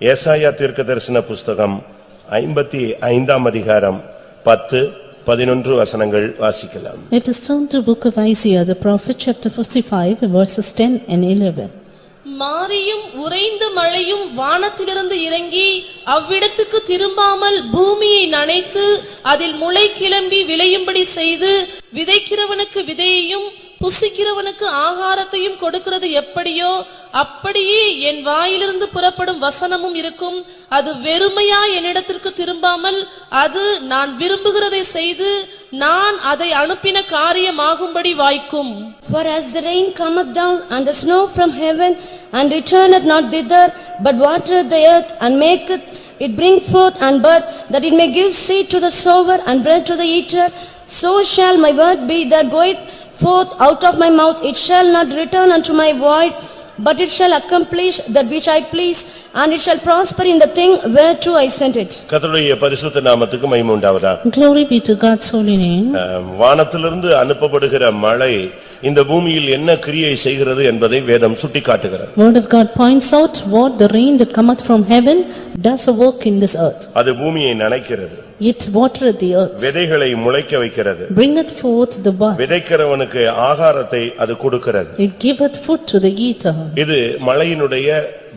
ஏசாயா தீர்க்கதரிசன புஸ்தகம் 55 அதிகாரம் 10-11 வசனங்கள் வாசிக்கலாம். Let us turn to book of Isaiah the prophet chapter 55 verses 10 and 11. மாரியும் உறைந்த மழையும் வானத்திலிருந்து இறங்கி அவ்விடத்துக்கு திரும்பாமல் பூமியை நனைத்து அதில் முளை கிளம்பி விளையும்படி செய்து விதைக்கிறவனுக்கு விதையையும் புசிக்கிறவனுக்கு ஆகாரத்தையும் கொடுக்கிறது எப்படியோ அப்படியே என் வாயிலிருந்து புறப்படும் வசனமும் இருக்கும். அது வெறுமையா என்னிடத்திற்கு திரும்பாமல் அது நான் விரும்புகிறதை செய்து நான் அதை அனுப்பின காரியமாகும்படி வாய்க்கும். For as the rain cometh down and the snow from heaven and returneth not thither, but watereth the earth and maketh it bring forth and bud, that it may give seed to the sower and bread to the eater, so shall my word be that goeth forth out of my mouth. It shall not return unto my void, but it shall accomplish that which I please, and it shall prosper in the thing whereto I sent it. கர்த்தருடைய பரிசுத்த நாமத்துக்கு மகிமை உண்டாவதாக. Glory be to God's holy name. வானத்திலிருந்து அனுப்பப்படுகிற மழை இந்த பூமியில் என்ன கிரியை செய்கிறது என்பதை வேதம் சுட்டிக்காட்டுகிறது. Word of God points out what the rain that cometh from heaven does a work in this earth. அது பூமியை நனைக்கிறது. It watereth the earth. விதைகளை முளைக்க வைக்கிறது. Bringeth forth the bud. விதைக்கிறவனுக்கு ஆகாரத்தை அது கொடுக்கிறது. It giveth food to the eater. இது மழையினுடைய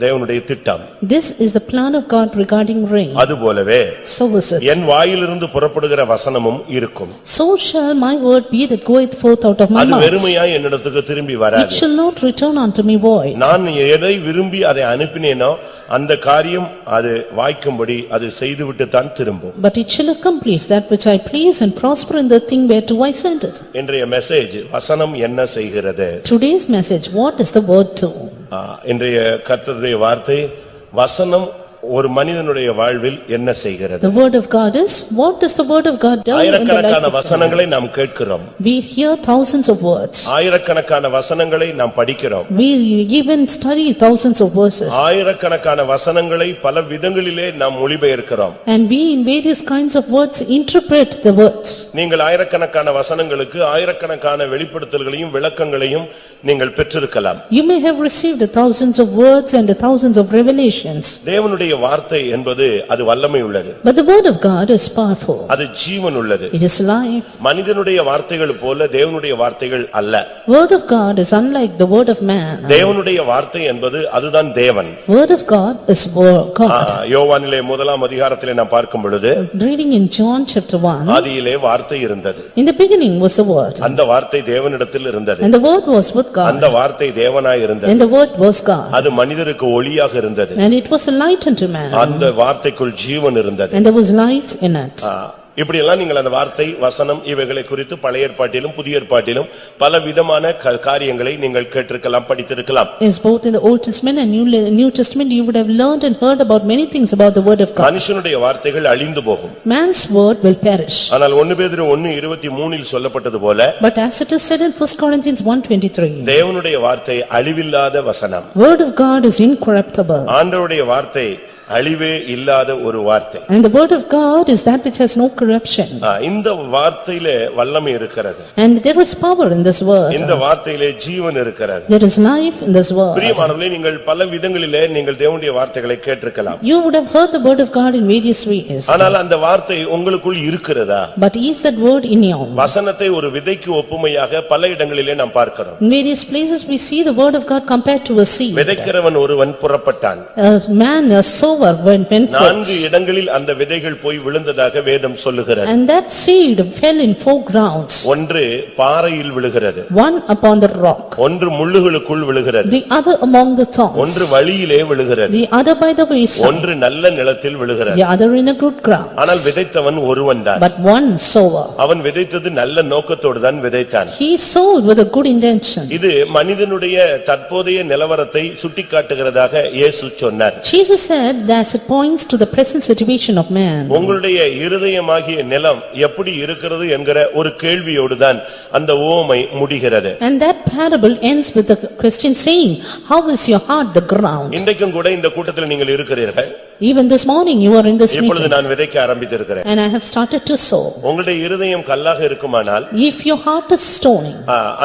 தேவனுடைய திட்டம். This is the plan of God regarding rain. அதுபோலவே So is it. என் வாயிலிருந்து புறப்படுகிற வசனமும் இருக்கும். So shall my word be that goeth forth out of my அது mouth. வெறுமையாய் என்னிடத்துக்கு திரும்பி வராது. It shall not return unto me void. நான் எதை விரும்பி அதை அனுப்பினேனோ அந்த காரியம் அது வாய்க்கும்படி அது செய்துவிட்டு தான் திரும்பும். But it shall accomplish that which I please and prosper in the thing whereto I sent it. இன்றைய மெசேஜ் வசனம் என்ன செய்கிறது? Today's message, what is the word to? இன்றைய கர்த்தருடைய வார்த்தை வசனம் ஒரு மனிதனுடைய வாழ்வில் என்ன செய்கிறது? The word of God is, what does the word of God do in the life ஆயிரக்கணக்கான of வசனங்களை நாம் கேட்கிறோம். We hear thousands of words. ஆயிரக்கணக்கான வசனங்களை நாம் படிக்கிறோம். We even study thousands of verses. ஆயிரக்கணக்கான வசனங்களை பல விதங்களிலே நாம் மொழிபெயர்க்கிறோம். And we in various kinds of words interpret the words. நீங்கள் ஆயிரக்கணக்கான வசனங்களுக்கு ஆயிரக்கணக்கான வெளிப்படுத்தல்களையும் விளக்கங்களையும் நீங்கள் பெற்றிருக்கலாம். You may have received thousands of words and thousands of revelations. தேவனுடைய வார்த்தை என்பது அது வல்லமை உள்ளது. But the word of God is powerful. அது ஜீவன் உள்ளது. It is life. மனிதனுடைய வார்த்தைகள் போல தேவனுடைய வார்த்தைகள் அல்ல. Word of God is unlike the word of man. தேவனுடைய வார்த்தை என்பது அதுதான் தேவன். Word of God is God. யோவானிலே 1ஆம் அதிகாரத்திலே நாம் பார்க்கும் பொழுது Reading in John chapter 1. ஆதியிலே வார்த்தை இருந்தது. In the beginning was the word. அந்த வார்த்தை தேவனிடத்தில் இருந்தது. And the word was with God. அந்த வார்த்தை தேவனாய் இருந்தது. And the word was God. அது மனிதருக்கு ஒளியாக இருந்தது. And it was a light unto man. அந்த வார்த்தைக்குள் ஜீவன் இருந்தது. And there was life in it. இப்படி எல்லாம் நீங்கள் அந்த வார்த்தை வசனம் இவைகளை குறித்து பழைய ஏற்பாட்டிலும் புதிய ஏற்பாட்டிலும் பல விதமான காரியங்களை நீங்கள் கேட்டிருக்கலாம் படித்திருக்கலாம். Is both in the Old Testament and New Testament you would have learned and heard about many things about the word of God. மனுஷனுடைய வார்த்தைகள் அழிந்து போகும். Man's word will perish. ஆனால் 1 பேதுரு 1:23 சொல்லப்பட்டது போல But as it is said in 1 Corinthians 1:23. தேவனுடைய வார்த்தை அழிவில்லாத வசனம். Word of God is incorruptible. ஆண்டவருடைய வார்த்தை அழிவே இல்லாத ஒரு வார்த்தை. And the word of God is that which has no corruption. இந்த வார்த்தையிலே வல்லமை இருக்கிறது. And there is power in this word. இந்த வார்த்தையிலே ஜீவன் இருக்கிறது. There is life in this word. பிரியமானவர்களே, நீங்கள் பல விதங்களிலே நீங்கள் தேவனுடைய வார்த்தைகளை கேட்டிருக்கலாம். You would have heard the word of God in various ways. ஆனால் அந்த வார்த்தை உங்களுக்குள் இருக்கிறதா? But is that word in you? வசனத்தை ஒரு விதைக்கு ஒப்புமையாக பல இடங்களிலே நாம் பார்க்கிறோம். In various places we see the word of God compared to a seed. விதைக்கிறவன் ஒருவன் புறப்பட்டான். A man, a sower went forth. 4 இடங்களில் அந்த விதைகள் போய் விழுந்ததாக வேதம் சொல்லுகிறது. And that seed fell in 4 grounds. ஒன்று பாறையில் விழுகிறது. One upon the rock. ஒன்று முள்ளுகளுக்குள் விழுகிறது. The other among the thorns. ஒன்று வழியிலே விழுகிறது. The other by the wayside. ஒன்று நல்ல நிலத்தில் விழுகிறது. The other in a good ground. ஆனால் விதைத்தவன் ஒருவன் தான். But one sower. அவன் விதைத்தது நல்ல நோக்கத்தோடு தான் விதைத்தான். He sowed with a good intention. இது மனிதனுடைய தற்போதைய நிலவரத்தை சுட்டிக்காட்டுகிறதாக இயேசு சொன்னார். Jesus said that it points to the present situation of man. உங்களுடைய இருதயமாகிய நிலம் எப்படி இருக்கிறது என்கிற ஒரு கேள்வியோடு தான் அந்த உவமை முடிகிறது. And that parable ends with the question saying, how is your heart the ground? இன்றைக்கும் கூட இந்த கூட்டத்தில் நீங்கள் இருக்கிறீர்கள். Even this morning you are in this இப்பொழுது meeting நான் விதைக்க ஆரம்பித்திருக்கிறேன். and I have started to sow. உங்களுடைய இருதயம் கல்லாக இருக்குமானால் If your heart is stony,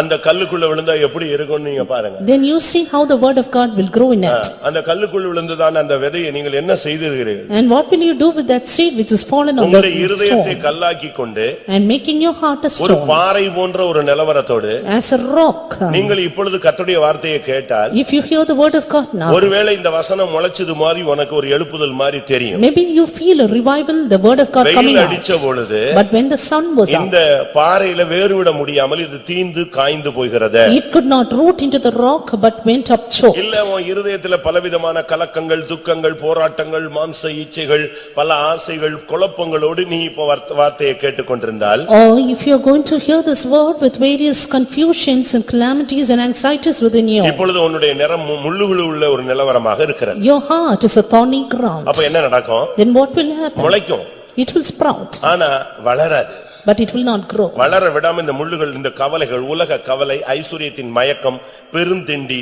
அந்த கல்லுக்குள்ள விழுந்தா எப்படி இருக்கும்னு நீங்க பாருங்க. then you see how the word of God will grow in it. அந்த கல்லுக்குள்ள விழுந்ததான அந்த விதையை நீங்கள் என்ன செய்தீர்கள்? And what will you do with that seed which is fallen on the உங்களுடைய இருதயத்தை கல்லாக்கி கொண்டு and making your heart a ஒரு stone பாறை போன்ற ஒரு நிலவரத்தோடு as a rock? நீங்கள் இப்பொழுது கர்த்தருடைய வார்த்தையை கேட்டால் If you hear the word of God now, ஒருவேளை இந்த வசனம் முளைச்சது மாதிரி உனக்கு ஒரு எழுப்புதல் மாதிரி தெரியும். maybe you feel a revival, the word of God coming வெயில் out. அடிச்ச பொழுது But when the sun was out, இந்த பாறையில வேர்விட முடியாமல் இது தீந்து காய்ந்து போகிறது. it could not root into the rock but went up choked. இல்ல உன் இருதயத்துல பலவிதமான கலக்கங்கள், துக்கங்கள், போராட்டங்கள், மாம்ச இச்சைகள், பல ஆசைகள், குழப்பங்களோடு நீ இப்ப வார்த்தையை கேட்டுக்கொண்டிருந்தால், Or if you are going to hear this word with various confusions and calamities and anxieties within you, இப்பொழுது உன்னுடைய நிறம் முள்ளுகள் உள்ள ஒரு நிலவரமாக இருக்கிறது. your heart is a thorny ground. அப்ப என்ன நடக்கும்? Then what will happen? முளைக்கும், It will sprout, ஆனா வளராது. but it will not grow. வளர விடாம இந்த முள்ளுகள், இந்த கவலைகள், உலக கவலை, ஐசுரியத்தின் மயக்கம், பெருந்திண்டி,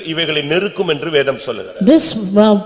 இவைகளை நெருக்கும் என்று வேதம் சொல்லுகிறது. This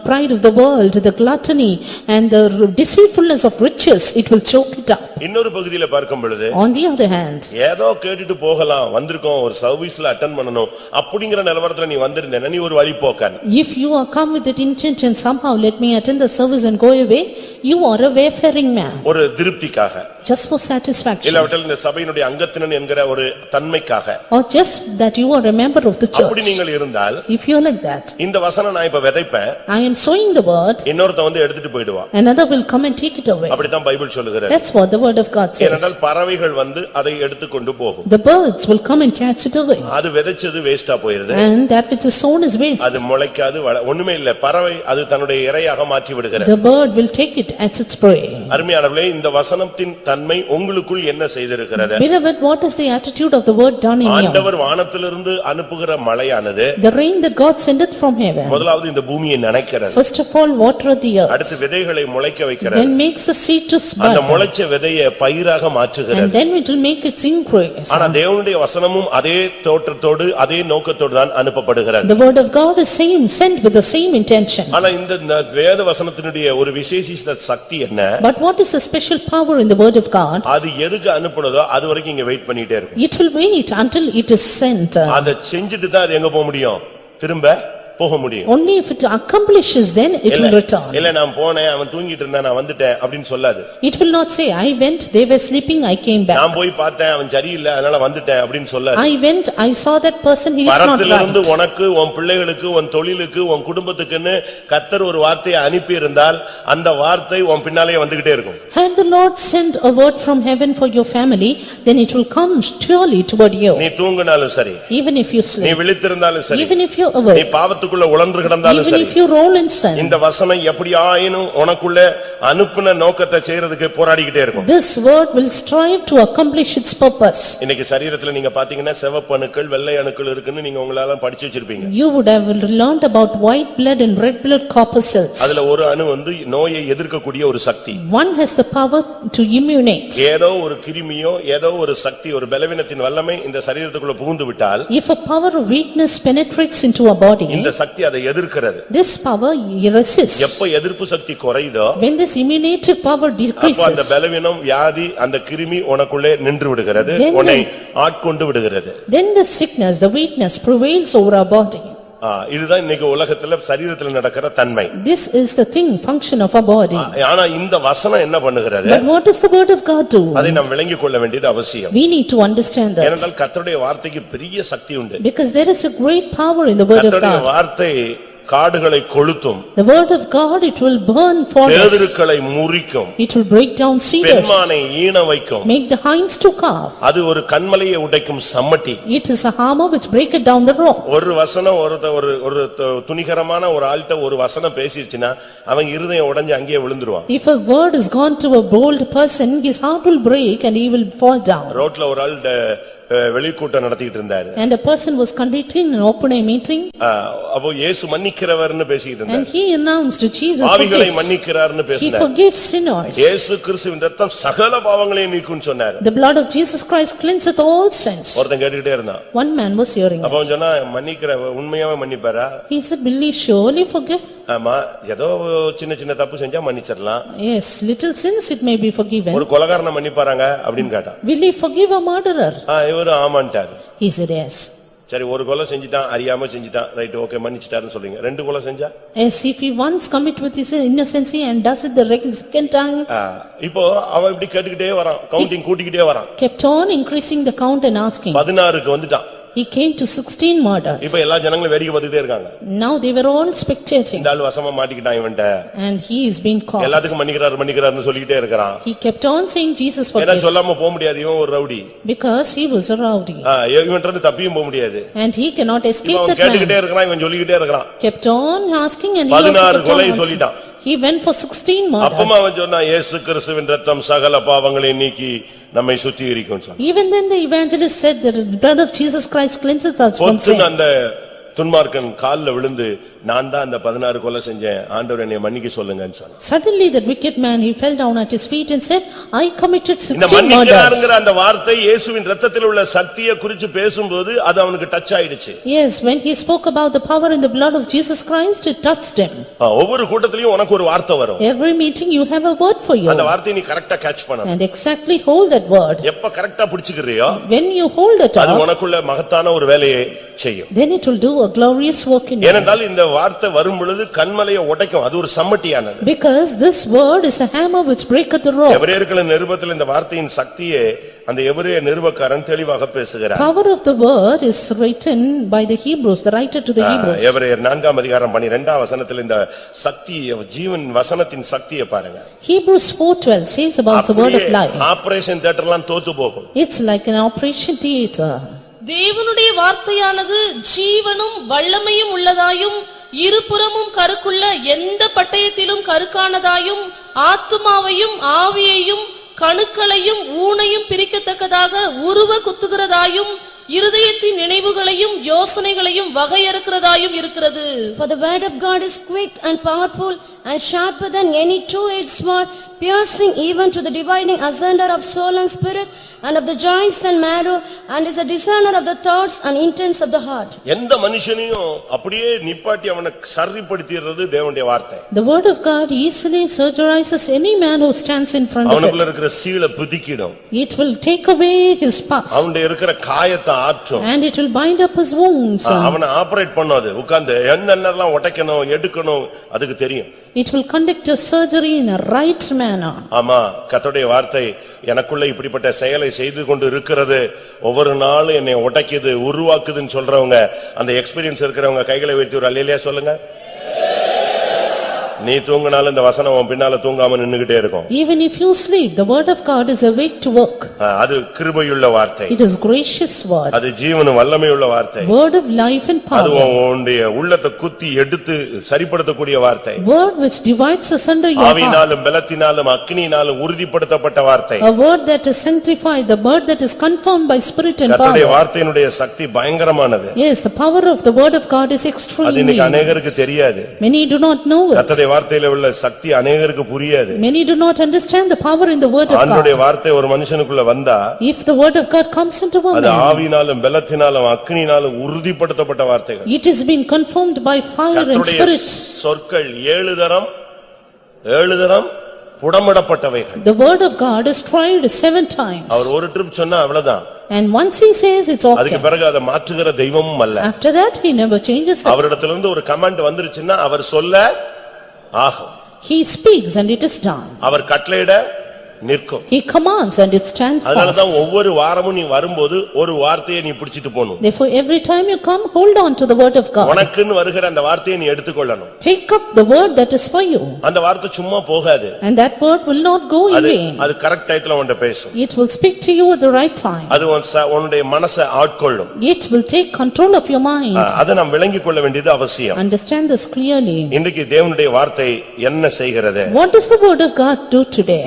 pride of the world, the gluttony and the deceitfulness of riches, it will choke it up. இன்னொரு பகுதியில பார்க்கும் பொழுது, On the other hand, ஏதோ கேட்டுட்டு போகலாம், வந்திருக்கோம், ஒரு சர்வீஸ்ல அட்டெண்ட் பண்ணனும் அப்படிங்கற நிலவரத்துல நீ வந்திருந்தேன்னா நீ ஒரு வழிபோக்கன். if you are come with that intention, somehow let me attend the service and go away, you are a wayfaring man. ஒரு திருப்திக்காக, Just for satisfaction, இல்லாவிட்டால் இந்த சபையினுடைய அங்கத்தினன் என்கிற ஒரு தன்மைக்காக, or just that you are a member of the அப்படி church. நீங்கள் இருந்தால், If you are like that, இந்த வசனம் நான் இப்ப விதைப்பேன், I am sowing the word, இன்னொருத்த வந்து எடுத்துட்டு போயிடுவான். another will come and take it away. அப்படித்தான் பைபிள் சொல்லுகிறது. That's what the word of God says. ஏனென்றால் பறவைகள் வந்து அதை எடுத்துக்கொண்டு போகும். The birds will come and catch it away, அது விதைச்சது வேஸ்டா போயிருது. and that which is sown is waste. அது முளைக்காது, ஒண்ணுமே இல்ல. பறவை அது தன்னுடைய இரையாக மாற்றி விடுகிறது. The bird will take it as its prey. அருமையானவர்களே, இந்த வசனத்தின் தன்மை உங்களுக்குள் என்ன செய்திருக்கிறது? Beloved, what is the attitude of the word done in you? ஆண்டவர் வானத்திலிருந்து அனுப்புகிற மழையானது The rain that God sendeth from heaven, முதலாவது இந்த பூமியை நனைக்கிறது. first of all watereth the earth, அடுத்து விதைகளை முளைக்க வைக்கிறது. then makes the seed to அந்த sprout, முளைச்ச விதையை பயிராக மாற்றுகிறது. and then it will make its increase. ஆனா தேவனுடைய வசனமும் அதே தோற்றத்தோடு அதே நோக்கத்தோடு தான் அனுப்பப்படுகிறது. The word of God is same, sent with the same intention. ஆனா இந்த வேத வசனத்தினுடைய ஒரு விசேஷித்த சக்தி என்ன? But what is the special power in the word of God? அது எதுக்கு அனுப்புனதோ அது வரைக்கும் இங்க வெயிட் பண்ணிட்டே இருக்கும். It will wait until it is sent. அதை செஞ்சுட்டு தான் அது எங்க போக முடியும்? திரும்ப போக முடியும். Only if it accomplishes, then it will return. இல்ல நான் போனேன், அவன் தூங்கிட்டு இருந்தான், நான் வந்துட்டேன் அப்படின்னு சொல்லாது. It will not say, I went, they were sleeping, I came back. நான் போய் பார்த்தேன், அவன் சரியில்லை, அதனால வந்துட்டேன் அப்படின்னு சொல்லாது. I went, I saw that person, he is not பரத்திலிருந்து right. உனக்கு, உன் பிள்ளைகளுக்கு, உன் தொழிலுக்கு, உன் குடும்பத்துக்குன்னு கர்த்தர் ஒரு வார்த்தையை அனுப்பி இருந்தால் அந்த வார்த்தை உன் பின்னாலே வந்துகிட்டே இருக்கும். Had the Lord sent a word from heaven for your family, then it will come surely toward you. நீ தூங்கினாலும் சரி, Even if you நீ sleep, விழித்திருந்தாலும் சரி, even if you நீ awake, பாவத்துக்குள்ள உழன்று கிடந்தாலும் even சரி, if you roll in sin, இந்த வசனம் எப்படி ஆயினும் உனக்குள்ள அனுப்புன நோக்கத்தை செய்யறதுக்கு போராடிக்கிட்டே இருக்கும். this word will strive to accomplish its purpose. இன்னைக்கு சரீரத்துல நீங்க பாத்தீங்கன்னா சிவப்பு அணுக்கள், வெள்ளை அணுக்கள் இருக்குன்னு நீங்க உங்களால படிச்சு வச்சிருப்பீங்க. You would have learned about white blood and red blood corpuscles. அதுல ஒரு அணு வந்து நோயை எதிர்க்கக்கூடிய ஒரு சக்தி. One has the power to immunate. ஏதோ ஒரு கிருமியோ ஏதோ ஒரு சக்தி, ஒரு பலவீனத்தின் வல்லமை இந்த சரீரத்துக்குள்ள புகுந்து விட்டால் If a power of weakness penetrates into a body, இந்த சக்தி அதை எதிர்க்கிறது. this power resists. எப்ப எதிர்ப்பு சக்தி குறையுதோ When this immunitive power அப்ப அந்த decreases, பலவீனம், வியாதி, அந்த கிருமி உனக்குள்ளே நின்று விடுகிறது, Then உன்னை ஆட்கொண்டு விடுகிறது. then the sickness, the weakness prevails over our body. இதுதான் இன்னைக்கு உலகத்துல சரீரத்துல நடக்கிற தன்மை. This is the thing, function of our body. ஆனா இந்த வசனம் என்ன பண்ணுகிறது? But what does the word of God do? அதை நாம் விளங்கிக் கொள்ள வேண்டியது அவசியம். We need to understand that. ஏனென்றால் கர்த்தருடைய வார்த்தைக்கு பெரிய சக்தி உண்டு. Because there is a great power in the word of கர்த்தருடைய God. வார்த்தை காடுகளை கொளுத்தும், The word of God, it will burn forests. பேதுருக்களை முறிக்கும், It will break down cedars, பெண்மானை ஈன வைக்கும். make the hinds to calf. அது ஒரு கன்மலையை உடைக்கும் சம்மட்டி. It is a hammer which breaketh down the rock. ஒரு வசனம் ஒரு துணிகரமான ஒரு ஆள்கிட்ட ஒரு வசனம் பேசிருச்சுன்னா அவன் இருதயம் உடைஞ்சு அங்கேயே விழுந்துருவான். If a word is gone to a bold person, his heart will break and he will fall down. ரோட்ல ஒரு ஆள் வெளிக்கூட்டம் நடத்திட்டு இருந்தாரு. And a person was conducting an open air meeting. அப்போ இயேசு மன்னிக்கிறவர்னு பேசிட்டு இருந்தார். And he announced Jesus பாவிகளை மன்னிக்கிறார்னு He பேசினார். forgives sinners. இயேசு கிறிஸ்துவின் இரத்தம் சகல பாவங்களையும் நீக்கும்னு சொன்னார். The blood of Jesus Christ cleanseth all sins. ஒருத்தன் கேட்டுக்கிட்டே இருந்தான். One man was hearing அப்ப அவன் சொன்னா மன்னிக்கிற உண்மையாவே மன்னிப்பாரா? He said, will he surely forgive? ஆமா, ஏதோ சின்ன சின்ன தப்பு செஞ்சா மன்னிச்சிடலாம். Yes, little sins it may be forgiven. ஒரு கொலைகாரனை மன்னிப்பாராங்க அப்படின்னு கேட்டான். Will he forgive a murderer? இவரு ஆமான்ட்டாரு. He said yes. சரி, ஒரு கொலை செஞ்சிட்டான், அறியாம செஞ்சிட்டான், ரைட், ஓகே, மன்னிச்சிட்டாருன்னு சொல்றீங்க. ரெண்டு கொலை செஞ்சா? Yes, if he once commit with his innocency and does it the second time. இப்போ அவன் இப்படி கேட்டுக்கிட்டே வரான், கவுண்டிங் கூட்டிக்கிட்டே வரான். Kept on increasing the count and asking. 16க்கு வந்துட்டான். He came to 16 murders. இப்போ எல்லா ஜனங்களும் வேடிக்கை பார்த்துட்டே இருக்காங்க. Now they were all spectating. இந்த ஆளு வசமா மாட்டிக்கிட்டான் இவன்ட்ட. And he is being caught. எல்லாத்துக்கும் மன்னிக்கிறாருன்னு சொல்லிட்டே இருக்கான். He kept on saying Jesus forgives. ஏன்னா சொல்லாம போக முடியாது, இவன் ஒரு rowdy. Because he was a rowdy. இவன்ட்ட இருந்து தப்பியும் போக முடியாது. And he cannot escape that man. கேட்டுக்கிட்டே இருக்கான், இவன் சொல்லிக்கிட்டே இருக்கான். Kept on asking and he 16 கொலை சொல்லிட்டான். He went for 16 murders. அப்பமா அவன் சொன்னா இயேசு கிறிஸ்துவின் இரத்தம் சகல பாவங்களை நீக்கி நம்மை சுத்திகரிக்கும் சொன்னான். Even then the evangelist said that the blood of Jesus Christ cleanses us from sin. அந்த துன்மார்க்கன் கால்ல விழுந்து நான் தான் அந்த 16 கொலை செஞ்சேன், ஆண்டவர் என்னை மன்னிக்க சொல்லுங்கன்னு சொன்னான். Suddenly that wicked man, he fell down at his feet and said, I committed 16 இந்த murders. மன்னிக்கிறார்ங்கற அந்த வார்த்தை இயேசுவின் இரத்தத்தில் உள்ள சக்தியை குறித்து பேசும்போது அது அவனுக்கு டச் ஆயிடுச்சு. Yes, when he spoke about the power in the blood of Jesus Christ, it touched him. ஒவ்வொரு கூட்டத்திலயும் உனக்கு ஒரு வார்த்தை வரும். Every meeting you have a word for you. அந்த வார்த்தையை நீ கரெக்ட்டா கேட்ச் பண்ணணும். And exactly hold that word. எப்ப கரெக்ட்டா பிடிச்சுக்கறியோ when you hold it அது up, உனக்குள்ள மகத்தான ஒரு வேலையை செய்யும். then it will do a glorious work in you. ஏனென்றால் இந்த வார்த்தை வரும் பொழுது கன்மலையை உடைக்கும், அது ஒரு சம்மட்டியானது. Because this word is a hammer which breaketh the rock. எபிரேயர்களின் நிருபத்தில் இந்த வார்த்தையின் சக்தியை அந்த எபிரேய நிருபக்காரன் தெளிவாக பேசுகிறார். Power of the word is written by the Hebrews, the writer to the Hebrews. எபிரேயர் 4 அதிகாரம் 12 வசனத்தில் இந்த சக்தி ஜீவன் வசனத்தின் சக்தியை பாருங்க. Hebrews 4:12 says about the word of life. Operation தியேட்டர்லாம் தோத்து போகும். It's like an operation theater. தேவனுடைய வார்த்தையானது ஜீவனும் வல்லமையும் உள்ளதாயும் இருபுறமும் கருக்குள்ள எந்த பட்டயத்திலும் கருக்கானதாயும் ஆத்துமாவையும் ஆவியையும் கணுக்களையும் ஊனையும் பிரிக்கத்தக்கதாக உருவ குத்துகிறதாயும் இருதயத்தின் நினைவுகளையும் யோசனைகளையும் வகையறுக்கிறதாயும் இருக்கிறது. For the word of God is quick and powerful and sharper than any two-edged sword, piercing even to the dividing asunder of soul and spirit and of the joints and marrow, and is a discerner of the thoughts and intents of the heart. எந்த மனுஷனையும் அப்படியே நிப்பாட்டி அவனை சரிப்படுத்திறது தேவனுடைய வார்த்தை. The word of God easily surgerizes any man who stands in front of அவனுக்குள்ள it. இருக்கிற சீலை புதிக்கிடும். It will take away his past. அவனுடைய இருக்கிற காயத்தை ஆற்றும். And it will bind up his wounds. அவனை ஆபரேட் பண்ணாது, உட்கார்ந்து என்னென்னலாம் உடைக்கணும் எடுக்கணும் அதுக்கு தெரியும். It will conduct a surgery in a right manner. ஆமா, கர்த்தருடைய வார்த்தை எனக்குள்ள இப்படிப்பட்ட செயலை செய்து கொண்டு இருக்கிறது, ஒவ்வொரு நாளும் என்னை உடைக்குது உருவாக்குதுன்னு சொல்றவங்க, அந்த எக்ஸ்பீரியன்ஸ் இருக்கிறவங்க கைகளை வைத்து ஒரு அல்லேலூயா சொல்லுங்க. நீ தூங்கினாலும் இந்த வசனம் உன் பின்னால தூங்காம நின்னுகிட்டே இருக்கும். Even if you sleep, the word of God is awake to work. அது கிருபையுள்ள வார்த்தை. It is gracious word. அது ஜீவனும் வல்லமையுள்ள வார்த்தை. Word of life and power. அது உன்னுடைய உள்ளத்தை குத்தி எடுத்து சரிப்படுத்தக்கூடிய வார்த்தை. Word which divides asunder your heart. ஆவியினாலும் பலத்தினாலும் அக்கினியினாலும் உறுதிப்படுத்தப்பட்ட வார்த்தை. A word that is sanctified, the word that is confirmed by spirit and கர்த்தருடைய power. வார்த்தையினுடைய சக்தி பயங்கரமானது. Yes, the power of the word of God is அது extreme. இன்னைக்கு அநேகருக்கு தெரியாது. Many do not know it. கர்த்தருடைய வார்த்தையில உள்ள சக்தி அநேகருக்கு புரியாது. Many do not understand the power in the word of ஆண்டவருடைய God. வார்த்தை ஒரு மனுஷனுக்குள்ள வந்தா, If the word of God comes into one அது man, ஆவியினாலும் பலத்தினாலும் அக்கினியினாலும் உறுதிப்படுத்தப்பட்ட வார்த்தைகள். it has been confirmed by fire and கர்த்தருடைய spirit. சொற்கள் 7 தரம் புடமிடப்பட்டவைகள். The word of God is tried 7 times. அவர் ஒரு ட்ரிப் சொன்னா அவ்வளவுதான். And once he says it's அதுக்கு okay. பிறகு அதை மாற்றுகிற தெய்வமும் அல்ல. After that he never changes it. அவரிடத்திலிருந்து ஒரு கமாண்ட் வந்துருச்சுன்னா அவர் சொல்ல ஆகும். He speaks and it is done. அவர் கட்டளையிட நிற்கும். He commands and it stands அதனாலதான் fast. ஒவ்வொரு வாரமும் நீ வரும்போது ஒரு வார்த்தையை நீ பிடிச்சிட்டு போணும். Therefore every time you come, hold on to the word of God. உனக்குன்னு வருகிற அந்த வார்த்தையை நீ எடுத்துக்கொள்ளணும். Take up the word that is for you. அந்த வார்த்தை சும்மா போகாது. And that word will not go in vain. அது கரெக்ட் டைத்துல உன்கிட்ட பேசும். It will speak to you at the right time. அது உன்னுடைய மனசை ஆட்கொள்ளும். It will take control of your mind. அதை நாம் விளங்கிக் கொள்ள வேண்டியது அவசியம். Understand this clearly. இன்றைக்கு தேவனுடைய வார்த்தை என்ன செய்கிறது? What does the word of God do today?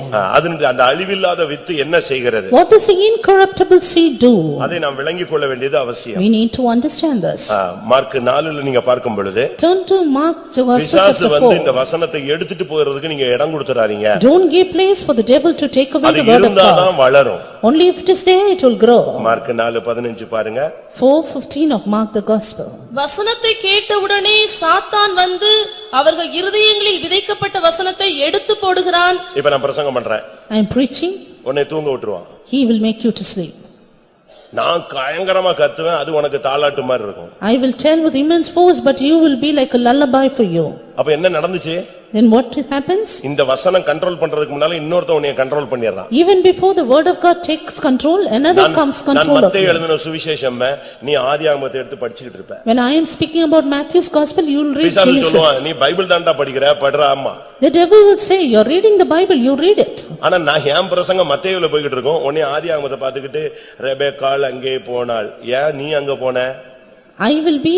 அந்த அழிவில்லாத வித்து என்ன செய்கிறது? What does the incorruptible seed do? அதை நாம் விளங்கிக் கொள்ள வேண்டியது அவசியம். We need to understand this. Mark 4ல நீங்க பார்க்கும் பொழுது Turn to Mark பிசாசு chapter வந்து இந்த 4. வசனத்தை எடுத்துட்டு போறதுக்கு நீங்க இடம் கொடுத்துறாதீங்க. Don't give place for the devil to take away அது the word of இருந்தா God. தான் வளரும். Only if it is there, it will grow. Mark 4:15 பாருங்க. 4:15 of Mark the Gospel. வசனத்தை கேட்டவுடனே சாத்தான் வந்து அவர்கள் இருதயங்களில் விதைக்கப்பட்ட வசனத்தை எடுத்து போடுகிறான். இப்ப நான் பிரசங்கம் பண்றேன். I am preaching. உன்னை தூங்க விட்டுருவான். He will make you to sleep. நான் பயங்கரமா கத்துவேன், அது உனக்கு தாலாட்டு மாதிரி இருக்கும். I will tell with immense force, but you will be like a lullaby for you. அப்ப என்ன நடந்துச்சு? Then what happens? இந்த வசனம் கண்ட்ரோல் பண்றதுக்கு முன்னால இன்னொருத்தன் உன்னை கண்ட்ரோல் பண்ணிடுறான். Even before the word of God takes control, another comes control நான் of மத்தேயு you. எழுதின சுவிசேஷம் நீ ஆதியாகமத்தை எடுத்து படிச்சிட்டு இருப்ப. When I am speaking about Matthew's Gospel, you will read பிசாசு சொல்லுவான், Genesis. நீ பைபிள் தான்டா படிக்கிற, படுறா அம்மா. The devil will say, you are reading the Bible, you read it. ஆனா நான் ஏன் பிரசங்கம் மத்தேயுல போய்கிட்டு இருக்கோம், உன்னை ஆதியாகமத்தை பார்த்துக்கிட்டு ரெபெக்காள் அங்கே போனாள், ஏன் நீ அங்க போன? I will be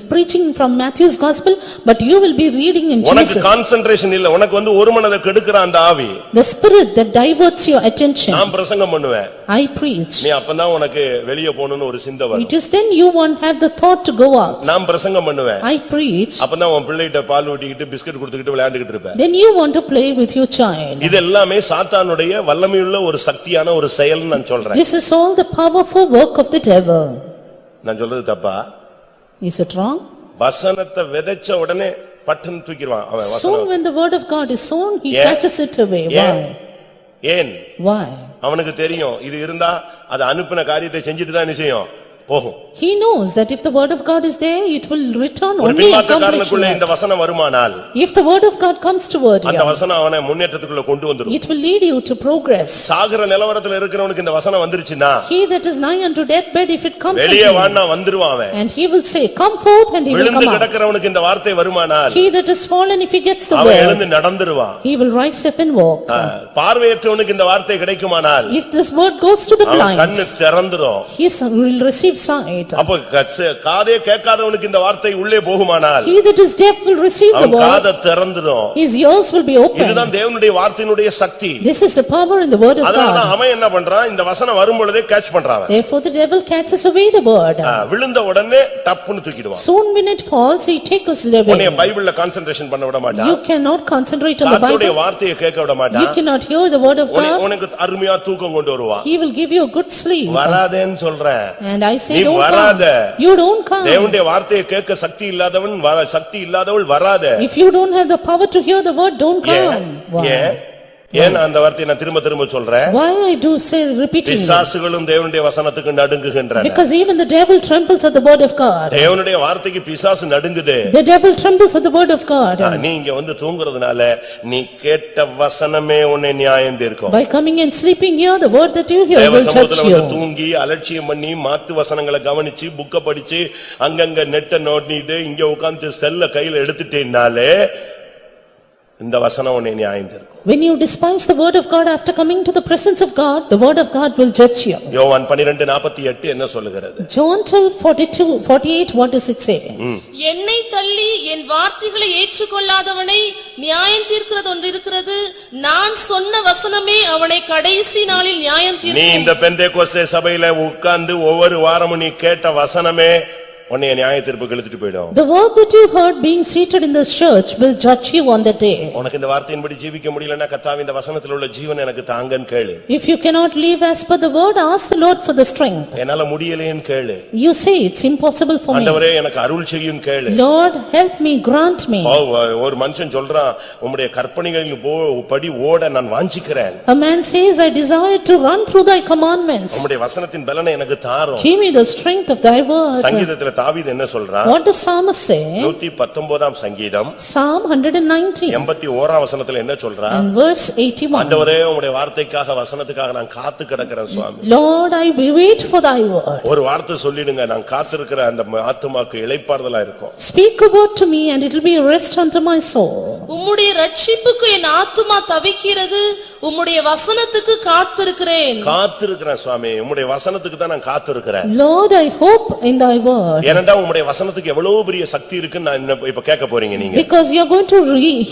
preaching from Matthew's Gospel, but you will be reading in உனக்கு Genesis. கான்சென்ட்ரேஷன் இல்ல, உனக்கு வந்து ஒரு மனதை கெடுக்கிற அந்த ஆவி. The spirit that diverts your attention. நான் பிரசங்கம் பண்ணுவேன், I preach. நீ அப்பதான் உனக்கு வெளியே போகணும்னு ஒரு சிந்தை வரும். It is then you won't have the thought to go out. நான் பிரசங்கம் பண்ணுவேன், I preach. அப்பதான் உன் பிள்ளைகிட்ட பால் ஊட்டிக்கிட்டு பிஸ்கட் கொடுத்துக்கிட்டு விளையாண்டுகிட்டு இருப்பேன். Then you want to play with your child. இது எல்லாமே சாத்தானுடைய வல்லமையுள்ள ஒரு சக்தியான ஒரு செயல்னு நான் சொல்றேன். This is all the powerful work of the devil. நான் சொல்றது தப்பா? Is it wrong? வசனத்தை விதைச்ச உடனே பட்டுன்னு தூக்கிடுவான் அவன் Soon வசனம். when the word of God is sown, he Yeah. catches it away. ஏன்? Why? ஏன்? Why? அவனுக்கு தெரியும் இது இருந்தா அது அனுப்பின காரியத்தை செஞ்சுட்டு தான் நிச்சயம் போகும். He knows that if the word of God is there, it will return ஒரு only பின்மாற்றக்காரனுக்குள்ள இந்த accomplishment. வசனம் வருமானால் If the word of God comes toward அந்த you, வசனம் அவனை முன்னேற்றத்துக்குள்ள கொண்டு வந்துரும். it will lead you to progress. சாகர நிலவரத்துல இருக்கிறவனுக்கு இந்த வசனம் வந்துருச்சுன்னா He that is nigh unto deathbed, if it comes வெளியே unto him, வான்னா வந்துருவான் அவன். and he will say, come forth, and he will விழுந்து come out. கிடக்கிறவனுக்கு இந்த வார்த்தை வருமானால் He that is fallen, if he gets the அவன் word, எழுந்து நடந்துருவான். he will rise up and walk. பார்வையற்றவனுக்கு இந்த வார்த்தை கிடைக்குமானால் If this word goes to the அவன் கண்ணு blind, திறந்துரும். he will receive sight. அப்போ காதே கேட்காதவனுக்கு இந்த வார்த்தை உள்ளே போகுமானால் He that is deaf will receive the அவன் word, காதை திறந்துரும். his ears will be open. இதுதான் தேவனுடைய வார்த்தையினுடைய சக்தி. This is the power in the word of அதனாலதான் God. அவன் என்ன பண்றான், இந்த வசனம் வரும் பொழுதே கேட்ச் பண்றான். Therefore the devil catches away the word. விழுந்த உடனே டப்புன்னு தூக்கிடுவான். Soon when it falls, he takes it உன்னை away. பைபிள்ல கான்சென்ட்ரேஷன் பண்ண விட மாட்டான். You cannot concentrate on the கர்த்தருடைய Bible. வார்த்தையை கேட்க விட You மாட்டான். cannot hear the word of God. உனக்கு அருமையா தூக்கம் கொண்டு வருவான். He will give you a good sleep. வராதேன்னு சொல்றேன். And I say, நீ don't வராத. come. You don't come. தேவனுடைய வார்த்தையை கேட்க சக்தி இல்லாதவன் சக்தி இல்லாதவள் வராத. If you don't have the power to hear the word, don't come. Why? ஏன் அந்த வார்த்தையை நான் திரும்ப திரும்ப சொல்றேன்? Why I do say repeating it? பிசாசுகளும் தேவனுடைய வசனத்துக்கு நடுங்குகின்றன. Because even the devil trembles at the word of God. தேவனுடைய வார்த்தைக்கு பிசாசு நடுங்குதே. The devil trembles at the word of God. நீ இங்க வந்து தூங்குறதுனால நீ கேட்ட வசனமே உன்னை நியாயம் தீர்க்கும். By coming and sleeping here, the word that you hear தேவ will judge சமூகத்துல வந்து you. தூங்கி அலட்சியம் பண்ணி மாத்து வசனங்களை கவனிச்சு புக்க படிச்சு அங்கங்க நெட்ட நோட்டிட்டு இங்க உட்கார்ந்து செல்ல கையில எடுத்துட்டேனாலே இந்த வசனம் உன்னை நியாயம் தீர்க்கும். When you despise the word of God after coming to the presence of God, the word of God will judge you. யோவான் 12:48 என்ன சொல்லுகிறது? John 12:48, what does it say? என்னை தள்ளி என் வார்த்தைகளை ஏற்றுக்கொள்ளாதவனை நியாயம் தீர்க்கிறது ஒன்று இருக்கிறது. நான் சொன்ன வசனமே அவனை கடைசி நாளில் நியாயம் நீ தீர்க்கும். இந்த பெந்தேகோஸ்தே சபையில உட்கார்ந்து ஒவ்வொரு வாரமும் நீ கேட்ட வசனமே உன்னை நியாய தீர்ப்புக்கு இழுத்துட்டு போய்டும். The word that you heard being seated in this church will judge you on that day. உனக்கு இந்த வார்த்தையின்படி ஜீவிக்க முடியலன்னா கர்த்தாவே இந்த வசனத்தில் உள்ள ஜீவன் எனக்கு தாங்கன்னு கேளு. If you cannot live as per the word, ask the Lord for the strength. என்னால முடியலையேன்னு கேளு. You say it's impossible for me. ஆண்டவரே எனக்கு அருள் செய்யும் கேளு. Lord, help me, grant me. ஒரு மனுஷன் சொல்றான், உம்முடைய கற்பனைகளின் படி ஓட நான் வாஞ்சிக்கிறேன். A man says, I desire to run through thy commandments. உம்முடைய வசனத்தின் பலனை எனக்கு தாரும். Give me the strength of thy word. சங்கீதத்துல தாவீது என்ன சொல்றான்? What does Psalmist say? 119ஆம் சங்கீதம் Psalm 119 81ஆம் வசனத்துல என்ன சொல்றான்? and verse 81. ஆண்டவரே உம்முடைய வார்த்தைக்காக வசனத்துக்காக நான் காத்து கிடக்கிறேன் சுவாமி. Lord, I wait for thy word. ஒரு வார்த்தை சொல்லிடுங்க, நான் காத்திருக்கிற அந்த ஆத்துமாக்கு இளைப்பாறுதலா இருக்கும். Speak a word to me and it will be a rest unto my soul. உம்முடைய ரட்சிப்புக்கு என் ஆத்துமா தவிக்கிறது. உம்முடைய வசனத்துக்கு காத்திருக்கிறேன். காத்திருக்கிறேன் சுவாமி, உம்முடைய வசனத்துக்கு தான் நான் காத்திருக்கிறேன். Lord, I hope in thy word. ஏனென்றா உம்முடைய வசனத்துக்கு எவ்வளவு பெரிய சக்தி இருக்குன்னு நான் இப்ப கேட்க போறீங்க நீங்க. Because you are going to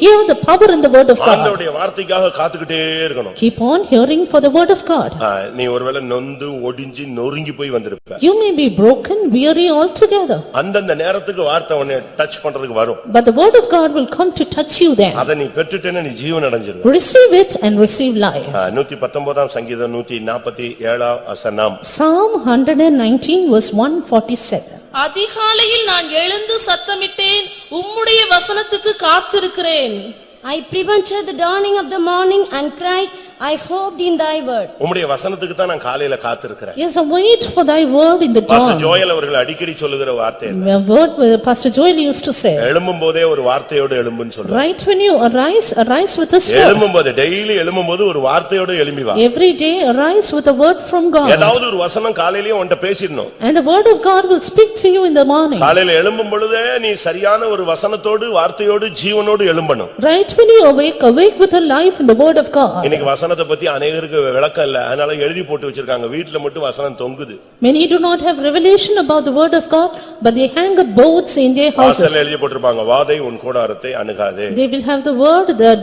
hear the power in the word of God. ஆண்டவருடைய வார்த்தைக்காக காத்துக்கிட்டே இருக்கணும். Keep on hearing for the word of God. நீ ஒருவேளை நொந்து ஒடிஞ்சு நொறுங்கி போய் வந்திருப்ப. You may be broken, weary altogether. அந்தந்த நேரத்துக்கு வார்த்தை உன்னை டச் பண்றதுக்கு வரும். But the word of God will come to touch you then. அதை நீ பெற்றுட்டேன்னா நீ ஜீவன் அடைஞ்சிருவ. Receive it and receive life. 119 சங்கீதம் 147 வசனம். Psalm 119 verse 147. அதிகாலையில் நான் எழுந்து சத்தமிட்டேன், உம்முடைய வசனத்துக்கு காத்திருக்கிறேன். I prevented the dawning of the morning and cried, I hoped in thy word. உம்முடைய வசனத்துக்கு தான் நான் காலையில காத்திருக்கிறேன். Yes, I wait for thy word in the pastor dawn. Joel அவர்கள் அடிக்கடி சொல்லுகிற வார்த்தை A word Pastor Joel used to say. எழும்பும்போதே ஒரு வார்த்தையோடு எழும்புன்னு சொல்றார். Right when you arise with a sword. எழும்பும்போது டெய்லி எழும்பும்போது ஒரு வார்த்தையோடு எழும்பி வா. Every day arise with a word from God. ஏதாவது ஒரு வசனம் காலையிலேயே உன்கிட்ட பேசிடணும். And the word of God will speak to you in the morning. காலையில எழும்பும் பொழுதே நீ சரியான ஒரு வசனத்தோடு வார்த்தையோடு ஜீவனோடு எழும்பணும். Right when you awake with a life in the word of God. இன்னைக்கு வசனத்தை பத்தி அநேகருக்கு விளக்கம் இல்ல, அதனால எழுதி போட்டு வச்சிருக்காங்க. வீட்ல மட்டும் வசனம் தொங்குது. Many do not have revelation about the word of God, but they hang up boards in their houses. வாசல்ல எழுதி போட்டிருப்பாங்க, வாதை உன் கூடாரத்தை அணுகாதே. They will have the word that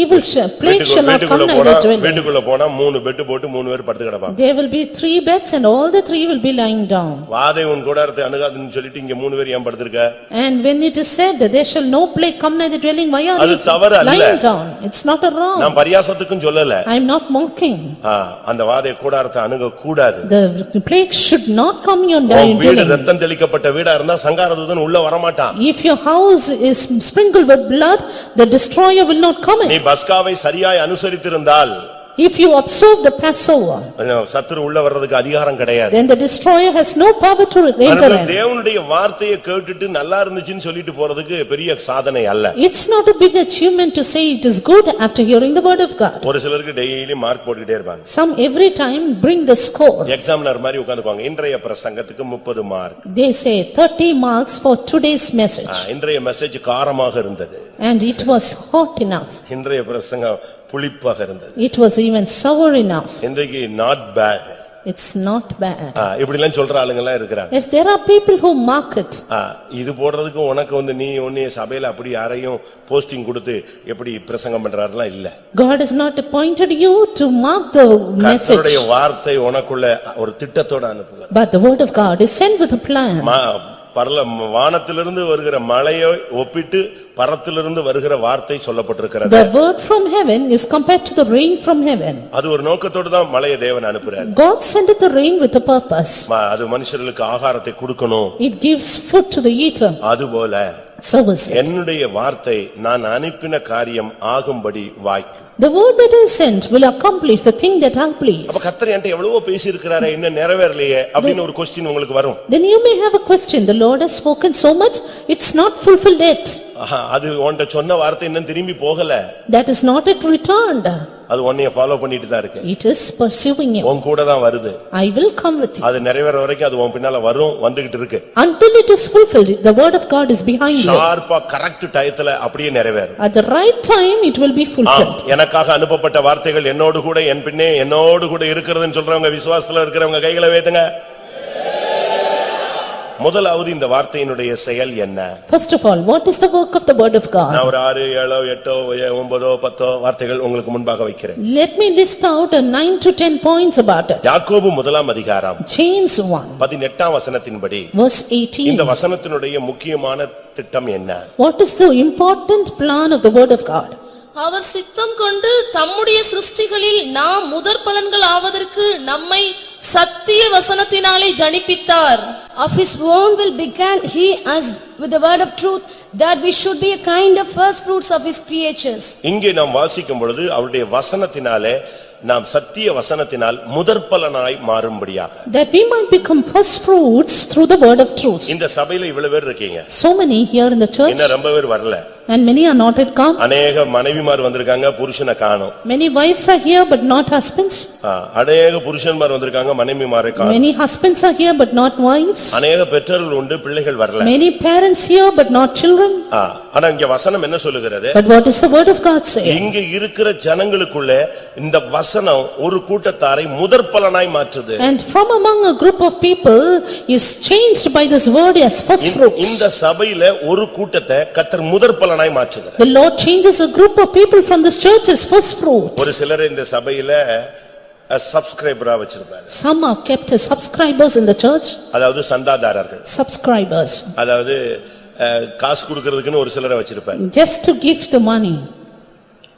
evil plague shall not come nigh their dwelling. வீட்டுக்குள்ள போனா 3 bed போட்டு 3 பேர் படுத்து கிடப்பாங்க. There will be 3 beds and all the 3 will be lying down. வாதை உன் கூடாரத்தை அணுகாதுன்னு சொல்லிட்டு இங்க 3 பேர் ஏன் படுத்திருக்க? And when it is said that there shall no plague come nigh the dwelling, why are அது தவறு அல்ல. lying down? It's not a wrong. நான் பரியாசத்துக்கும் சொல்லல. I am not mocking. அந்த வாதை கூடாரத்தை அணுக கூடாது. The plague should not come your வீடு dwelling. ரத்தம் தெளிக்கப்பட்ட வீடா இருந்தா சங்காரதூதன் உள்ள வர மாட்டான். If your house is sprinkled with blood, the destroyer will not come நீ in. பஸ்காவை சரியாய் அனுசரித்திருந்தால் If you observe the Passover, சத்துரு உள்ள வர்றதுக்கு அதிகாரம் கிடையாது. then the destroyer has no power to enter in. தேவனுடைய வார்த்தையை கேட்டுட்டு நல்லா இருந்துச்சுன்னு சொல்லிட்டு போறதுக்கு பெரிய சாதனை அல்ல. It's not a big achievement to say it is good after hearing the word of God. ஒரு சிலருக்கு டெய்லி மார்க் போட்டுக்கிட்டே இருப்பாங்க. Some every time bring the score. Examiner மாதிரி உட்கார்ந்துக்குவாங்க. இன்றைய பிரசங்கத்துக்கு 30 mark. They say 30 marks for today's message. இன்றைய message காரமாக இருந்தது. And it was hot enough. இன்றைய பிரசங்கம் புளிப்பாக இருந்தது. It was even sour enough. இன்றைக்கு not bad. It's not bad. இப்படி எல்லாம் சொல்ற ஆளுங்க எல்லாம் இருக்கிறாங்க. Yes, there are people who mark it. இது போடுறதுக்கு உனக்கு நீ ஒன்னே சபையில அப்படி யாரையும் போஸ்டிங் கொடுத்து எப்படி பிரசங்கம் பண்றாருலாம் இல்ல. God has not appointed you to mark the message. கர்த்தருடைய வார்த்தை உனக்குள்ள ஒரு திட்டத்தோட அனுப்புகிறார். But the word of God is sent with a plan. வானத்திலிருந்து வருகிற மழையை ஒப்பிட்டு பரத்திலிருந்து வருகிற வார்த்தை சொல்லப்பட்டிருக்கிறது. The word from heaven is compared to the rain from heaven. அது ஒரு நோக்கத்தோட தான் மழையை தேவன் அனுப்புறார். God sendeth the rain with a purpose. அது மனுஷர்களுக்கு ஆகாரத்தை கொடுக்கணும். It gives food to the eater. அதுபோல So is it. என்னுடைய வார்த்தை நான் அனுப்பின காரியம் ஆகும்படி வாய்க்கும். The word that I sent will accomplish the thing that I please. அப்ப கர்த்தர் என்கிட்ட எவ்வளவோ பேசி இருக்கிறாரே, இன்னும் நிறைவேறலையே அப்படின்னு ஒரு क्वेश्चन உங்களுக்கு வரும். Then you may have a question. The Lord has spoken so much, it's not fulfilled yet. அது உன்கிட்ட சொன்ன வார்த்தை இன்னும் திரும்பி போகல. That is not yet returned. அது உன்னைய ஃபாலோ பண்ணிட்டு தான் இருக்கு. It is pursuing you. உன் கூட தான் வருது. I will come with you. அது நிறைவேற வரைக்கும் அது உன் பின்னால வரும், வந்துகிட்டு இருக்கு. Until it is fulfilled, the word of God is behind you. ஷார்ப்பா கரெக்ட் டயத்துல அப்படியே நிறைவேறும். At the right time, it will be fulfilled. எனக்காக அனுப்பப்பட்ட வார்த்தைகள் என்னோடு கூட என் பின்னே என்னோடு கூட இருக்கிறதுன்னு சொல்றவங்க, விசுவாசத்துல இருக்கிறவங்க கைகளை வைத்துங்க. முதலாவது இந்த வார்த்தையினுடைய செயல் என்ன? First of all, what is the work of the word of God? நான் ஒரு 6, 7, 8, 9, 10 வார்த்தைகள் உங்களுக்கு முன்பாக வைக்கிறேன். Let me list out 9 to 10 points about it. யாக்கோபு முதலாம் அதிகாரம் James 1 18ஆம் வசனத்தின்படி verse 18. இந்த வசனத்தினுடைய முக்கியமான திட்டம் என்ன? What is the important plan of the word of God? அவர் சித்தம் கொண்டு தம்முடைய சிருஷ்டிகளில் நாம் முதற் பலன்கள் ஆவதற்கு நம்மை சத்திய வசனத்தினாலே ஜனிப்பித்தார். Of his own will began he us with the word of truth, that we should be a kind of first fruits of his creatures. இங்கே நாம் வாசிக்கும் பொழுது அவருடைய வசனத்தினாலே நாம் சத்திய வசனத்தினால் முதற்பலனாய் மாறும்படியாக. That we might become first fruits through the word of truth. இந்த சபையில இவ்வளவு பேர் இருக்கீங்க. So many here in the church. இன்னும் ரொம்ப பேர் வரல. And many are not yet come. अनेक மனைவிமார் வந்திருக்காங்க, புருஷனை காணோம். Many wives are here but not husbands. अनेक புருஷன்மார் வந்திருக்காங்க, மனைவிமாரை காணோம். Many husbands are here but not wives. अनेक பெற்றோர்கள் உண்டு, பிள்ளைகள் வரல. Many parents here but not children. ஆனா இங்க வசனம் என்ன சொல்லுகிறது? But what is the word of God saying? இங்க இருக்கிற ஜனங்களுக்குள்ள இந்த வசனம் ஒரு கூட்டத்தாரை முதற்பலனாய் மாற்றுது. And from among a group of people is changed by this word as first fruits. இந்த சபையில ஒரு கூட்டத்தை கர்த்தர் முதற்பலனாய் மாற்றுகிறார். The Lord changes a group of people from this church as first fruits. ஒரு சிலர் இந்த சபையில சப்ஸ்கிரைபரா வச்சிருப்பாரு. Some are kept as subscribers in the church. அதாவது சந்தாதாரர்கள். Subscribers. அதாவது காசு கொடுக்கிறதுக்குன்னு ஒரு சிலரை வச்சிருப்பாரு. Just to give the money.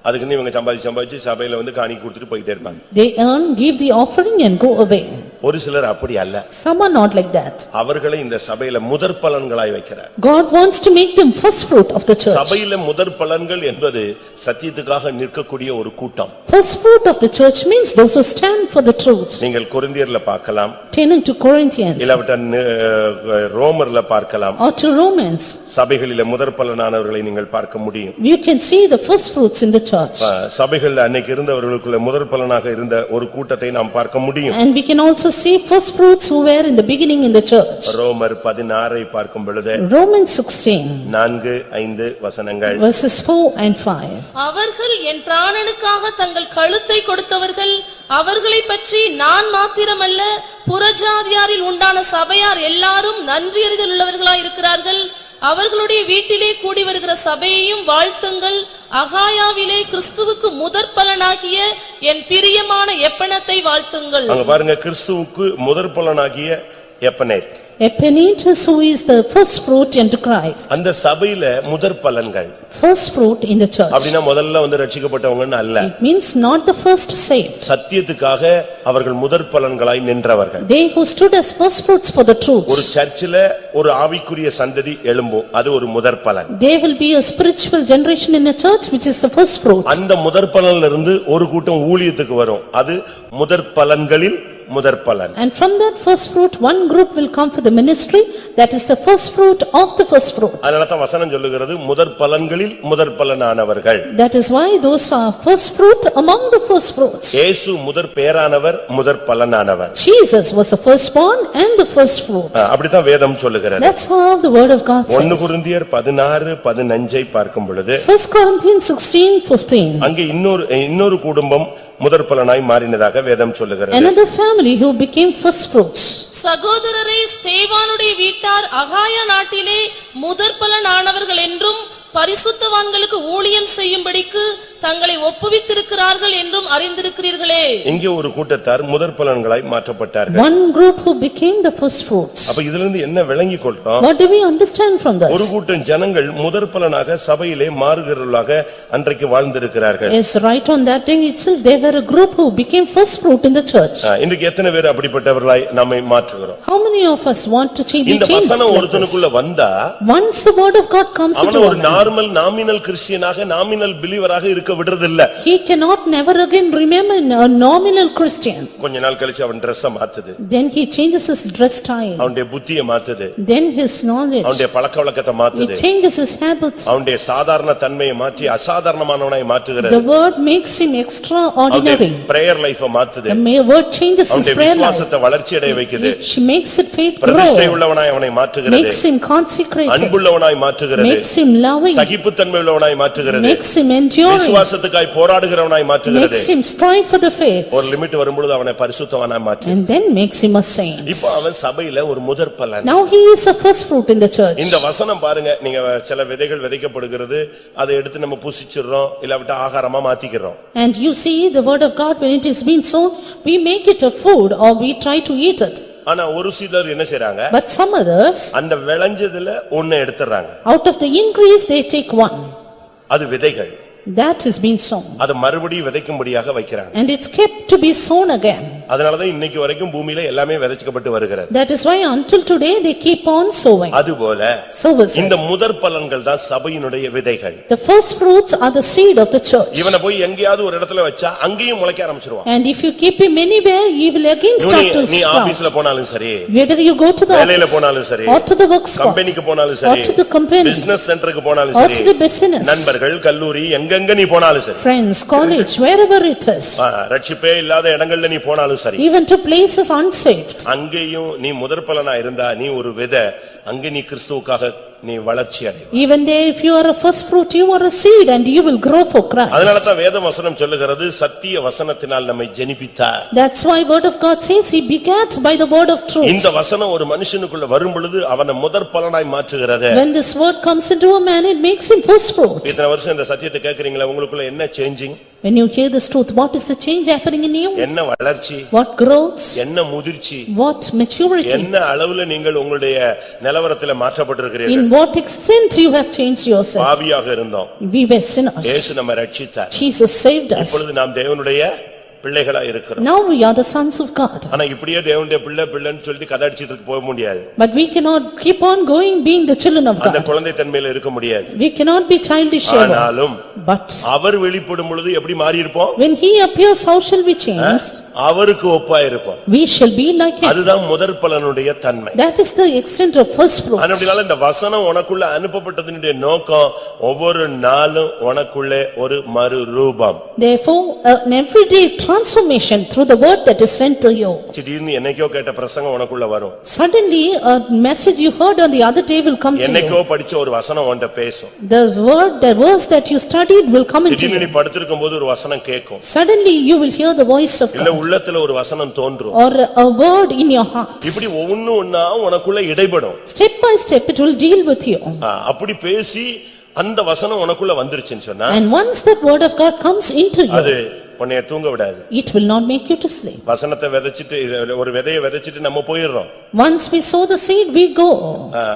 அதுக்குன்னு இவங்க சம்பாதிச்சு சபையில வந்து காணிக்கை கொடுத்துட்டு போயிட்டே இருப்பாங்க. They earn, give the offering and go away. ஒரு சிலர் அப்படி அல்ல. Some are not like that. அவர்களை இந்த சபையில முதற்பலன்களாய் வைக்கிறார். God wants to make them first fruit of the church. சபையில முதற்பலன்கள் என்பது சத்தியத்துக்காக நிற்கக்கூடிய ஒரு கூட்டம். First fruit of the church means those who stand for the truth. நீங்கள் கொரிந்தியர்ல பார்க்கலாம். Turning to Corinthians. இல்லாவிட்டா ரோமர்ல பார்க்கலாம். Or to Romans. சபைகளில முதற்பலனானவர்களை நீங்கள் பார்க்க முடியும். You can see the first fruits in the church. சபைகள்ல அன்னைக்கு இருந்தவர்களுக்குள்ள முதற்பலனாக இருந்த ஒரு கூட்டத்தை நாம் பார்க்க முடியும். And we can also see first fruits who were in the beginning in the church. ரோமர் 16 பார்க்கும் பொழுது Romans 16 4-5 வசனங்கள். verses 4 and 5. அவர்கள் என் பிராணனுக்காக தங்கள் கழுத்தை கொடுத்தவர்கள், அவர்களை பற்றி நான் மாத்திரமல்ல புறஜாதியாரில் உண்டான சபையார் எல்லாரும் நன்றியறிதல் உள்ளவர்களாய் இருக்கிறார்கள். அவர்களுடைய வீட்டிலே கூடி வருகிற சபையையும் வாழ்த்துங்கள். அகாயாவிலே கிறிஸ்துவுக்கு முதற்பலனாகிய என் பிரியமான எப்பனத்தை வாழ்த்துங்கள். அங்க பாருங்க, கிறிஸ்துவுக்கு முதற்பலனாகிய எப்பனேத். Epanetus, who is the first fruit into Christ. அந்த சபையில முதற்பலன்கள். First fruit in the church. அப்படினா முதல்ல வந்து ரட்சிக்கப்பட்டவங்கன்னு அல்ல. It means not the first saved. சத்தியத்துக்காக அவர்கள் முதற்பலன்களாய் நின்றவர்கள். They who stood as first fruits for the truth. ஒரு சர்ச்சில ஒரு ஆவிக்குரிய சந்ததி எழும்பும், அது ஒரு முதற்பலன். There will be a spiritual generation in a church which is the first fruit. அந்த முதற்பலன்ல இருந்து ஒரு கூட்டம் ஊழியத்துக்கு வரும், அது முதற்பலன்களில் முதற்பலன். And from that first fruit one group will come for the ministry, that is the first fruit of the first fruit. அதனால தான் வசனம் சொல்லுகிறது முதற்பலன்களில் முதற்பலனானவர்கள். That is why those are first fruit among the first fruits. இயேசு முதற் பேரானவர், முதற்பலனானவர். Jesus was the firstborn and the first fruit. அப்படி தான் வேதம் சொல்லுகிறது. That's how the word of God says. 1 கொரிந்தியர் 16-15 பார்க்கும் பொழுது 1 Corinthians 16:15. அங்கே இன்னொரு குடும்பம் முதற்பலனாய் மாறினதாக வேதம் சொல்லுகிறது. Another family who became first fruits. சகோதரரே, ஸ்தேவானுடைய வீட்டார் அகாயா நாட்டிலே முதற்பலனானவர்கள் என்றும் பரிசுத்தவான்களுக்கு ஊழியம் செய்யும்படிக்கு தங்களை ஒப்புவித்திருக்கிறார்கள் என்றும் அறிந்திருக்கிறீர்களே. இங்கே ஒரு கூட்டத்தார் முதற்பலன்களாய் மாற்றப்பட்டார்கள். One group who became the first fruits. அப்ப இதிலிருந்து என்ன விளங்கிக் கொள்றோம்? What do we understand from this? ஒரு கூட்டம் ஜனங்கள் முதற்பலனாக சபையிலே மாறுகிறவர்களாக அன்றைக்கு வாழ்ந்திருக்கிறார்கள். Yes, right on that day itself there were a group who became first fruit in the church. இன்றைக்கு எத்தனை பேர் அப்படிப்பட்டவர்களாய் நம்மை மாற்றுகிறோம்? How many of us want to change? இந்த வசனம் ஒருத்தனுக்குள்ள வந்தா, once the word of God comes into ஒரு normal nominal கிறிஸ்டியனாக nominal பிலீவராக இருக்க விடுறதில்ல. he cannot never again remain a nominal Christian. கொஞ்ச நாள் கழிச்சு அவன் Dress-ஐ மாத்துது. Then he changes his dress style. அவனுடைய புத்தியை மாத்துது. Then his knowledge. அவனுடைய பழக்கவழக்கத்தை மாத்துது. He changes his habits. அவனுடைய சாதாரண தன்மையை மாற்றி அசாதாரணமானவனாய் மாற்றுகிறது. The word makes him extraordinary. prayer life-ஐ மாத்துது. The word changes his prayer life. விசுவாசத்தை வளர்ச்சியடைய வைக்குது. Which makes it faith grow. பிரதிஷ்டை உள்ளவனாய் அவனை மாற்றுகிறது. Makes him consecrated. அன்புள்ளவனாய் மாற்றுகிறது. Makes him loving. சகிப்புத்தன்மை உள்ளவனாய் மாற்றுகிறது. Makes him enduring. விசுவாசத்துக்காய் போராடுகிறவனாய் மாற்றுகிறது. Makes him strive for the faith. ஒரு லிமிட் வரும்போது அவனை பரிசுத்தவனாய் மாற்றுகிறது. And then makes him a saint. இப்போ அவன் சபையில ஒரு முதற்பலன். Now he is a first fruit in the church. இந்த வசனம் பாருங்க, நீங்க சில விதைகள் விதைக்கப்படுகிறது, அதை எடுத்து நம்ம புசிச்சிரோம், இல்லாவிட்டா ஆகாரமா மாத்திக்கிறோம். And you see the word of God, when it is being sown, we make it a food or we try to eat it. ஆனா ஒரு சிலர் என்ன செய்றாங்க? But some others, அந்த விளைஞ்சதுல ஒண்ணு எடுத்துறாங்க. out of the increase they take one. அது விதைகள். That is being sown. அது மறுபடியும் விதைக்கும்படியாக வைக்கிறாங்க. And it's kept to be sown again. அதனாலதான் இன்னைக்கு வரைக்கும் பூமியில எல்லாமே விதைக்கப்பட்டு வருகிறது. That is why until today they keep on sowing. அதுபோல So is it. இந்த முதற்பலன்கள் தான் சபையினுடைய விதைகள். The first fruits are the seed of the church. இவனை போய் எங்கேயாவது ஒரு இடத்துல வச்சா அங்கேயும் முளைக்க ஆரம்பிச்சிருவான். And if you keep him anywhere, he will again start to நீ sprout. ஆபீஸ்ல போனாலும் சரி, Whether you go to the வேலையில office போனாலும் சரி, or to the work spot கம்பெனிக்கு போனாலும் or சரி, to the company பிசினஸ் சென்டருக்கு போனாலும் or சரி, to the business, நண்பர்கள் கல்லூரி எங்கெங்க நீ போனாலும் சரி, friends, college, wherever it is, ரட்சிப்பே இல்லாத இடங்கள்ல நீ போனாலும் சரி, even to places unsaved, அங்கேயும் நீ முதற்பலனா இருந்தா நீ ஒரு விதை, அங்கே நீ கிறிஸ்துவுக்காக நீ வளர்ச்சி அடை. Even there, if you are a first fruit, you are a seed and you will grow for Christ. அதனால தான் வேத வசனம் சொல்லுகிறது சத்திய வசனத்தினால் நம்மை ஜெனிப்பித்தார். That's why word of God says he begat by the word of truth. இந்த வசனம் ஒரு மனுஷனுக்குள்ள வரும் பொழுது அவனை முதற் பலனாய் மாற்றுகிறது. When this word comes into a man, it makes him first fruit. இத்தனை வருஷம் இந்த சத்தியத்தை கேக்குறீங்களா, உங்களுக்குள்ள என்ன changing? When you hear this truth, what is the change happening in you? என்ன வளர்ச்சி? What growth? என்ன முதிர்ச்சி? What maturity? என்ன அளவுல நீங்கள் உங்களுடைய நிலவரத்திலே மாற்றப்பட்டிருக்கிறீர்கள்? In what extent you have changed yourself? பாவியாக இருந்தோம், We were sinners. இயேசு நம்மை ரட்சித்தார். Jesus saved us. இப்பொழுது நாம் தேவனுடைய பிள்ளைகளா இருக்கிறோம். Now we are the sons of God. ஆனா இப்படியே தேவனுடைய பிள்ளைன்னு சொல்லிட்டு கதை அடிச்சிட்டு போக முடியாது. But we cannot keep on going being the children of அந்த God. குழந்தை தன்மையில இருக்க முடியாது. We cannot be childish ever. ஆனாலும் But அவர் வெளிப்படும் பொழுது எப்படி மாறி இருப்போம்? when he appears, how shall we change? அவருக்கு ஒப்பாய் இருப்போம். We shall be like him. அதுதான் முதற் பலனுடைய தன்மை. That is the extent of first fruit. அதனால இந்த வசனம் உனக்குள்ள அனுப்பப்பட்டதினுடைய நோக்கம் ஒவ்வொரு நாளும் உனக்குள்ளே ஒரு மறுரூபம். Therefore, an everyday transformation through the word that is sent to you. திடீர்னு என்னைக்கோ கேட்ட பிரசங்கம் உனக்குள்ள வரும். Suddenly, a message you heard on the other day will come to என்னைக்கோ you. படிச்ச ஒரு வசனம் உன்கிட்ட பேசும். The verse that you studied will come into திடீர்னு நீ you. படுத்திருக்கும்போது ஒரு வசனம் கேட்கும். Suddenly, you will hear the voice of இல்ல God. உள்ளத்துல ஒரு வசனம் தோன்றும். Or a word in your heart. இப்படி ஒவ்வொன்னா உனக்குள்ள இடைபடும். Step by step, it will deal with you. அப்படி பேசி அந்த வசனம் உனக்குள்ள வந்துருச்சுன்னு சொன்னா And once that word of God comes into அது you, உன்னைய தூங்க விடாது. it will not make you to sleep. வசனத்தை விதைச்சிட்டு ஒரு விதையை விதைச்சிட்டு நம்ம போயிடுறோம். Once we sow the seed, we go.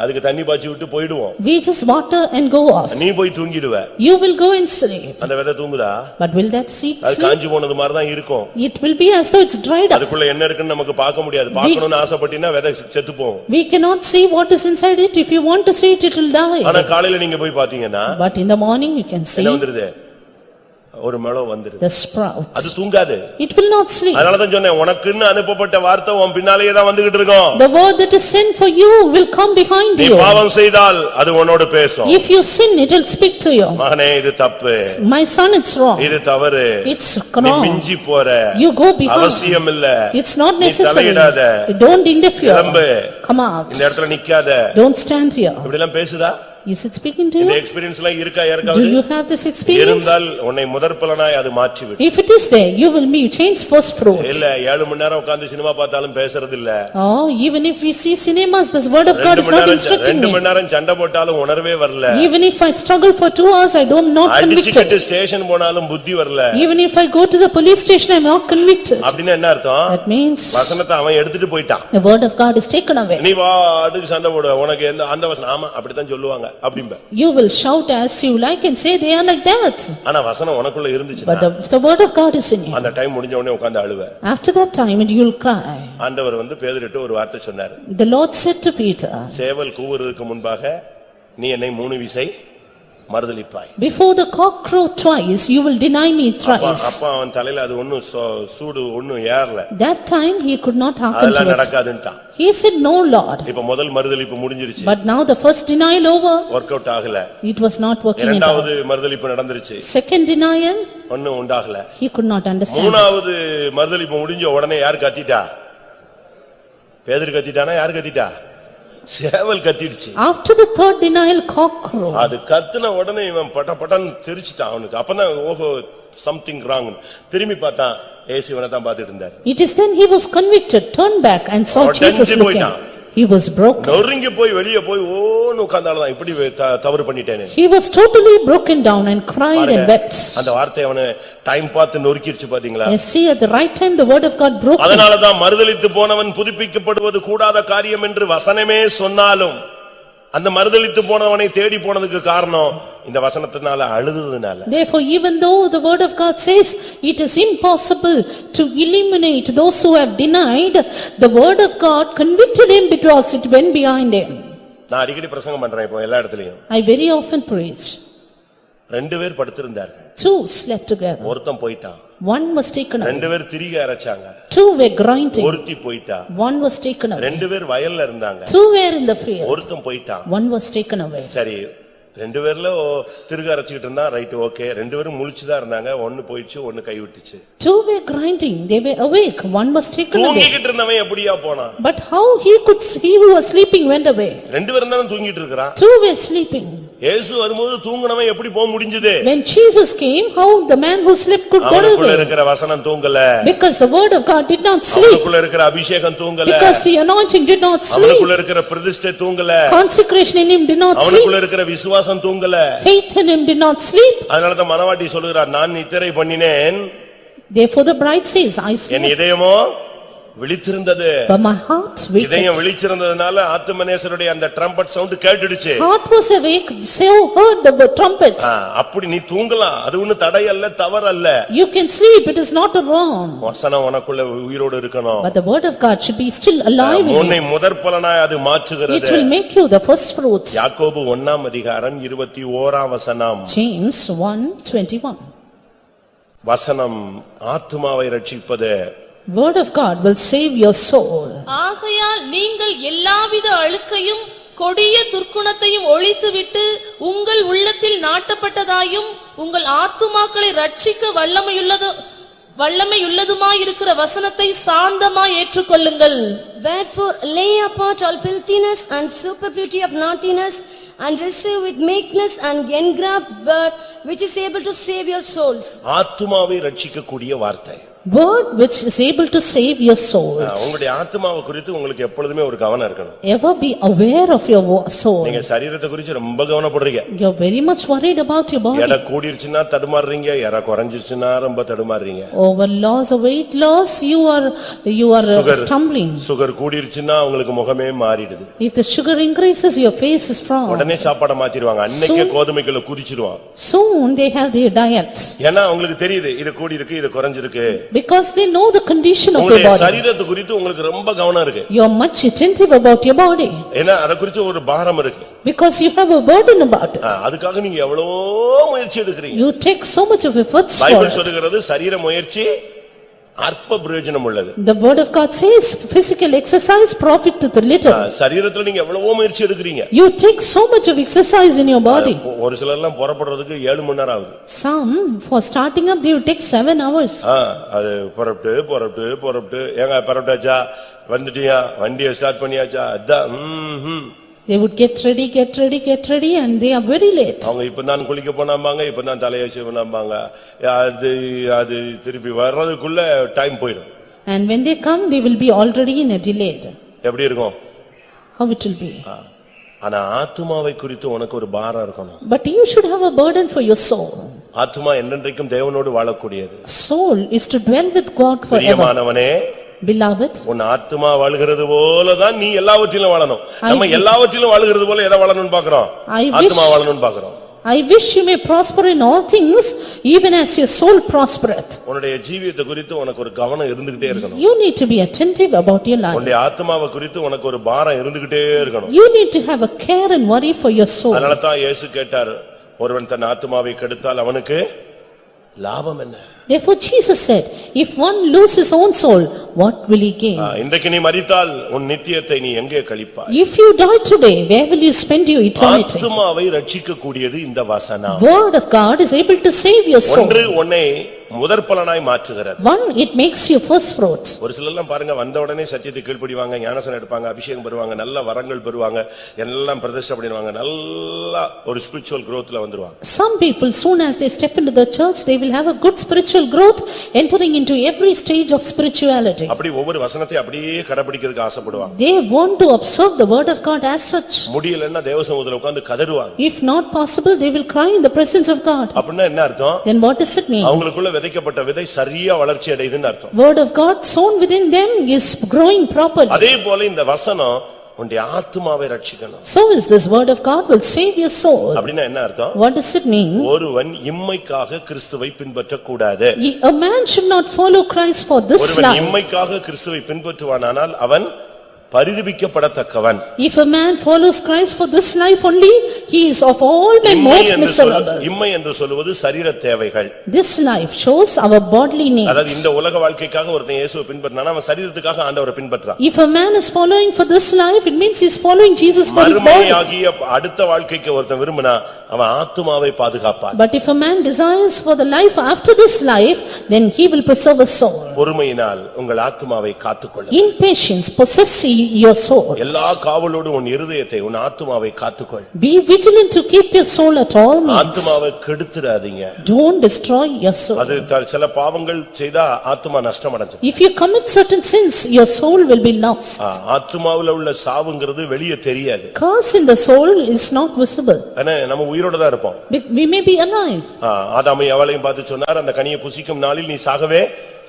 அதுக்கு தண்ணி பாய்ச்சி விட்டு போயிடுவோம். We just water and go off. நீ போய் தூங்கிடுவ. You will go and sleep. அந்த விதை தூங்குதா? But will that seed அது sleep? காஞ்சி போனது மாதிரி தான் இருக்கும். It will be as though it's dried up. அதுக்குள்ள என்ன இருக்குன்னு நமக்கு பார்க்க முடியாது. பார்க்கணும்னு ஆசைப்பட்டீனா விதை செத்து போகும். We cannot see what is inside it. If you want to see it, it will die. ஆனா காலையில நீங்க போய் பாத்தீங்கன்னா But in the morning, you can see என்ன வந்துருது? ஒரு மழை வந்துருது. the sprout. அது தூங்காது. It will not sleep. அதனால தான் சொன்னேன் உனக்குன்னு அனுப்பப்பட்ட வார்த்தை உன் பின்னாலேயே தான் வந்துகிட்டு இருக்கும். The word that is sent for you will come behind நீ you. பாவம் செய்தால் அது உன்னோடு பேசும். If you sin, it will speak to you. மகனே இது தப்பு. My son, it's wrong. இது தவறு. It's நீ wrong. மிஞ்சி போற. You go behind. அவசியம் இல்ல. It's not நீ necessary. தலையிடாத. Don't interfere. கிளம்பு. Come out. இந்த இடத்துல நிக்காத. Don't stand here. இப்படி எல்லாம் பேசுதா? Is it speaking to இந்த you? எக்ஸ்பீரியன்ஸ் எல்லாம் இருக்கா Do யாருக்காவது? you have this experience? இருந்தால் உன்னை முதற் பலனாய் அது மாற்றி விடும். If it is there, you will be changed first fruit. இல்ல 7 மணி நேரம் உட்கார்ந்து சினிமா பார்த்தாலும் பேசுறது இல்ல. Oh, even if we see cinemas, this word of God is not instructing 2 me. மணி நேரம் சண்டை போட்டாலும் உணர்வே வரல. Even if I struggle for 2 hours, I don't not அடிச்சிட்டு convicted. ஸ்டேஷன் போனாலும் புத்தி வரல. Even if I go to the police station, I am not convicted. அப்படினா என்ன அர்த்தம்? That means வசனத்தை அவன் எடுத்துட்டு போயிட்டான். the word of God is taken away. நீ வா அதுக்கு சண்டை போடு. உனக்கு அந்த வசனம் ஆமா அப்படி தான் சொல்லுவாங்க அப்படிம்பே. You will shout as you like and say they are like that. ஆனா வசனம் உனக்குள்ள இருந்துச்சுனா But the word of God is in you. அந்த டைம் முடிஞ்ச உடனே உட்கார்ந்து அழுவ. After that time, and you will cry. ஆண்டவர் பேதுருட்ட ஒரு வார்த்தை சொன்னார். The Lord said to Peter, சேவல் கூவுறதுக்கு முன்பாக நீ என்னை 3 விசை மறுதலிப்பாய். Before the cock crow twice, you will deny me thrice. அப்ப அவன் தலையில அது ஒண்ணும் சூடு ஒண்ணும் ஏறல. That time he could not hearken அதெல்லாம் to it. நடக்காதுன்றான். He said, "No, Lord." இப்ப முதல் மறுதலிப்பு முடிஞ்சிருச்சு. But now the first denial over. Work out ஆகல. It was not working at all. இரண்டாவது மறுதலிப்பு நடந்துருச்சு. Second denial. ஒண்ணும் உண்டாகல. He could not understand. மூணாவது மறுதலிப்பு முடிஞ்ச உடனே யார் கத்திட்டா? பேதுரு கத்திட்டானா யார் கத்திட்டா? சேவல் கத்திடுச்சு. After the third denial, cock crow. அது கத்துன உடனே இவன் பட்டன்னு தெரிச்சிட்டான் அவனுக்கு. அப்பதான் ஓஹோ something wrong. திரும்பி பார்த்தான் இயேசு இவனை தான் பார்த்துட்டு இருந்தார். It is then he was convicted, turned back and saw Jesus looking. He was broken. நொறுங்கி போய் வெளியே போய் ஓன்னு உட்கார்ந்தாலதான் இப்படி தவறு பண்ணிட்டேனே. He was totally broken down and cried and wept. அந்த வார்த்தை அவனை டைம் பார்த்து நொறுக்கிடுச்சு பாத்தீங்களா? Yes, see, at the right time the word of God broke him. அதனாலதான் மறுதலித்து போனவன் புதுப்பிக்கப்படுவது கூடாத காரியம் என்று வசனமே சொன்னாலும் அந்த மறுதலித்து போனவனை தேடி போனதுக்கு காரணம் இந்த வசனத்தினால அழுதுதனால. Therefore, even though the word of God says it is impossible to eliminate those who have denied, the word of God convicted him because it went behind him. நான் அடிக்கடி பிரசங்கம் பண்றேன் இப்போ எல்லா இடத்துலயும். I very often preach. 2 பேர் படுத்திருந்தார்கள். 2 slept together. ஒருத்தன் போயிட்டான். 1 was taken away. 2 பேர் திரிக அரைச்சாங்க. 2 were grinding. ஒருத்தி போயிட்டா. 1 was taken away. 2 பேர் வயல்ல இருந்தாங்க. 2 were in the field. ஒருத்தன் போயிட்டான். 1 was taken away. சரி ரெண்டு பேர்ல திருக அரைச்சுக்கிட்டு இருந்தா ரைட் ஓகே, ரெண்டு பேரும் முழிச்சுதான் இருந்தாங்க, ஒன்னு போயிடுச்சு ஒன்னு கை விட்டுச்சு. Two were grinding, they were awake, one was taken away. தூங்கிக்கிட்டு இருந்தவன் எப்படியா போனான்? But how he who was sleeping went away? ரெண்டு பேரும் தான் தூங்கிட்டு இருக்கான். Two were sleeping. இயேசு வரும்போது தூங்குனவன் எப்படி போக முடிஞ்சது? When Jesus came, how the man who slept could go அவனுக்குள்ள away? இருக்கிற வசனம் தூங்கல. Because the word of God did not sleep. அவனுக்குள்ள இருக்கிற அபிஷேகம் தூங்கல. Because the anointing did not sleep. அவனுக்குள்ள இருக்கிற பிரதிஷ்டை தூங்கல. Consecration in him did not sleep. அவனுக்குள்ள இருக்கிற விசுவாசம் தூங்கல. Faith in him did not sleep. அதனால தான் மனவாட்டி சொல்கிறார், நான் நித்திரை பண்ணினேன், Therefore the bride says, I N slept, இதயமோ விழித்திருந்தது. but my heart இதயம் waked. விழிச்சிருந்ததனால ஆத்துமனேசருடைய அந்த ட்ரம்பட் சவுண்ட் கேட்டுடுச்சு. Heart was awake, so heard the trumpet. அப்படி நீ தூங்கலாம், அது ஒண்ணு தடையல்ல, தவறல்ல. You can sleep, it is not wrong. வசனம் உனக்குள்ள உயிரோடு இருக்கணும். But the word of God should be still alive in உன்னை you. முதற்பலனாய் அது It மாற்றுகிறது. will make you the first fruits. யாக்கோபு 1 அதிகாரம் 21 வசனம். James 1:21. வசனம் ஆத்துமாவை ரட்சிப்பது. Word of God will save your soul. ஆகையால் நீங்கள் எல்லாவித அழுக்கையும் கொடிய துர்க்குணத்தையும் ஒழித்துவிட்டு உங்கள் உள்ளத்தில் நாட்டப்பட்டதாயும் உங்கள் ஆத்துமாக்களை ரட்சிக்க வல்லமையுள்ளதுமாயிருக்கிற வசனத்தை சாந்தமாய் ஏற்றுக்கொள்ளுங்கள். Wherefore lay apart all filthiness and superfluity of naughtiness, and receive with meekness and engraft word which is able to save your souls. ஆத்துமாவை ரட்சிக்கக்கூடிய வார்த்தை. Word which is able to save your souls. உங்களுடைய ஆத்துமாவை குறித்து உங்களுக்கு எப்பொழுதுமே ஒரு கவனம் இருக்கணும். Ever be aware of your soul. நீங்க சரீரத்தை குறித்து ரொம்ப கவனப்படுறீங்க. You are very much worried about your body. எடை கூடிருச்சுன்னா தடுமாறுறீங்க, எடை குறைஞ்சிருச்சுன்னா ரொம்ப தடுமாறுறீங்க. Over loss or weight loss, you are stumbling. Sugar கூடிருச்சுன்னா உங்களுக்கு முகமே மாறிடுது. If the sugar increases, your face is frowned. உடனே சாப்பாட மாத்திடுவாங்க, அன்னைக்கே கோதுமைக்குள்ள குதிச்சிடுவாங்க. Soon they have their diets. ஏன்னா உங்களுக்கு தெரியுது இது கூடி இருக்கு, இது குறைஞ்சிருக்கு. Because they know the condition of your உங்களுடைய body. சரீரத்தை குறித்து உங்களுக்கு ரொம்ப கவனம் இருக்கு. You are much attentive about your body. ஏன்னா அத குறித்து ஒரு பாரம் இருக்கு. Because you have a burden about it. அதுக்காக நீங்க எவ்வளவோ முயற்சி எடுக்கிறீங்க. You take so much of efforts for Bible it. சொல்லுகிறது சரீர முயற்சி அற்ப பிரயோஜனம் உள்ளது. The word of God says physical exercise profiteth little. சரீரத்துல நீங்க எவ்வளவோ முயற்சி எடுக்கிறீங்க. You take so much of exercise in your body. ஒரு சிலர் எல்லாம் புறப்படுறதுக்கு 7 மணி நேரம் ஆகுது. Some for starting up they will take 7 hours. அது புறப்பட்டு ஏங்க புறப்பட்டாச்சா, வந்துட்டியா, வண்டியை ஸ்டார்ட் பண்ணியாச்சா, அதான் They would get ready and they are very late. அவங்க இப்பதான் குளிக்க போனாம்பாங்க, இப்பதான் தலையை சிவனாம்பாங்க, அது திருப்பி வர்றதுக்குள்ள டைம் போயிடும். And when they come they will be already in a delayed. எப்படி இருக்கும்? How it will be? ஆனா ஆத்துமாவை குறித்து உனக்கு ஒரு பாரம் இருக்கணும். But you should have a burden for your soul. ஆத்துமா என்றென்றைக்கும் தேவனோடு வாழக்கூடியது. Soul is to dwell with God forever. பிரியமானவனே, Beloved, உன் ஆத்துமா வாழ்கிறது போலதான் நீ எல்லாவற்றிலும் வாழணும். நம்ம எல்லாவற்றிலும் வாழ்கிறது போல எதை வாழணும்னு பாக்குறோம்? ஆத்துமா வாழணும்னு பாக்குறோம். I wish you may prosper in all things, even as your soul prospereth. உன்னுடைய ஜீவியத்தை குறித்து உனக்கு ஒரு கவனம் இருந்துகிட்டே இருக்கணும். You need to be attentive about your life. உன்னுடைய ஆத்துமாவை குறித்து உனக்கு ஒரு பாரம் இருந்துகிட்டே இருக்கணும். You need to have a care and worry for your soul. அதனால தான் இயேசு கேட்டார், ஒருவன் தன் ஆத்துமாவை கெடுத்தால் அவனுக்கு லாபம் என்ன? Therefore Jesus said, if one lose his own soul, what will he gain? இன்றைக்கு நீ மரித்தால் உன் நித்தியத்தை நீ எங்கே கழிப்பாய்? If you die today, where will you spend your eternity? ஆத்துமாவை ரட்சிக்க கூடியது இந்த வசனம். Word of God is able to save your soul. ஒன்று உன்னை முதற்பலனாய் மாற்றுகிறது. One, it makes you first fruits. ஒரு சிலர்லாம் பாருங்க, வந்த உடனே சத்தியத்தை கீழ்ப்படிவாங்க, ஞானஸ்நானம் எடுப்பாங்க, அபிஷேகம் பெறுவாங்க, நல்ல வரங்கள் பெறுவாங்க, எல்லாம் பிரதிஷ்டை பண்ணிடுவாங்க, நல்லா ஒரு ஸ்பிரிச்சுவல் growthல வந்துருவாங்க. Some people, soon as they step into the church, they will have a good spiritual growth, entering into every stage of spirituality. அப்படி ஒவ்வொரு வசனத்தை அப்படியே கடைபிடிக்கிறதுக்கு ஆசைப்படுவாங்க. They want to observe the word of God as such. முடியலன்னா தேவசமூகத்துல உட்கார்ந்து கதறுவாங்க. If not possible, they will cry in the presence of God. அப்படின்னா என்ன அர்த்தம்? Then what does it mean? அவங்களுக்குள்ள விதைக்கப்பட்ட விதை சரியா வளர்ச்சி அடையுதுன்னு அர்த்தம். Word of God sown within them is growing properly. அதே போல இந்த வசனம் உன்னுடைய ஆத்துமாவை ரட்சிக்கணும். So is this word of God will save your soul. அப்படின்னா என்ன அர்த்தம்? What does it mean? ஒருவன் இம்மைக்காக கிறிஸ்துவை பின்பற்ற கூடாது. A man should not follow Christ for this ஒருவன் life. இம்மைக்காக கிறிஸ்துவை பின்பற்றுவானானால் அவன் பரிதபிக்கப்படத்தக்கவன். If a man follows Christ for this life only, he is of all men most miserable. இம்மை என்று சொல்வது சரீர தேவைகள். This life shows our bodily needs. அதாவது இந்த உலக வாழ்க்கைக்காக ஒருத்தன் இயேசுவை பின்பற்றினானா அவன் சரீரத்துக்காக ஆண்டவரை பின்பற்றான். If a man is following for this life, it means he is following Jesus for his body. மறுமையாகிய அடுத்த வாழ்க்கைக்கு ஒருத்தன் விரும்பினா அவன் ஆத்துமாவை பாதுகாப்பான். But if a man desires for the life after this life, then he will preserve his soul. பொறுமையினால் உங்கள் ஆத்துமாவை காத்துக்கொள்ளுங்கள். In patience possess ye your soul. எல்லா காவலோடு உன் இருதயத்தை உன் ஆத்துமாவை காத்துக்கொள். Be vigilant to keep your soul at all means. ஆத்துமாவை கெடுத்துறாதீங்க. Don't destroy your soul. அது சில பாவங்கள் செய்தா ஆத்துமா நஷ்டமடைஞ்சிரும். If you commit certain sins, your soul will be lost. ஆத்துமாவுல உள்ள சாவுங்கிறது வெளியே தெரியாது. Curse in the soul is not visible. ஆனா நம்ம உயிரோட தான் இருப்போம். We may be alive. ஆதாமை எவளையும் பார்த்து சொன்னார் அந்த கனியை புசிக்கும் நாளில் நீ சாகவே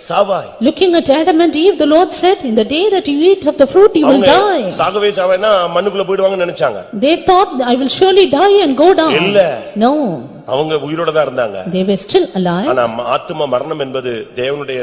சாவாய். Looking at Adam and Eve, the Lord said, in the day that you eat of the fruit, you will die. சாகவே சாவேனா மண்ணுக்குள்ள போய்டுவாங்கன்னு நினைச்சாங்க. They thought, I will surely die and go down. இல்ல. No. அவங்க உயிரோட தான் இருந்தாங்க. They were still alive. ஆனா ஆத்தும மரணம் என்பது தேவனுடைய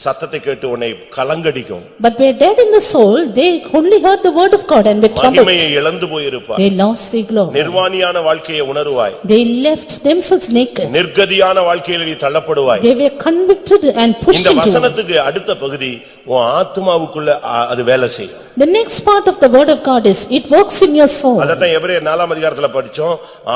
சத்தத்தை கேட்டு உன்னை கலங்கடிக்கும். But they dead in the soul, they only heard the word of God and were troubled. மகிமையை இழந்து போயிருப்பார். They lost their glory. நிர்வாணியான வாழ்க்கையை உணருவாய். They left themselves naked. நிர்கதியான வாழ்க்கையில் நீ தள்ளப்படுவாய். They were convicted and pushed இந்த into. வசனத்துக்கு அடுத்த பகுதி உன் ஆத்துமாவுக்குள்ள அது வேலை செய்யும். The next part of the word of God is, it works in your soul. அதத்தான் எபிரேயர் 4ஆம் அதிகாரத்துல படிச்சோம்.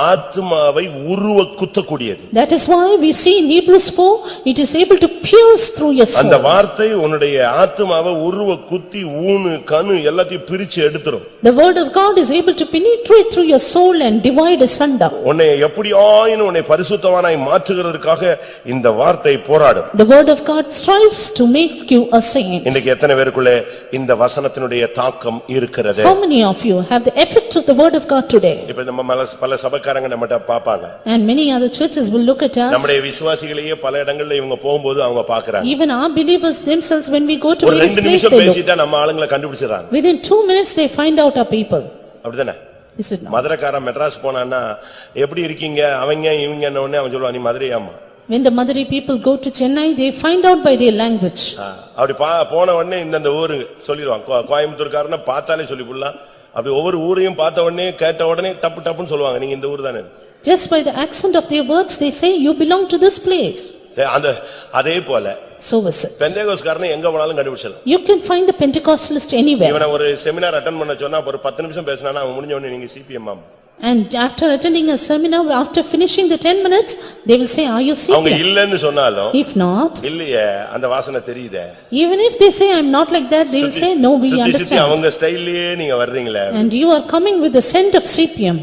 ஆத்துமாவை உருவ குத்தக்கூடியது. That is why we see in Hebrews 4, it is able to pierce through your soul. அந்த வார்த்தை உன்னுடைய ஆத்துமாவை உருவ குத்தி ஊனு கணு எல்லாத்தையும் பிரிச்சு எடுத்துரும். The word of God is able to penetrate through your soul and divide asunder. உன்னை எப்படியாயினும் உன்னை பரிசுத்தவானாய் மாற்றுகிறதற்காக இந்த வார்த்தை போராடும். The word of God strives to make you a saint. இன்னைக்கு எத்தனை பேருக்குள்ள இந்த வசனத்தினுடைய தாக்கம் இருக்கிறது? How many of you have the effect of the word of God today? இப்ப நம்ம பல சபைக்காரங்க நம்மட்ட பாப்பாங்க. And many other churches will look at us. நம்முடைய விசுவாசிகளையே பல இடங்கள்ல இவங்க போகும்போது அவங்க பார்க்கறாங்க. Even our believers themselves, when we go to ஒரு various 2 places, நிமிஷம் they look. பேசிட்டா நம்ம ஆளுங்களை கண்டுபிடிச்சிடறாங்க. Within 2 minutes they find out our people. அப்படிதானே? Is it not? மதுரைக்காரன் மெட்ராஸ் போனான்னா எப்படி இருக்கீங்க அவங்க இவங்கன்ன உடனே அவன் சொல்லுவான் நீ மதுரையாமா. When the Madurai people go to Chennai, they find out by their language. அப்படி போன உடனே இந்த ஊரு சொல்லிடுவான். கோயம்புத்தூர்காரனை பார்த்தாலே சொல்லிவிடலாம். அப்படி ஒவ்வொரு ஊரையும் பார்த்த உடனே கேட்ட உடனே டப்பு டப்புன்னு சொல்லுவாங்க நீங்க இந்த ஊர் தானே. Just by the accent of their words, they say, you belong to this place. அதே போல So was it. பெந்தேகோஸ்காரனை எங்க போனாலும் கண்டுபிடிச்சலாம். You can find the Pentecostalist anywhere. இவனை ஒரு செமினார் அட்டெண்ட் பண்ண சொன்னா ஒரு 10 நிமிஷம் பேசினானா அவன் முடிஞ்ச உடனே நீங்க சிபிஎம் ஆம். And after attending a seminar, after finishing the 10 minutes, they will say, are you அவங்க CPM? இல்லன்னு சொன்னாலும் If not, இல்லையே அந்த வாசனை தெரியுதே. even if they say, I'm not like that, they will say, no, we சுத்தி understand. அவங்க ஸ்டைல்லயே நீங்க வர்றீங்களே. And you are coming with the scent of CPM.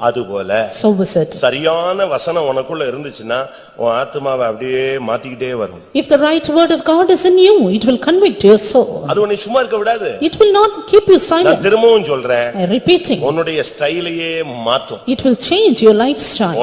அதுபோல So was it. சரியான வசனம் உனக்குள்ள இருந்துச்சுன்னா உன் ஆத்துமாவை அப்படியே மாத்திக்கிட்டே வரும். If the right word of God is in you, it will convict your soul. அது உன்னை சும்மா இருக்க விடாது. It will not keep you நான் silent. திரும்பவும் சொல்றேன். I repeating. உன்னுடைய ஸ்டைலையே மாத்தும். It will change your lifestyle.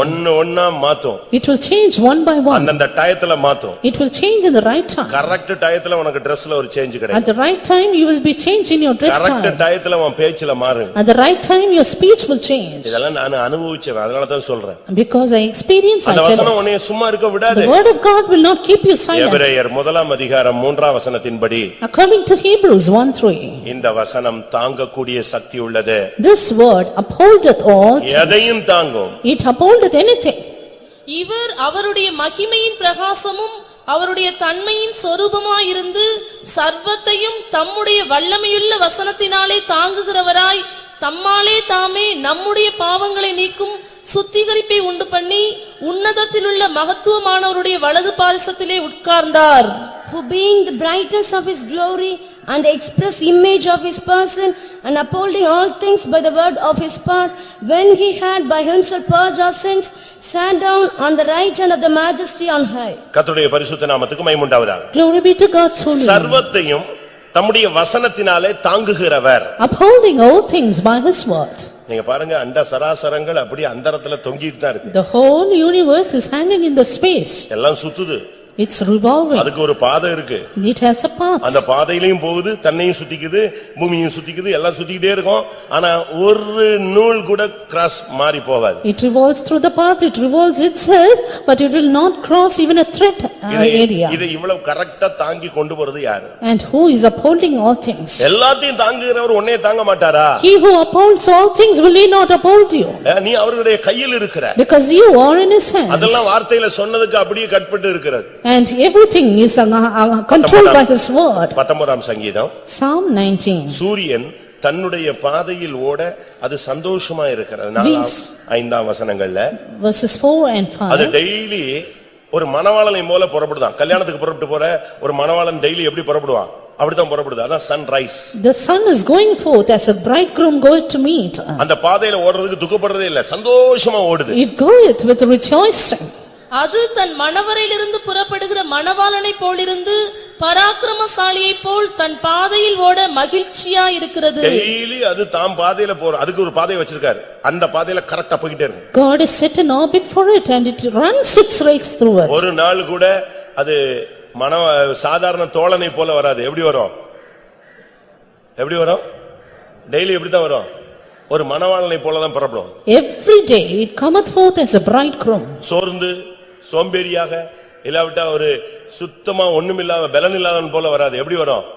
ஒண்ணா மாத்தும். It will change one by one. அந்த டயத்துல மாத்தும். It will change in the right time. Correct டயத்துல உனக்கு Dressல ஒரு சேஞ்ச் கிடைக்கும். At the right time, you will be changed in your dress correct style. டயத்துல உன் பேச்சுல மாறும். At the right time, your speech will change. இதெல்லாம் நான் அனுபவிச்சேன். அதனால தான் சொல்றேன். Because I experience, I அந்த tell வசனம் it. உன்னை சும்மா இருக்க விடாது. The word of God will not keep you silent. எபிரேயர் 1ஆம் அதிகாரம் 3ஆம் வசனத்தின்படி According to Hebrews 1:3, இந்த வசனம் தாங்கக்கூடிய சக்தி உள்ளது. this word upholdeth all things. எதையும் தாங்கும். It upholdeth anything. இவர் அவருடைய மகிமையின் பிரகாசமும் அவருடைய தன்மையின் சொரூபமாயிருந்து சர்வத்தையும் தம்முடைய வல்லமையுள்ள வசனத்தினாலே தாங்குகிறவராய் தம்மாலே தாமே நம்முடைய பாவங்களை நீக்கும் சுத்திகரிப்பை உண்டு பண்ணி உன்னதத்திலுள்ள மகத்துவமானவருடைய வலது பாரிசத்திலே உட்கார்ந்தார். Who being the brightness of his glory and the express image of his person and upholding all things by the word of his power, when he had by himself purged our sins, sat down on the right hand of the majesty on high. கர்த்தருடைய பரிசுத்த நாமத்துக்கு மகிமை உண்டாவதாக. Glory be to God's holy name. சர்வத்தையும் தம்முடைய வசனத்தினாலே தாங்குகிறவர். Upholding all things by his word. நீங்க பாருங்க அண்ட சராசரங்கள் அப்படியே அந்தரத்துல தொங்கிட்டு தான் இருக்கு. The whole universe is hanging in the space. எல்லாம் சுத்துது. It's revolving. அதுக்கு ஒரு பாதை இருக்கு. It has a path. அந்த பாதையிலயும் போகுது, தன்னையும் சுத்திக்குது, பூமியையும் சுத்திக்குது, எல்லாம் சுத்திக்கிட்டே இருக்கும். ஆனா ஒரு நூல் கூட கிராஸ் மாறி போகாது. It revolves through the path, it revolves itself, but it will not cross even a thread area. இதை இவ்வளவு கரெக்ட்டா தாங்கி கொண்டு போறது யாரு? And who is upholding all things? எல்லாத்தையும் தாங்குகிறவர் உன்னையே தாங்க மாட்டாரா? He who upholds all things, will he not uphold you? நீ அவருடைய கையில் இருக்கிற. Because you are in his hands. அதெல்லாம் வார்த்தையில சொன்னதுக்கு அப்படியே கட்பட்டு இருக்கிறது. And everything is controlled by his word. 19ஆம் சங்கீதம் Psalm 19. சூரியன் தன்னுடைய பாதையில் ஓட அது சந்தோஷமா இருக்கிறது. 4-5 வசனங்கள்ல Verses 4 and 5. அது டெய்லி ஒரு மணவாளனை போல புறப்படுதான். கல்யாணத்துக்கு புறப்பட்டு போற ஒரு மணவாளன் டெய்லி எப்படி புறப்படுவான்? அப்படிதான் புறப்படுது. அதான் sunrise. The sun is going forth as a bridegroom going to meet. அந்த பாதையில ஓடுறதுக்கு துக்கப்படுறதே இல்ல, சந்தோஷமா ஓடுது. It goeth with rejoicing. அது தன் மணவரையிலிருந்து புறப்படுகிற மணவாளனை போலிருந்து பராக்கிரமசாலியை போல் தன் பாதையில் ஓட மகிழ்ச்சியா இருக்கிறது. டெய்லி அது தாம் பாதையில போற, அதுக்கு ஒரு பாதை வச்சிருக்காரு. அந்த பாதையில கரெக்ட்டா போயிட்டே இருக்கு. God has set an orbit for it and it runs its race through it. ஒரு நாள் கூட அது சாதாரண தோழனை போல வராது. எப்படி வரும்? எப்படி வரும்? டெய்லி எப்படி தான் வரும்? ஒரு மணவாளனை போல தான் புறப்படும். Every day it cometh forth as a bridegroom. சோர்ந்து சோம்பேறியாக இல்லாவிட்டா ஒரு சுத்தமா ஒண்ணுமில்லாம பலன் இல்லாதவன் போல வராது. எப்படி வரும்?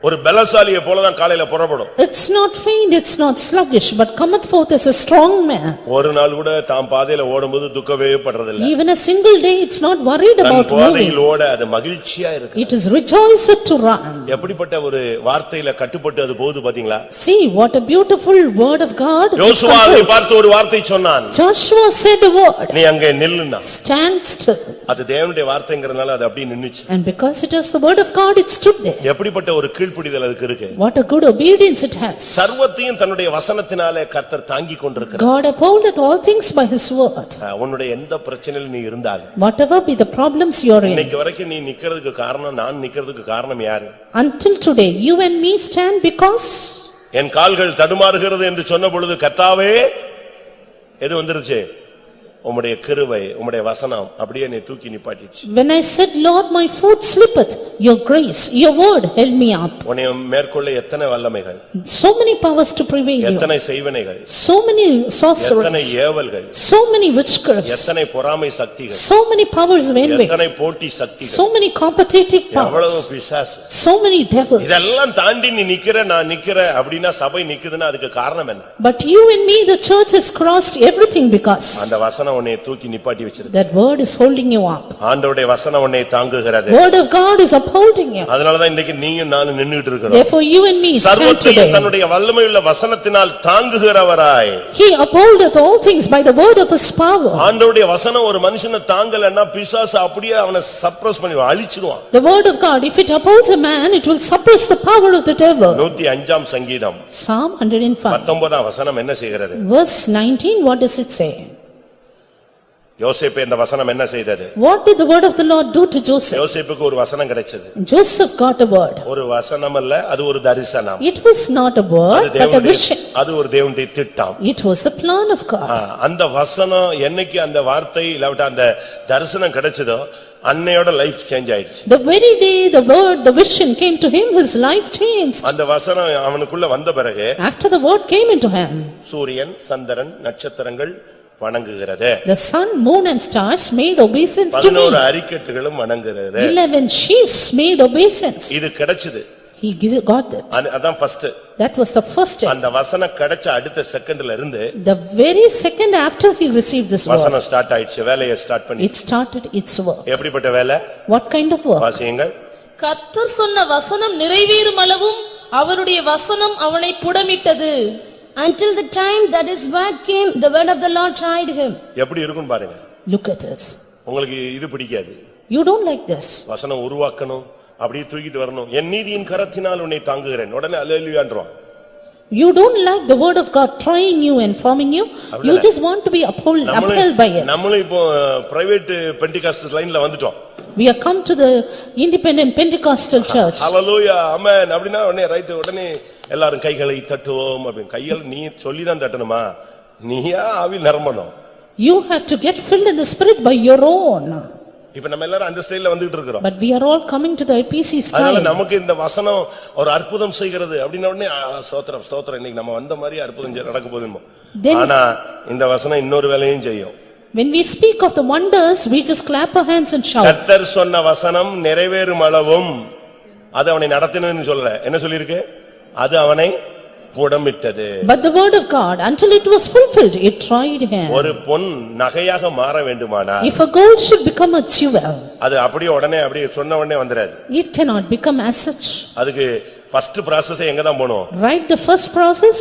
ஒரு பலசாலியை போல தான் காலையில புறப்படும். It's not faint, it's not sluggish, but cometh forth as a strong man. ஒரு நாள் கூட தாம் பாதையில ஓடும்போது துக்கவே படுறதில்லை. Even a single day it's not worried about moving. பாதையில் ஓட அது மகிழ்ச்சியா இருக்கு. It is rejoiced to run. எப்படிப்பட்ட ஒரு வார்த்தையில கட்டுப்பட்டு அது போகுது பாத்தீங்களா? See what a beautiful word of God. யோசுவாவை பார்த்து ஒரு வார்த்தை சொன்னான். Joshua said a word. நீ அங்கே நில்லுன்னா. Stand still. அது தேவனுடைய வார்த்தைங்கறனால அது அப்படியே நின்னுச்சு. And because it was the word of God, it stood there. எப்படிப்பட்ட ஒரு கீழ்ப்படிதல் அதுக்கு இருக்கு. What a good obedience it has. சர்வத்தையும் தன்னுடைய வசனத்தினாலே கர்த்தர் தாங்கி கொண்டிருக்கிறார். God upholdeth all things by his word. உன்னுடைய எந்த பிரச்சனையில நீ இருந்தாலும், whatever be the problems you are in, இன்னைக்கு வரைக்கும் நீ நிக்கிறதுக்கு காரணம், நான் நிக்கிறதுக்கு காரணம் யாரு? until today you and me stand because என் கால்கள் தடுமாறுகிறது என்று சொன்ன பொழுது கர்த்தாவே எது வந்துருச்சு? உம்முடைய கிருபை, உம்முடைய வசனம் அப்படியே நீ தூக்கி நிப்பாட்டிச்சு. when I said Lord my foot slippeth, your grace, your word held me up. உன்னை மேற்கொள்ள எத்தனை வல்லமைகள், so many powers to prevail you, எத்தனை செய்வினைகள், so many sorceries, எத்தனை ஏவல்கள், so many witchcrafts, எத்தனை பொறாமை சக்திகள், so many powers of envy, எத்தனை போட்டி சக்திகள், so many competitive எவ்வளவு powers, பிசாசு, so many devils. இதெல்லாம் தாண்டி நீ நிக்கிற, நான் நிக்கிற அப்படினா சபை நிக்குதுன்னா அதுக்கு காரணம் என்ன? but you and me, the church has crossed everything because அந்த வசனம் உன்னை தூக்கி நிப்பாட்டி வச்சிருக்கு. that word is holding you up. ஆண்டவருடைய வசனம் உன்னை தாங்குகிறது. word of God is upholding you. அதனால தான் இன்னைக்கு நீயும் நானும் நின்னுட்டு இருக்கோம். therefore you and me stand today. தன்னுடைய வல்லமையுள்ள வசனத்தினால் தாங்குகிறவராய், he upholdeth all things by the word of his power. ஆண்டவருடைய வசனம் ஒரு மனுஷனை தாங்கலன்னா பிசாசு அப்படியே அவனை சப்ரஸ் பண்ணி அழிச்சிடுவான். the word of God, if it upholds a man, it will suppress the power of the devil. 105ஆம் சங்கீதம் Psalm 105 19ஆம் வசனம் என்ன செய்கிறது? verse 19, what does it say? யோசேப்பு இந்த வசனம் என்ன செய்தது? what did the word of the Lord do to Joseph? யோசேப்புக்கு ஒரு வசனம் கிடைச்சது. Joseph got a word. ஒரு வசனம் அல்ல, அது ஒரு தரிசனம். it was not a word but a vision. அது ஒரு தேவனுடைய திட்டம். it was the plan of God. அந்த வசனம் என்னைக்கு அந்த வார்த்தை இல்லாவிட்ட அந்த தரிசனம் கிடைச்சதோ அன்னையோட லைஃப் சேஞ்ச் ஆயிடுச்சு. the very day the word, the vision came to him, his life changed. அந்த வசனம் அவனுக்குள்ள வந்த பிறகு after the word came into him, சூரியன், சந்திரன், நட்சத்திரங்கள் வணங்குகிறது. the sun, moon and stars made obeisance to me. 11 அரிக்கட்டுகளும் வணங்குகிறது. 11 chiefs made obeisance. இது கிடைச்சது. he got that. அதான் first. that was the first step. அந்த வசனம் கிடைச்ச அடுத்த செகண்ட்ல இருந்து the very second after he received this word, வசனம் ஸ்டார்ட் ஆயிடுச்சு, வேலையை ஸ்டார்ட் பண்ணி. it started its work. எப்படிப்பட்ட வேலை? what kind of work? வாசியுங்கள். கர்த்தர் சொன்ன வசனம் நிறைவேறும் அளவும் அவருடைய வசனம் அவனை புடமிட்டது. Until the time that his word came, the word of the Lord tried him. எப்படி இருக்கும் பாருங்க. look at this. உங்களுக்கு இது பிடிக்காது. you don't like this. வசனம் உருவாக்கணும், அப்படியே தூக்கிட்டு வரணும். என் நீதியின் கரத்தினால் உன்னை தாங்குகிறேன். உடனே அல்லேலூயான்றோம். you don't like the word of God trying you and forming you. you just want to be upheld by it. நம்மளும் இப்போ பிரைவேட் பெண்டிகாஸ்ட் லைன்ல வந்துட்டோம். we have come to the independent Pentecostal church. ஹalleluya, ஆமென் அப்படினா உடனே ரைட், உடனே எல்லாரும் கைகளை தட்டுவோம் அப்படி. கைகள் நீ சொல்லிதான் தட்டணுமா? நீயா ஆவியில் நிரம்பணும். you have to get filled in the spirit by your own. இப்ப நம்ம எல்லாரும் அந்த ஸ்டைல்ல வந்துட்டு இருக்கோம். But we are all coming to the APC அதனால style. நமக்கு இந்த வசனம் ஒரு அற்புதம் செய்கிறது அப்படின உடனே ஸ்தோத்திரம் ஸ்தோத்திரம் இன்னைக்கு நம்ம வந்த மாதிரி அற்புதம் நடக்க போகுதுமோ. ஆனா இந்த வசனம் இன்னொரு வேலையும் செய்யும். When we speak of the wonders, we just clap our hands and shout. கர்த்தர் சொன்ன வசனம் நிறைவேறும் அளவும் அது அவனை நடத்தினதுன்னு சொல்லல. என்ன சொல்லிருக்கு? அது அவனை புடமிட்டது. But the word of God, until it was fulfilled, it tried him. ஒரு பொன் நகையாக மாற வேண்டுமானா, If a gold should become a jewel, அது அப்படியே உடனே அப்படியே சொன்ன உடனே வந்துராது. it cannot become as such. அதுக்கு ஃபர்ஸ்ட் process எங்க தான் போணும்? Right, the first process,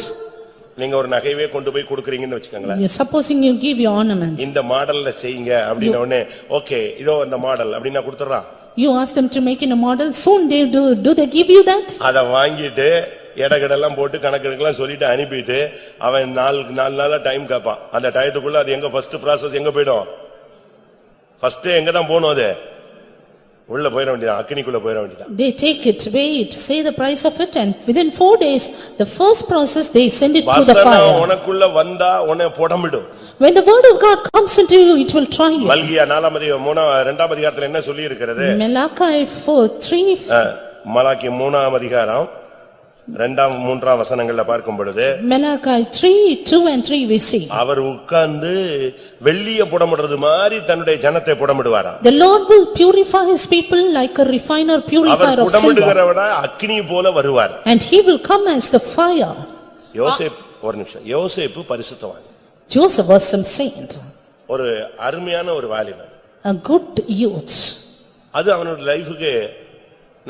நீங்க ஒரு நகைவே கொண்டு போய் கொடுக்கறீங்கன்னு வெச்சுக்கங்களேன். supposing you give your ornament. இந்த மாடல்ல செய்யுங்க அப்படின உடனே ஓகே இதோ அந்த மாடல் அப்படினா கொடுத்துறான். You ask them to make in a model, soon they do they give you that? அத வாங்கிட்டு எடகடெல்லாம் போட்டு கணக்கெல்லாம் சொல்லிட்டு அனுப்பிட்டு அவன் நாலு நாளா டைம் கேட்பான். அந்த டயத்துக்குள்ள அது எங்க ஃபர்ஸ்ட் process எங்க போய்டும்? ஃபர்ஸ்ட் எங்க தான் போணும்? அது உள்ள போயிர வேண்டியது, அக்கினிக்குள்ள போயிர வேண்டியது. They take it, wait, say the price of it, and within 4 days the first process they send it through the fire. வசனம் உனக்குள்ள வந்தா உன்னை புடமிடும். When the word of God comes into you, it will try you. மல்கியா 4 அதிகாரத்துல என்ன சொல்லி இருக்கிறது? Malachi 4:3. Malachi 3 அதிகாரம் 2-3 வசனங்கள்ல பார்க்கும் பொழுது Malachi 3:2 and 3 we see. அவர் உட்கார்ந்து வெள்ளிய புடமிடுறது மாதிரி தன்னுடைய ஜனத்தை புடமிடுவாராம். The Lord will purify his people like a refiner purifier of silver. அவர் புடமிடுகிறவரா அக்கினி போல வருவார். And he will come as the fire. யோசேப்பு ஒரு நிமிஷம், யோசேப்பு பரிசுத்தவான். Joseph was some saint. ஒரு அருமையான ஒரு வாலிபன். A good youth. அது அவனோட லைஃபுக்கு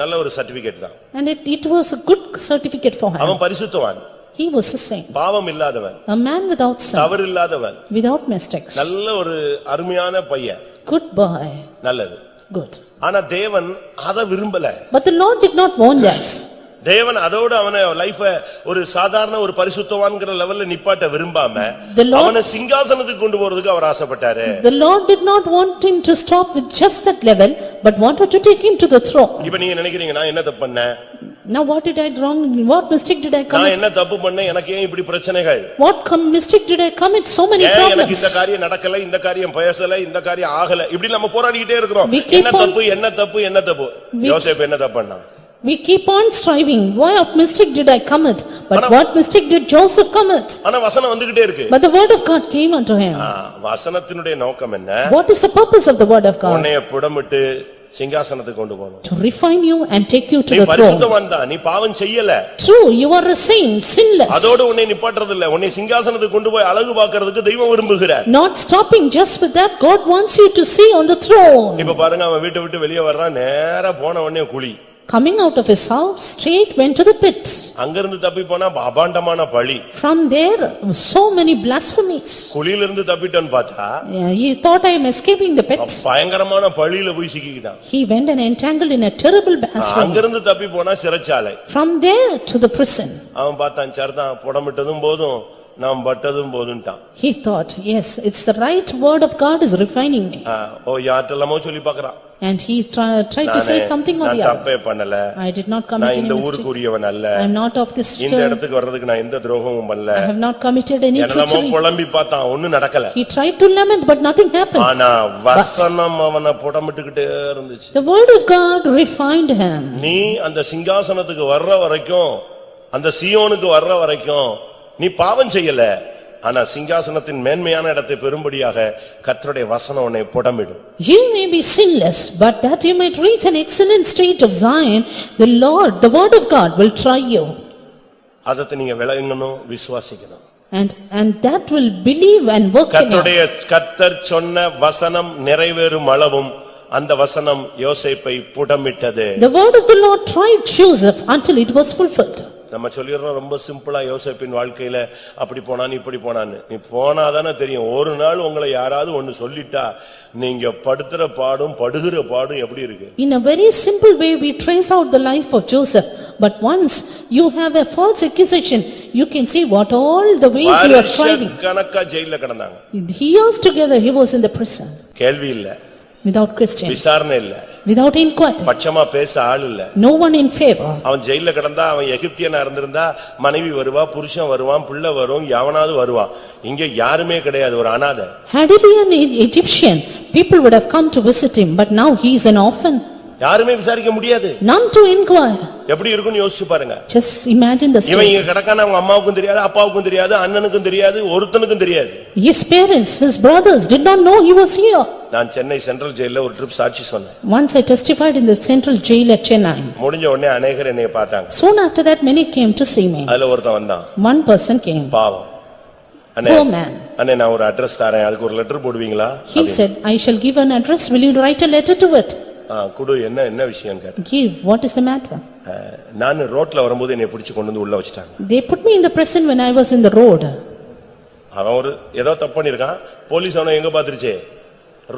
நல்ல ஒரு சர்டிபிகேட் தான். And it was a good certificate for him. அவன் பரிசுத்தவான். He was a saint. பாவம் இல்லாதவன். A man without sin. தவறு இல்லாதவன். Without mistakes. நல்ல ஒரு அருமையான பையன். Good boy. நல்லது. Good. ஆனா தேவன் அத விரும்பல. But the Lord did not want that. தேவன் அதோட அவன லைஃப ஒரு சாதாரண ஒரு பரிசுத்தவான்ங்கற லெவல்ல நிப்பாட்ட விரும்பாம அவனை சிங்காசனத்துக்கு கொண்டு போறதுக்கு அவர் ஆசைப்பட்டாரு. The Lord did not want him to stop with just that level, but wanted to take him to the throne. இப்போ நீங்க நினைக்கிறீங்க நான் என்ன தப்பு பண்ணேன்? Now what did I wrong? What mistake did I commit? நான் என்ன தப்பு பண்ணேன்? எனக்கு ஏன் இப்படி பிரச்சனைகள்? What mistake did I commit? So many problems. எனக்கு இந்த காரியம் நடக்கல, இந்த காரியம் பேசல, இந்த காரியம் ஆகல. இப்படி நம்ம போராடிட்டே இருக்கிறோம். என்ன தப்பு? யோசேப்பு என்ன தப்பு பண்ணான்? We keep on striving. What mistake did I commit? But what mistake did Joseph commit? ஆனா வசனம் வந்துட்டே இருக்கு. But the word of God came unto him. வசனத்தினுடைய நோக்கம் என்ன? What is the purpose of the word of God? உன்னை புடமிட்டு சிங்காசனத்துக்கு கொண்டு போணும். To refine you and take you to the throne. நீ பரிசுத்தவான் தான், நீ பாவம் செய்யல. True, you are a saint, sinless. அதோட உன்னை நிப்பாட்றது இல்ல, உன்னை சிங்காசனத்துக்கு கொண்டு போய் அழகு பார்க்கிறதுக்கு தெய்வம் விரும்புகிறார். Not stopping just with that, God wants you to see on the throne. இப்ப பாருங்க அவன் வீட்டை விட்டு வெளியே வர்றான், நேரா போன உடனே குழி. Coming out of his house, straight went to the pit. அங்கிருந்து தப்பி போனா அபாண்டமான பழி. From there, so many blasphemies. குழியிலிருந்து தப்பிட்டான்னு பார்த்தா He thought I am escaping the pit. பயங்கரமான பழியில போய் சிக்கிட்டான். He went and entangled in a terrible blasphemy. அங்கிருந்து தப்பி போனா சிறைச்சாலை. From there to the prison. அவன் பார்த்தான், சரிதான் புடமிட்டதும் போதும் நாம் பட்டதும் போதும்ட்டான். He thought, yes, it's the right word of God is refining me. யார்ட்டெல்லாமோ சொல்லி பார்க்கறான். And he tried to say something or the நான் other. தப்பே பண்ணல. I did not commit நான் any இந்த mistake. ஊருக்குரியவன் அல்ல. I am not of this இந்த இடத்துக்கு வர்றதுக்கு நான் எந்த துரோகமும் பண்ணல. I have not committed any என்னமோ treachery. புலம்பி பார்த்தான், ஒண்ணும் நடக்கல. He tried to lament but nothing happened. ஆனா வசனம் அவனை புடமிட்டுக்கிட்டே இருந்துச்சு. The word of God refined him. நீ அந்த சிங்காசனத்துக்கு வர்ற வரைக்கும், அந்த சீயோனுக்கு வர்ற வரைக்கும் நீ பாவம் செய்யல. ஆனா சிங்காசனத்தின் மேன்மையான இடத்தை பெறும்படியாக கர்த்தருடைய வசனம் உன்னை புடமிடும். You may be sinless, but that you might reach an excellent state of Zion, the Lord, the word of God will try you. அதத்தை நீங்க விளங்கணும், விசுவாசிக்கணும். And that will believe and work in you. கர்த்தர் சொன்ன வசனம் நிறைவேறும் அளவும் அந்த வசனம் யோசேப்பை புடமிட்டது. The word of the Lord tried Joseph until it was fulfilled. நம்ம சொல்லிடுறோம் ரொம்ப சிம்பிளா, யோசேப்பின் வாழ்க்கையில அப்படி போனான்னு இப்படி போனான்னு. நீ போனாதானே தெரியும். ஒரு நாள் உங்களை யாராவது ஒன்னு சொல்லிட்டா நீங்க படுத்துற பாடும் படுகிற பாடும் எப்படி இருக்கு. In a very simple way we trace out the life of Joseph, but once you have a false accusation, you can see what all the ways he was striving. கணக்கா ஜெயில்ல கிடந்தாங்க. Years together he was in the prison. கேள்வி இல்ல. without question, விசாரணை இல்ல, without inquiry, பட்சமா பேச ஆள் இல்ல. no one in favor. அவன் ஜெயில கிடந்தா, அவன் எகிப்தியனா இருந்திருந்தா மனைவி வருவா, புருஷன் வருவான், பிள்ளை வரும், எவனாவது வருவான். இங்க யாருமே கிடையாது, ஒரு அனாதை. Had he been an Egyptian, people would have come to visit him, but now he is an orphan. யாருமே விசாரிக்க முடியாது. None to inquire. எப்படி இருக்கும்னு யோசிச்சு பாருங்க. Just imagine the இவன் state. இங்க கிடக்கான அவங்க அம்மாவுக்கும் தெரியாது, அப்பாவுக்கும் தெரியாது, அண்ணனுக்கும் தெரியாது, ஒருத்தனுக்கும் தெரியாது. His parents, his brothers did not know he was here. நான் சென்னை சென்ட்ரல் ஜெயில ஒரு ட்ரிப் சாட்சி சொன்னேன். Once I testified in the central jail at Chennai. முடிஞ்ச உடனே அநேகர் என்னைய பார்த்தாங்க. Soon after that, many came to see me. அதுல ஒருத்தன் வந்தான். One person came. பாவம். அண்ணே, Poor man. அண்ணே நான் ஒரு அட்ரஸ் தரேன், அதுக்கு ஒரு லெட்டர் போடுவீங்களா? He said, I shall give an address, will you write a letter to it? குடு, என்ன விஷயம் கேட்டேன். Give, what is the matter? நான் ரோட்ல வரும்போது என்னை பிடிச்சு கொண்டு வந்து உள்ள வச்சிட்டாங்க. They put me in the prison when I was in the road. அவன் ஒரு ஏதோ தப்பு பண்ணிருக்கான், போலீஸ் அவனை எங்க பாத்துருச்சு,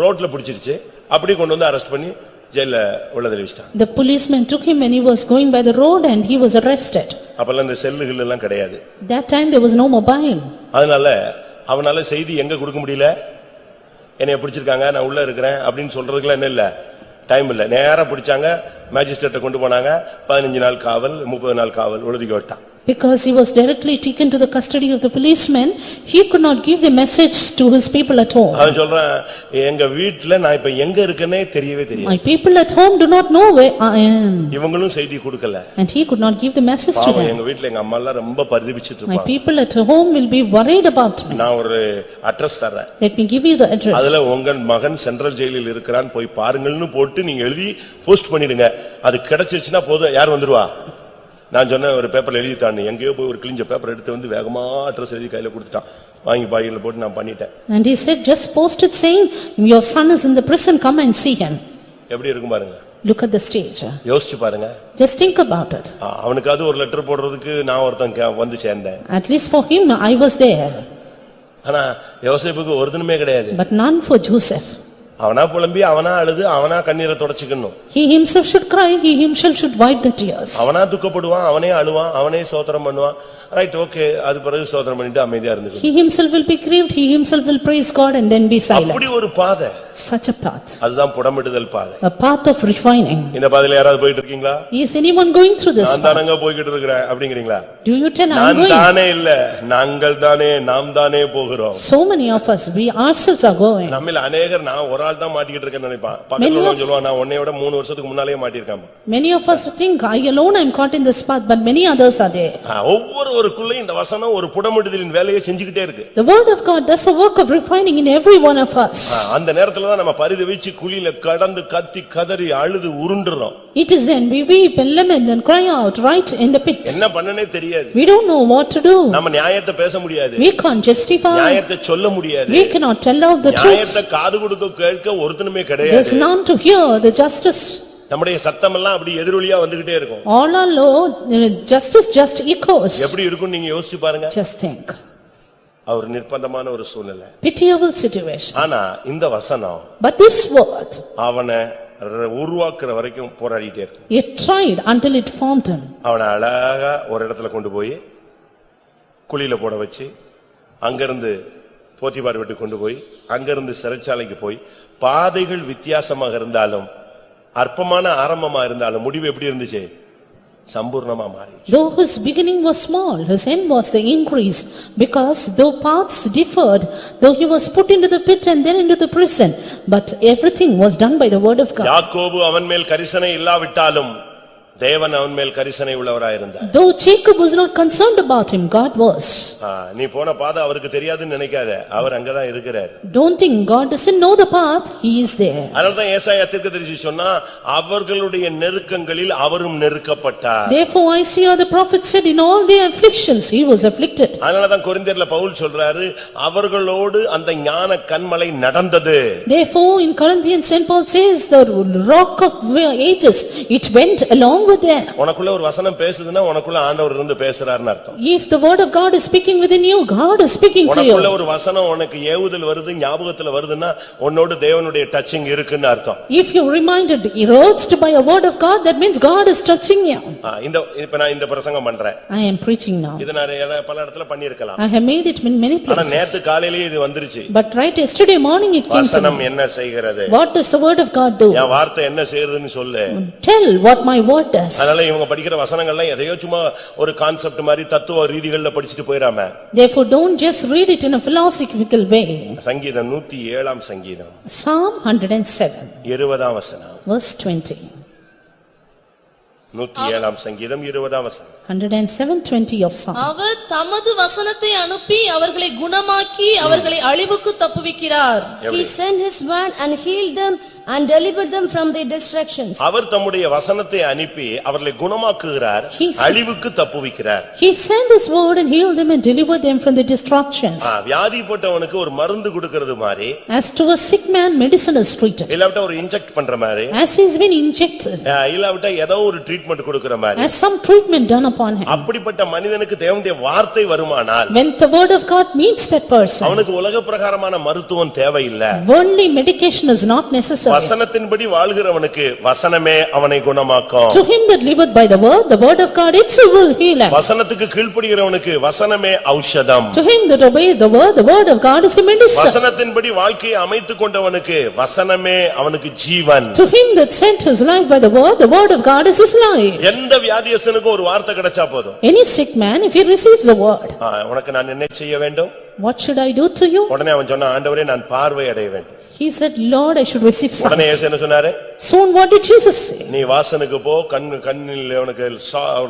ரோட்ல பிடிச்சிருச்சு, அப்படி கொண்டு வந்து அரெஸ்ட் பண்ணி ஜெயில உள்ள தள்ளிட்டான். The policeman took him when he was going by the road and he was arrested. அப்பெல்லாம் இந்த செல்லுகள் எல்லாம் கிடையாது. That time there was no mobile. அதனால அவனால செய்தி எங்க கொடுக்க முடியல, என்னைய பிடிச்சிருக்காங்க, நான் உள்ள இருக்கிறேன் அப்படின்னு சொல்றதுக்குலாம் என்ன இல்ல, டைம் இல்ல. நேரா பிடிச்சாங்க, மேஜிஸ்ட்ரேட்டை கொண்டு போனாங்க, 15 நாள் காவல், 30 நாள் காவல், ஒழுதிக்கு விட்டான். Because he was directly taken to the custody of the policeman, he could not give the message to his people at home. அவன் சொல்றான், எங்க வீட்ல நான் இப்ப எங்க இருக்கேனே தெரியவே தெரியாது. My people at home do not know where I am. இவங்களும் செய்தி கொடுக்கல. And he could not give the message to them. எங்க வீட்ல எங்க அம்மா எல்லாம் ரொம்ப பரிதபிச்சிட்டு My இருப்பாங்க. people at home will be worried about me. நான் ஒரு அட்ரஸ் தரேன். Let me give you the address. அதுல உங்க மகன் சென்ட்ரல் ஜெயிலில் இருக்கிறான், போய் பாருங்கள்னு போட்டு நீங்க எழுதி போஸ்ட் பண்ணிடுங்க. அது கிடைச்சிருச்சுன்னா போதும், யார் வந்துருவா? நான் சொன்ன ஒரு பேப்பர்ல எழுதி தாண்டி எங்கேயோ போய் ஒரு கிழிஞ்ச பேப்பர் எடுத்து வந்து வேகமா அட்ரஸ் எழுதி கையில கொடுத்துட்டான். வாங்கி பாயில போட்டு நான் பண்ணிட்டேன். And he said, just post it saying, your son is in the prison, come and see him. எப்படி இருக்கும் பாருங்க. Look at the stage. யோசிச்சு பாருங்க. Just think about it. அவனுக்காவது ஒரு லெட்டர் போடுறதுக்கு நான் ஒருத்தன் வந்து சேர்ந்தேன். At least for him, I was there. ஆனா யோசேப்புக்கு ஒருத்தனுமே கிடையாது. But none for Joseph. அவனா புலம்பி, அவனா அழுது, அவனா கண்ணீரை தொடச்சுக்கணும். He himself should cry, he himself should wipe the tears. அவனா துக்கப்படுவான், அவனே அழுவான், அவனே ஸ்தோத்திரம் பண்ணுவான். ரைட், ஓகே, அது பிறகு ஸ்தோத்திரம் பண்ணிட்டு அமைதியா இருந்துக்கணும். He himself will be grieved, he himself will praise God and then be silent. அப்படி ஒரு பாதை. Such a path. அதுதான் புடமிடுதல் பாதை. A path of refining. இந்த பாதையில யாராவது போயிட்டு இருக்கீங்களா? Is anyone going through this நான் path? தானங்க போய்கிட்டு இருக்கிறேன் அப்படிங்கறீங்களா? Do you tell I'm நான் going? தானே இல்ல, நாங்கள் தானே, நாம் தானே போகிறோம். So many of us, we ourselves are going. நம்மில் அநேகர் நான் ஒரு ஆள் தான் மாட்டிக்கிட்டு இருக்கேன்னு நினைப்பான். பக்கத்துல உள்ளவங்க சொல்லுவான், நான் உன்னை விட 3 வருஷத்துக்கு முன்னாலேயே மாட்டிருக்கேன். Many of us think, I alone am caught in this path, but many others are there. ஒவ்வொருவருக்குள்ளே இந்த வசனம் ஒரு புடமிடுதலின் வேலையை செஞ்சுக்கிட்டே இருக்கு. The word of God does a work of refining in every one of us. அந்த நேரத்துல தான் நம்ம பரிதவிச்சு குழியில கடந்து கத்தி கதறி அழுது உருண்டுறோம். It is then we weep and lament and cry out right in the pit. என்ன பண்ணனே தெரியாது. We don't know what to do. நம்ம நியாயத்தை பேச முடியாது. We can't justify. நியாயத்தை சொல்ல முடியாது. We cannot tell out the truth. நியாயத்தை காது கொடுக்க கேட்க ஒருத்தனுமே கிடையாது. There's none to hear the justice. நம்முடைய சத்தம் எல்லாம் அப்படி எதிரொலியா வந்துகிட்டே இருக்கும். All are low, justice just echoes. எப்படி இருக்கும் நீங்க யோசிச்சு பாருங்க. Just think. ஒரு நிர்பந்தமான ஒரு சூழ்நிலை. Pitiable situation. ஆனா இந்த வசனம், But this word, அவனை உருவாக்குற வரைக்கும் போராடிட்டே இருக்கு. it tried until it formed him. அவனை அழகா ஒரு இடத்துல கொண்டு போய் குழியில போட வச்சு, அங்கிருந்து போத்திபார் வீட்டுக்கு கொண்டு போய், அங்கிருந்து சிறைச்சாலைக்கு போய், பாதைகள் வித்தியாசமாக இருந்தாலும் அற்பமான ஆரம்பமா இருந்தாலும் முடிவு எப்படி இருந்துச்சு? சம்பூர்ணமா மாறி. Though his beginning was small, his end was the increase, because though paths differed, though he was put into the pit and then into the prison, but everything was done by the word of God. யாக்கோபு அவன் மேல் கரிசனை இல்லாவிட்டாலும் தேவன் அவன் மேல் கரிசனை உள்ளவராய் இருந்தார். Though Jacob was not concerned about him, God was. நீ போன பாதை அவருக்கு தெரியாதுன்னு நினைக்காத, அவர் அங்கதான் இருக்கிறார். Don't think God doesn't know the path, he is there. அதனால்தான் ஏசாயா தீர்க்கதரிசி சொன்னா, அவர்களுடைய நெருக்கங்களில் அவரும் நெருக்கப்பட்டார். Therefore Isaiah the prophet said, in all their afflictions he was afflicted. அதனாலதான் கொரிந்தியர்ல பவுல் சொல்றாரு, அவர்களோடு அந்த ஞான கன்மலை நடந்தது. Therefore in Corinthians Saint Paul says, the rock of ages, it went along with them. உனக்குள்ள ஒரு வசனம் பேசுதுன்னா உனக்குள்ள ஆண்டவர் இருந்து பேசுறாருன்னு அர்த்தம். If the word of God is speaking within you, God is speaking to உனக்குள்ள you. ஒரு வசனம் உனக்கு ஏவுதல் வருது ஞாபகத்துல வருதுன்னா உன்னோடு தேவனுடைய டச்சிங் இருக்குன்னு அர்த்தம். If you reminded, urged by a word of God, that means God is touching you. இப்ப நான் இந்த பிரசங்கம் பண்றேன். I am preaching now. இத நான் பல இடத்துல பண்ணிருக்கலாம். I have made it in many ஆனா places. நேத்து காலையிலேயே இது வந்துருச்சு. But right yesterday morning it came to வசனம் me. என்ன செய்கிறது? What does the word of God do? என் வார்த்தை என்ன செய்யுதுன்னு சொல்லு. Tell what my word does. அதனால இவங்க படிக்கிற வசனங்கள்லாம் எதையோ சும்மா ஒரு கான்செப்ட் மாதிரி தத்துவ ரீதிகள்ல படிச்சிட்டு போயிராம. Therefore don't just read it in a philosophical way. சங்கீதம் 107 சங்கீதம். Psalm 107. 20 வசனம். Verse 20. 107 சங்கீதம் 20 வசனம். 107:20 of Psalm. அவர் தமது வசனத்தை அனுப்பி அவர்களை குணமாக்கி அவர்களை அழிவுக்கு தப்புவிக்கிறார். He sent his word and healed them and delivered them from their destructions. அவர் தம்முடைய வசனத்தை அனுப்பி அவர்களை குணமாக்குகிறார், அழிவுக்கு தப்புவிக்கிறார். He sent his word and healed them and delivered them from the destructions. வியாதிப்பட்டவனுக்கு ஒரு மருந்து கொடுக்கிறது மாதிரி, As to a sick man medicine is treated. இல்லாவிட்டா ஒரு இன்ஜெக்ட் பண்ற மாதிரி, As he's been injected. இல்லாவிட்டா ஏதோ ஒரு ட்ரீட்மெண்ட் கொடுக்கிற மாதிரி, As some treatment done upon him. அப்படிப்பட்ட மனிதனுக்கு தேவனுடைய வார்த்தை வருமானால், When the word of God meets that person, அவனுக்கு உலக பிரகாரமான மருத்துவம் தேவையில்லை. worldly medication is not necessary. வசனத்தின்படி வாழ்கிறவனுக்கு வசனமே அவனை குணமாக்கும். To him that liveth by the word of God itself will heal him. வசனத்துக்கு கீழ்ப்படிகிறவனுக்கு வசனமே ஔஷதம். To him that obeyeth the word of God is the medicine. வசனத்தின்படி வாழ்க்கையை அமைத்துக் கொண்டவனுக்கு வசனமே அவனுக்கு ஜீவன். To him that sent his life by the word of God is his life. எந்த வியாதியஸ்தனுக்கும் ஒரு வார்த்தை கிடைச்சா போதும். Any sick man, if he receives the word, உனக்கு நான் என்ன செய்ய வேண்டும்? what should I do to you? உடனே அவன் சொன்னான், ஆண்டவரே நான் பார்வை அடைய வேண்டும். He said, Lord, I should receive sight. உடனே இயேசு என்ன சொன்னாரு? Soon what did Jesus say? நீ வாசனுக்கு போ, கண்ணில் உனக்கு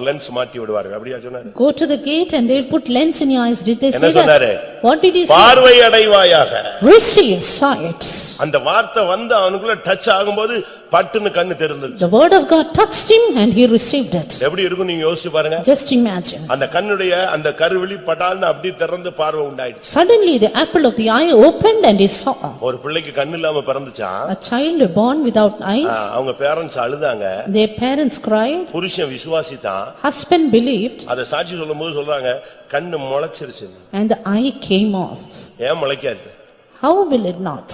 லென்ஸ் மாட்டி விடுவார்கள். அப்படியா சொன்னாரு? Go to the gate and they will put lens in your eyes. Did they என்ன say சொன்னாரு? that? What did he say? பார்வை அடைவாயாக. Receive sight. அந்த வார்த்தை வந்து அவனுக்குள்ள டச் ஆகும்போது பட்டுன்னு கண்ணு தெரிஞ்சிருச்சு. The word of God touched him and he received it. எப்படி இருக்கும் நீங்க யோசிச்சு பாருங்க. Just imagine. அந்த கண்ணுடைய அந்த கருவிழி பட்டால்னு அப்படி திறந்து பார்வை உண்டாயிடுச்சு. Suddenly the apple of the eye opened and he saw. ஒரு பிள்ளைக்கு கண்ணு இல்லாம பிறந்துச்சா? A child born without eyes. அவங்க பேரண்ட்ஸ் அழுதாங்க. Their parents cried. புருஷன் விசுவாசித்தான். Husband believed. அத சாட்சி சொல்லும்போது சொல்றாங்க கண்ணு முளைச்சிருச்சு. And the eye came off. ஏன் முளைக்காது? How will it not?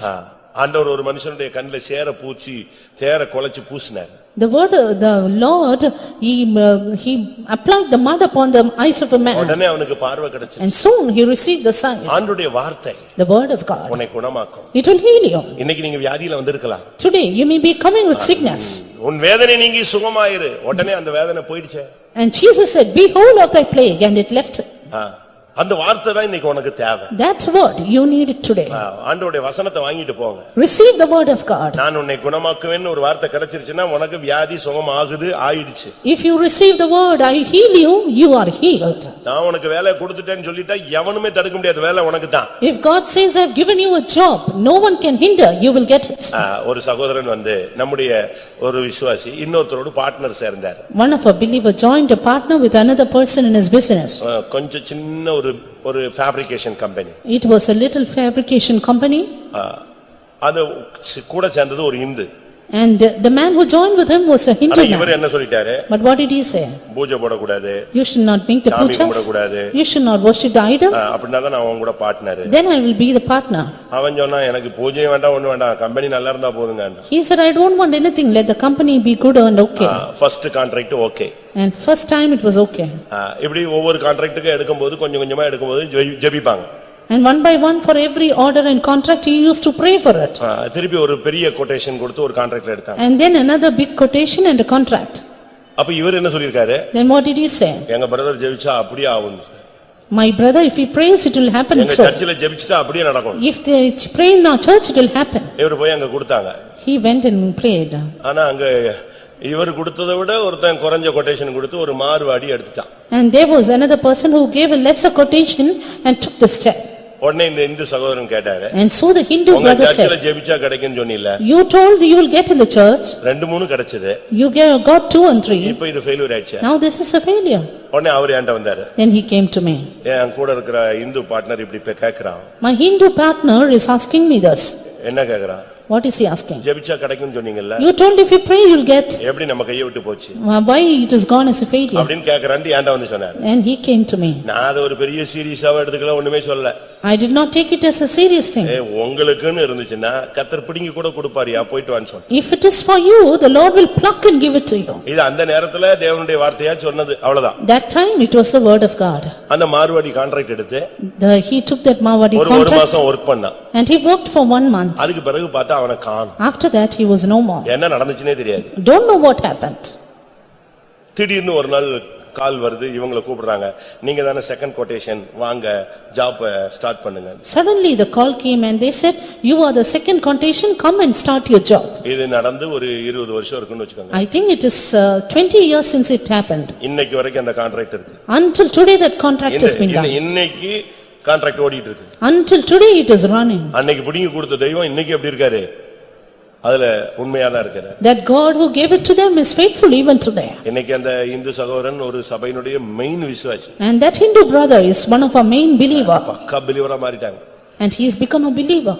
ஆண்டவர் ஒரு மனுஷனுடைய கண்ணுல சேர பூச்சி தேர குலைச்சு பூசினார். The Lord, he applied the mud upon the eyes of a man. உடனே அவனுக்கு பார்வை கிடைச்சது. And soon he received the sight. ஆண்டவருடைய வார்த்தை, the word of God, உன்னை குணமாக்கும். it will heal you. இன்னைக்கு நீங்க வியாதியில வந்திருக்கலாம். Today you may be coming with sickness. உன் வேதனை நீங்கி சுகமாயிரு. உடனே அந்த வேதனை போயிடுச்சே. And Jesus said, be whole of thy plague, and it left. அந்த வார்த்தை தான் இன்னைக்கு உனக்கு தேவை. That word you need it today. ஆண்டவருடைய வசனத்தை வாங்கிட்டு போங்க. Receive the word of God. நான் உன்னை குணமாக்குவேன்னு ஒரு வார்த்தை கிடைச்சிருச்சுன்னா உனக்கு வியாதி சுகமாகுது ஆயிடுச்சு. If you receive the word, I heal you, you are healed. நான் உனக்கு வேலை கொடுத்துட்டேன்னு சொல்லிட்டா எவனுமே தடுக்க முடியாத வேலை உனக்கு தான். If God says I have given you a job, no one can hinder, you will get it. ஒரு சகோதரன் வந்து நம்முடைய ஒரு விசுவாசி இன்னொருத்தரோட பார்ட்னர் சேர்ந்தார். One of a believer joined a partner with another person in his business. கொஞ்சம் சின்ன ஒரு fabrication company. It was a little fabrication company. அது கூட சேர்ந்தது ஒரு Hindu. And the man who joined with him was a Hindu man. இவர் என்ன சொல்லிட்டாரு? But what did he say? பூஜை போட கூடாது. You should not make the pujas. You should not worship the idol. அப்படினா தான் நான் உங்க கூட partner. Then I will be the partner. அவன் சொன்னா எனக்கு பூஜை வேண்டாம் ஒண்ணு வேண்டாம் கம்பெனி நல்லா இருந்தா போதுங்க. He said I don't want anything, let the company be good and okay. First contract okay. And first time it was okay. இப்படி ஒவ்வொரு கான்ட்ராக்ட்டுக்கு எடுக்கும்போது கொஞ்சம் கொஞ்சமா எடுக்கும்போது ஜெபிப்பாங்க. And one by one for every order and contract he used to pray for it. திருப்பி ஒரு பெரிய quotation கொடுத்து ஒரு கான்ட்ராக்ட்ல எடுத்தாங்க. And then another big quotation and a contract. அப்ப இவர் என்ன சொல்லிருக்காரு? Then what did he say? எங்க பிரதர் ஜெபிச்சா அப்படியே ஆகும். My brother, if he prays, it will happen so. எங்க சர்ச்சில ஜெபிச்சிட்டா அப்படியே நடக்கும். If they pray in our church, it will happen. இவர் போய் அங்க கொடுத்தாங்க. He went and prayed. ஆனா அங்க இவர் கொடுத்ததை விட ஒருத்தன் குறைஞ்ச கொட்டேஷன் கொடுத்து ஒரு மார்வாடி எடுத்துட்டான். And there was another person who gave a lesser quotation and took the step. உடனே இந்த இந்து சகோதரன் கேட்டாரு. And so the Hindu brother said, சர்ச்சில ஜெபிச்சா கிடைக்கும்னு சொன்னீல்ல. You told you will get in the church. 2-3 கிடைச்சது. You got 2 and 3. இப்போ இது failure ஆயிடுச்சு. Now this is a failure. உடனே அவர் என்கிட்ட வந்தாரு. Then he came to me. என் கூட இருக்கிற இந்து பார்ட்னர் இப்படி கேக்குறான். My Hindu partner is asking me this. என்ன கேக்குறான்? What is he asking? ஜெபிச்சா கிடைக்கும்னு சொன்னீங்கல்ல, You told if you pray you'll get. எப்படி நம்ம கையை விட்டு போச்சு Why it has gone as a failure? அப்படின்னு கேக்குறான்டி ஏன்டா வந்து சொன்னார். And he came to me. நான் அது ஒரு பெரிய சீரியஸாவே எடுத்துக்கல, ஒண்ணுமே சொல்லல. I did not take it as a serious thing. உங்களுக்குன்னு இருந்துச்சுன்னா கர்த்தர் பிடிங்கி கூட கொடுப்பாரியா, போயிட்டு வான்னு சொன்னார். If it is for you, the Lord will pluck and give it to you. இது அந்த நேரத்துல தேவனுடைய வார்த்தையா சொன்னது, அவ்வளவுதான். That time it was the word of God. அந்த மார்வாடி கான்ட்ராக்ட் எடுத்து He took that Mawadi ஒரு contract மாசம் வொர்க் பண்ணான். and he worked for 1 month. அதுக்கு பிறகு பார்த்தா அவனை காணோம். After that he was no more. என்ன நடந்துச்சுனே தெரியாது. Don't know what happened. திடீர்னு ஒரு நாள் கால் வருது, இவங்களை கூப்பிடுறாங்க, நீங்க தானே செகண்ட் கோட்டேஷன், வாங்க ஜாப் ஸ்டார்ட் பண்ணுங்க. Suddenly the call came and they said, you are the second quotation, come and start your job. இது நடந்து ஒரு 20 வருஷம் இருக்குன்னு வெச்சுக்கோங்க. I think it is 20 years since it happened. இன்னைக்கு வரைக்கும் அந்த கான்ட்ராக்ட் இருக்கு. Until today that contract has been done. இன்னைக்கு கான்ட்ராக்ட் ஓடிட்டு இருக்கு. Until today it is running. அன்னைக்கு பிடிங்கி கொடுத்த தெய்வம் இன்னைக்கு எப்படி இருக்காரு? அதுல உண்மையாதான் இருக்கிறார். That God who gave it to them is faithful even today. இன்னைக்கு அந்த இந்து சகோதரன் ஒரு சபையினுடைய மெயின் விசுவாசி. And that Hindu brother is one of our main believer. பக்கா பிலீவரா மாறிட்டாங்க. And he has become a believer.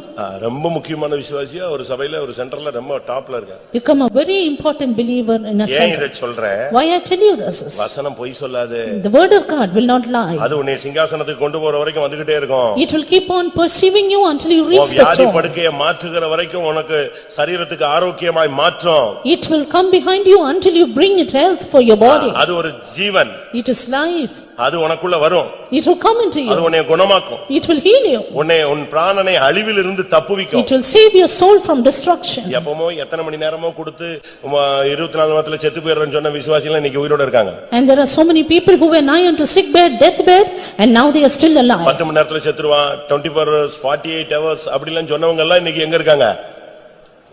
ரொம்ப முக்கியமான விசுவாசியா ஒரு சபையில ஒரு சென்டர்ல ரொம்ப டாப்ல இருக்கார். Become a very important believer in a ஏன் center. இத சொல்றேன்? Why I tell you this is, வசனம் பொய் சொல்லாது. the word of God will not lie. அது உன்னை சிங்காசனத்துக்கு கொண்டு போற வரைக்கும் வந்துட்டே இருக்கும். It will keep on pursuing you until you reach the வியாதி throne. படுக்கையை மாற்றுகிற வரைக்கும் உனக்கு சரீரத்துக்கு ஆரோக்கியமாய் மாற்றும். It will come behind you until you bring it health for your body. அது ஒரு ஜீவன். It is life. அது உனக்குள்ள வரும். It will come into அது you. உன்னை குணமாக்கும். It will heal you. உன் பிராணனை அழிவிலிருந்து தப்புவிக்கும். It will save your soul from destruction. எப்பமோ எத்தனை மணி நேரமோ கொடுத்து 24 மணி நேரத்துல செத்து போயிடுறேன்னு சொன்ன விசுவாசிகள் இன்னைக்கு உயிரோட இருக்காங்க. And there are so many people who were nigh unto sick bed, death bed, and now they are still alive. 10 மணி நேரத்துல செத்துருவான், 24 hours, 48 hours அப்படிலாம் சொன்னவங்க எல்லாம் இன்னைக்கு எங்க இருக்காங்க?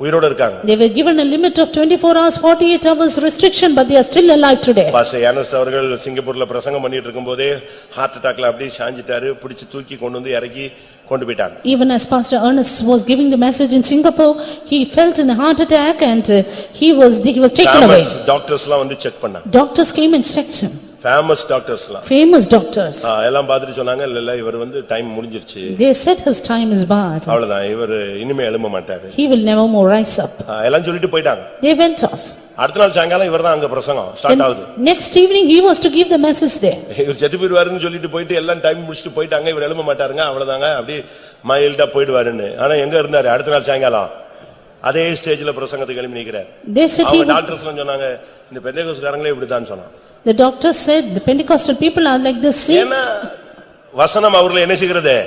உயிரோட இருக்காங்க. They were given a limit of 24 hours, 48 hours restriction, but they are still alive today. Pastor யானஸ்ட் அவர்கள் சிங்கப்பூர்ல பிரசங்கம் பண்ணிட்டு இருக்கும்போதே ஹார்ட் அட்டாக்ல அப்படியே சாஞ்சிட்டாரு, பிடிச்சு தூக்கி கொண்டு வந்து இறக்கி கொண்டு போயிட்டாங்க. Even as Pastor Ernest was giving the message in Singapore, he felt in a heart attack and he was taken away. டாக்டர்ஸ்லாம் வந்து செக் பண்ணாங்க. Doctors came and checked him. Famous டாக்டர்ஸ்லாம். Famous doctors. எல்லாம் பார்த்துட்டு சொன்னாங்க, இல்ல இவர் வந்து டைம் முடிஞ்சிருச்சு. They said his time is bad. அவ்வளவுதான், இவர் இனிமே எழும்ப மாட்டாரு. He will never more rise up. எல்லாம் சொல்லிட்டு போயிட்டாங்க. They went off. அடுத்த நாள் சாயங்காலம் இவர்தான் அங்க பிரசங்கம் ஸ்டார்ட் ஆகுது. Next evening he was to give the message there. இவர் செத்து போயிடுவாருன்னு சொல்லிட்டு போயிட்டு எல்லாம் டைம் முடிச்சிட்டு போயிட்டாங்க, இவர் எழும்ப மாட்டாருங்க, அவ்வளவுதாங்க, அப்படியே மைல்டா போயிடுவாருன்னு. ஆனா எங்க இருந்தாரு அடுத்த நாள் சாயங்காலம்? அதே ஸ்டேஜ்ல பிரசங்கத்துக்கு எழுப்பி நிக்கிறார். அவங்க டாக்டர்ஸ் எல்லாம் சொன்னாங்க, இந்த பெந்தேகோஸ்காரங்களே இப்படித்தான் சொன்னாங்க. The doctor said the Pentecostal people are like this. ஏன்னா வசனம் அவர்களை என்ன செய்கிறது?